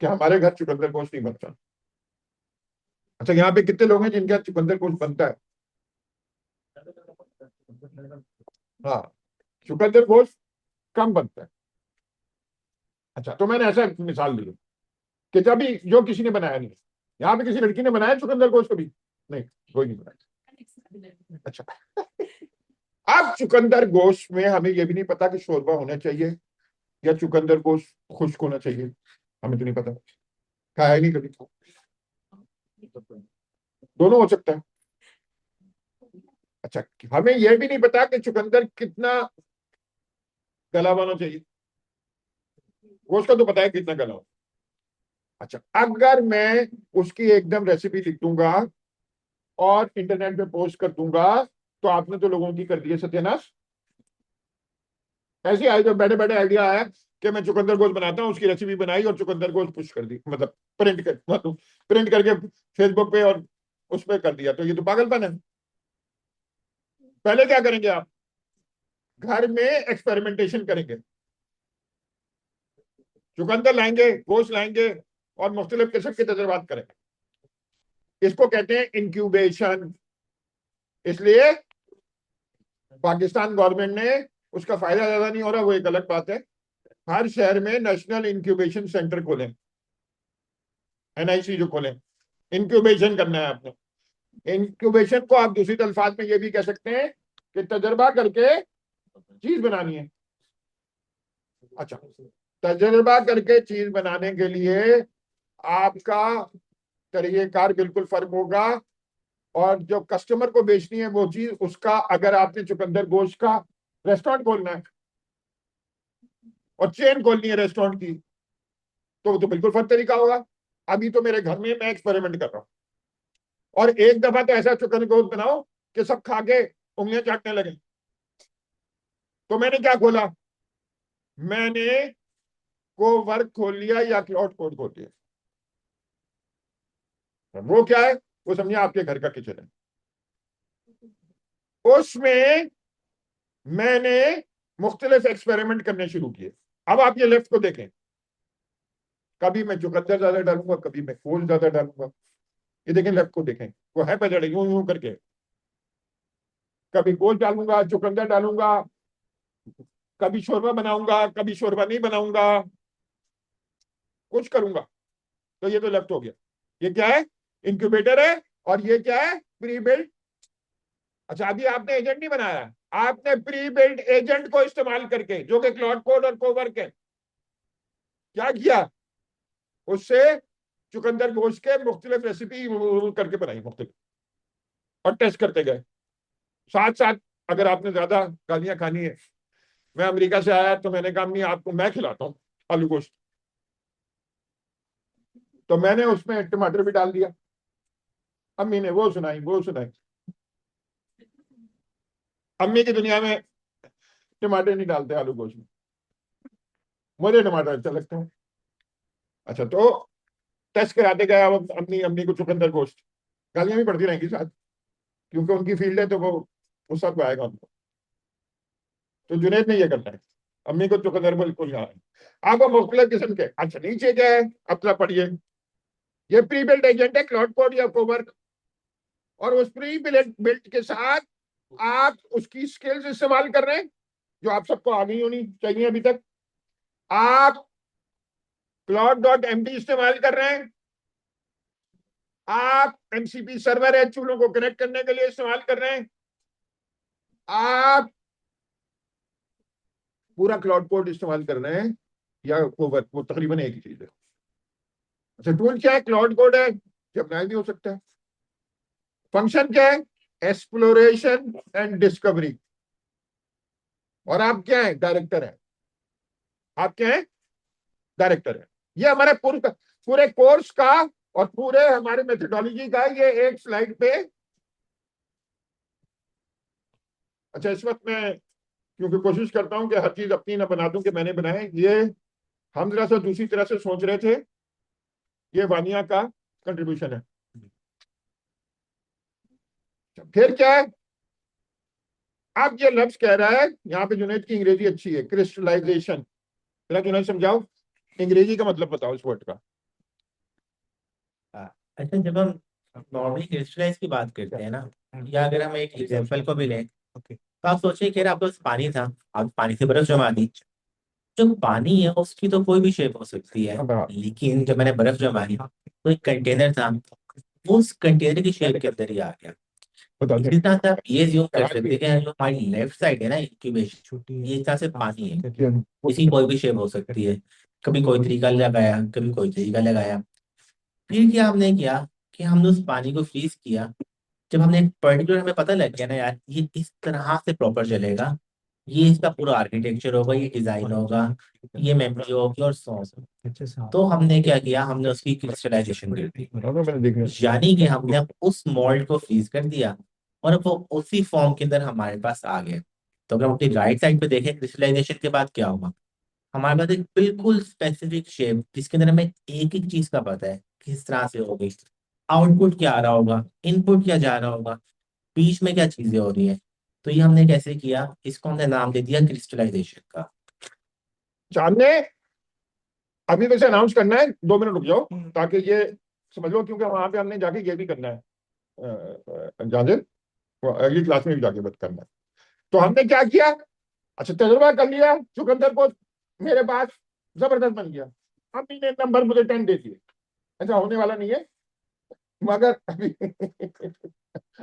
कि हमारे घर चुकंदर गोश्त नहीं बनता। अच्छा, यहाँ पे कितने लोग हैं जिनके यहाँ चुकंदर गोश्त बनता है? हाँ, चुकंदर गोश्त कम बनता है। अच्छा, तो मैंने ऐसा मिसाल दी कि जब भी जो किसी ने बनाया नहीं, यहाँ पे किसी लड़की ने बनाया चुकंदर गोश्त कभी नहीं, कोई नहीं बनाया। अच्छा, अब चुकंदर गोश्त में हमें यह भी नहीं पता कि शोरबा होना चाहिए या चुकंदर गोश्त खुश्क होना चाहिए, हमें तो नहीं पता, खाया ही नहीं कभी। दोनों हो सकता है। अच्छा, हमें यह भी नहीं पता कि चुकंदर कितना गला होना चाहिए, गोश्त का तो पता है कितना गला हो। अच्छा, अगर मैं उसकी एकदम रेसिपी लिख दूंगा और इंटरनेट पे पोस्ट कर दूंगा तो आपने तो लोगों की कर दी है सत्यानाश। ऐसे आई, जो बैठे बैठे आइडिया आया कि मैं चुकंदर गोश्त बनाता हूँ, उसकी रेसिपी बनाई और चुकंदर गोश्त पुश कर दी, मतलब प्रिंट करके फेसबुक पे और उस पर कर दिया, तो ये तो पागलपन है। पहले क्या करेंगे आप? घर में एक्सपेरिमेंटेशन करेंगे, चुकंदर लाएंगे, गोश्त लाएंगे और मुख्तलिफ किस्म के तजुर्बात करेंगे। इसको कहते हैं इंक्यूबेशन। इसलिए पाकिस्तान गवर्नमेंट ने, उसका फायदा ज्यादा नहीं हो रहा, वो एक अलग बात है, हर शहर में नेशनल इंक्यूबेशन सेंटर खोलें, एनआईसी जो खोलें। इंक्यूबेशन करना है आपने। इंक्यूबेशन को आप दूसरी अल्फाज में ये भी कह सकते हैं कि तजर्बा करके चीज बनानी है। अच्छा, तजर्बा करके चीज बनाने के लिए आपका तरीकेकार बिल्कुल फर्क होगा, और जो कस्टमर को बेचनी है वो चीज उसका, अगर आपने चुकंदर गोश्त का रेस्टोरेंट खोलना है और चेन खोलनी है रेस्टोरेंट की, तो वो तो बिल्कुल फर्क तरीका होगा। अभी तो मेरे घर में मैं एक्सपेरिमेंट कर रहा हूं, और एक दफा तो ऐसा चुकंदर गोश्त बनाओ कि सब खा के उंगलियां चाटने लगे। तो मैंने क्या खोला? मैंने को वर्क खोल लिया या क्लाउड कोड खोल लिया। वो क्या है? वो समझिए आपके घर का किचन है, उसमें मैंने मुख्तलिफ एक्सपेरिमेंट करने शुरू किए। अब आप ये लेफ्ट को देखें, कभी मैं चुकंदर ज्यादा डालूंगा, कभी मैं कोल ज्यादा डालूंगा। ये देखें, लेफ्ट को देखें, वो है पजड़े यूं यूं करके, कभी कोल डालूंगा, चुकंदर डालूंगा, कभी शोरबा बनाऊंगा, कभी शोरबा नहीं बनाऊंगा, कुछ करूंगा। तो ये तो लेफ्ट हो गया। ये क्या है? इंक्यूबेटर है। और ये क्या है? Pre build. अच्छा, अभी आपने एजेंट नहीं बनाया, आपने प्री बिल्ड एजेंट को इस्तेमाल करके, जो कि क्लाउड कोड और कोवर्क है, क्या किया? उससे चुकंदर गोश्त के मुख्तलिफ रेसिपी करके बनाई मुख्तलिफ, और टेस्ट करते गए। साथ साथ अगर आपने ज्यादा गालियां खानी है, मैं अमेरिका से आया तो मैंने कहा नहीं, आपको मैं खिलाता हूँ आलू गोश्त, तो मैंने उसमें टमाटर भी डाल दिया। अम्मी ने वो सुनाई वो सुनाई। अम्मी की दुनिया में टमाटर नहीं डालते आलू गोश्त में, मुझे टमाटर अच्छा लगता है। अच्छा, तो टेस्ट कराते गए, अब अम्मी अम्मी को चुकंदर गोश्त, गालियां भी पड़ती रहेंगी साथ, क्योंकि उनकी फील्ड है तो वो गुस्सा तो आएगा उनको। तो जुनेद ने ये करना है, अम्मी को चुकंदर बिल्कुल यहाँ है। आपको मुख्तलिफ किस्म के। अच्छा नीचे क्या है, अपना पढ़िए। ये प्री बिल्ट एजेंट है, क्लाउड कोड या कोवर्क, और उस प्री बिल्ट के साथ आप उसकी स्किल्स इस्तेमाल कर रहे हैं जो आप सबको आ गई होनी चाहिए अभी तक। आप cloud.md इस्तेमाल कर रहे हैं, आप MCP सर्वर है चूलों को कनेक्ट करने के लिए इस्तेमाल कर रहे हैं, आप पूरा क्लाउड कोड इस्तेमाल कर रहे हैं या कोवर्क, वो तकरीबन एक ही चीज है। अच्छा टूल क्या है, क्लाउड कोड है, जब भी हो सकता है। फंक्शन क्या है, एक्सप्लोरेशन एंड डिस्कवरी। और आप क्या है, डायरेक्टर है। आप क्या है, डायरेक्टर है। ये हमारे पूरे कोर्स का और पूरे हमारे मेथोडोलॉजी का ये एक स्लाइड पे। अच्छा इस वक्त मैं क्योंकि कोशिश करता हूं कि हर चीज अपनी ना बना दूं कि मैंने बनाए, ये हम जरा सा दूसरी तरह से सोच रहे थे। ये वानिया का कंट्रीब्यूशन है। फिर क्या है, अब ये लफ्ज कह रहा है, यहाँ पे जुनैद की अंग्रेजी अच्छी है, क्रिस्टलाइजेशन। जरा जुनैद समझाओ, अंग्रेजी का मतलब बताओ इस वर्ड का। अच्छा जब हम नॉर्मली क्रिस्टलाइज की बात करते हैं ना, या अगर हम एक एग्जांपल को भी लें, तो आप सोचिए कि आपके पास पानी था, आप पानी से बर्फ जमा दी। जो पानी है उसकी तो कोई भी शेप हो सकती है, लेकिन जब मैंने बर्फ जमाई तो एक कंटेनर था, उस कंटेनर की शेप के अंदर ही आ गया। इसी तरह से आप ये ज्यूम कर सकते हैं कि जो हमारी लेफ्ट साइड है ना इंक्यूबेशन, ये इस तरह से पानी है, इसी कोई भी शेप हो सकती है। कभी कोई तरीका लगाया, कभी कोई तरीका लगाया। फिर क्या हमने किया कि हमने उस पानी को फ्रीज किया। जब हमने एक पर्टिकुलर, हमें पता लग गया ना यार ये इस तरह से प्रॉपर चलेगा, ये इसका पूरा आर्किटेक्चर होगा, ये डिजाइन होगा, ये मेमोरी होगी और सो on। तो हमने क्या किया, हमने उसकी क्रिस्टलाइजेशन कर दी, यानी कि हमने उस मोल्ड को फ्रीज कर दिया और अब वो उसी फॉर्म के अंदर हमारे पास आ गए। तो अगर हम अपनी राइट साइड पे देखें, क्रिस्टलाइजेशन के बाद क्या होगा, हमारे पास एक बिल्कुल स्पेसिफिक शेप जिसके अंदर हमें एक एक चीज का पता है किस तरह से होगी, आउटपुट क्या आ रहा होगा, इनपुट क्या जा रहा होगा, बीच में क्या चीजें हो रही है। तो ये हमने कैसे किया, इसको हमने नाम दे दिया क्रिस्टलाइजेशन का। जानने अभी वैसे अनाउंस करना है, 2 मिनट रुक जाओ ताकि ये समझ लो, क्योंकि वहां पे हमने जाके ये भी करना है, जाजिर अगली क्लास में भी जाके बात करना है। तो हमने क्या किया, अच्छा तजुर्बा कर लिया, चुकंदर को मेरे पास जबरदस्त बन गया। अम्मी ने नंबर मुझे 10 दे दिए। ऐसा होने वाला नहीं है, मगर अभी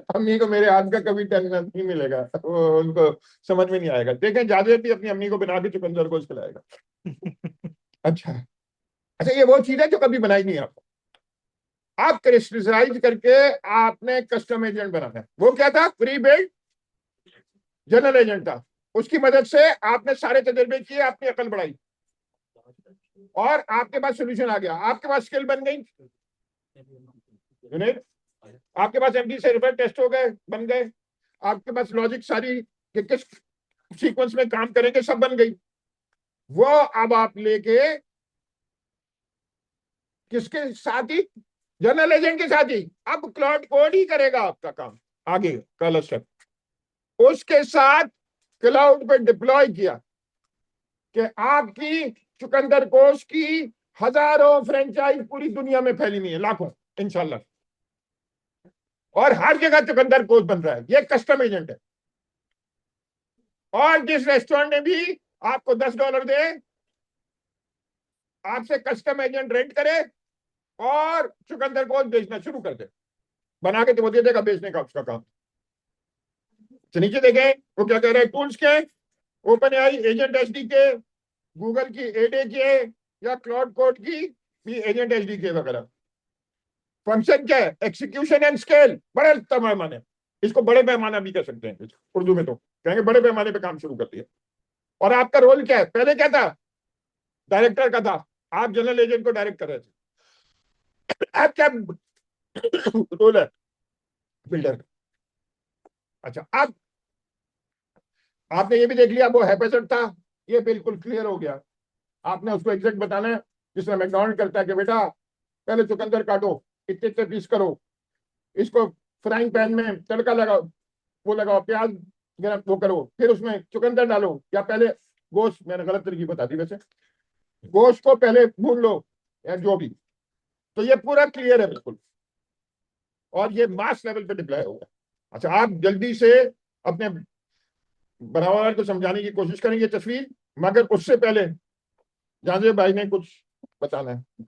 अम्मी को मेरे हाथ का कभी 10 नहीं मिलेगा, वो उनको समझ में नहीं आएगा। देखें जावेद भी अपनी अम्मी को बना के चुकंदर को खिलाएगा। अच्छा अच्छा, ये वो चीज है जो कभी बनाई नहीं आपको। आप क्रिस्टलाइज करके आपने कस्टम एजेंट बनाना है। वो क्या था, प्री बिल्ट जनरल एजेंट था। उसकी मदद से आपने सारे तजर्बे किए, आपने अकल बढ़ाई और आपके पास सोल्यूशन आ गया, आपके पास स्किल बन गई। जुनैद, आपके पास एमडी से रिवर्स टेस्ट हो गए, बन गए। आपके पास लॉजिक सारी कि किस सीक्वेंस में काम करेंगे सब बन गई। वो अब आप लेके किसके साथ ही, जनरल एजेंट के साथ ही, अब क्लाउड कोड ही करेगा आपका काम आगे का स्टेप। उसके साथ क्लाउड पे डिप्लॉय किया कि आपकी चुकंदर कोष की हजारों फ्रेंचाइज पूरी दुनिया में फैली हुई है, लाखों इंशाल्लाह, और हर जगह चुकंदर कोष बन रहा है। ये कस्टम एजेंट है। और जिस रेस्टोरेंट ने भी आपको $10 दे, आपसे कस्टम एजेंट रेंट करे और चुकंदर कोष बेचना शुरू कर दे, बना के तो वो दे देगा बेचने का उसका काम। तो नीचे देखें वो क्या कह रहा है, टूल्स के, open AI agent SDK, Google की एडीके या क्लाउड कोड की भी एजेंट एसडीके वगैरह। फंक्शन क्या है, एक्सिक्यूशन एंड स्केल, बड़े पैमाने, इसको बड़े पैमाना भी कह सकते हैं, उर्दू में तो कहेंगे बड़े पैमाने पे काम शुरू कर दिया। और आपका रोल क्या है, पहले क्या था, डायरेक्टर का था, आप जनरल एजेंट को डायरेक्ट कर रहे थे। आप क्या रोल है, बिल्डर। अच्छा अब आपने ये भी देख लिया, वो हैपेसेट था, ये बिल्कुल क्लियर हो गया। आपने उसको एग्जैक्ट बताना है, जिस तरह मैकडॉनल्ड करता है कि बेटा पहले चुकंदर काटो, इतने इतने पीस करो, इसको फ्राइंग पैन में तड़का लगाओ, वो लगाओ, प्याज गरम वो करो, फिर उसमें चुकंदर डालो, या पहले गोश्त, मैंने गलत तरीके बता दी वैसे, गोश्त को पहले भून लो या जो भी, तो ये पूरा क्लियर है बिल्कुल, और ये मास लेवल पे डिप्लॉय होगा। अच्छा, आप जल्दी से अपने बराबर को समझाने की कोशिश करेंगे तस्वीर, मगर उससे पहले जानते भाई ने कुछ बताना है।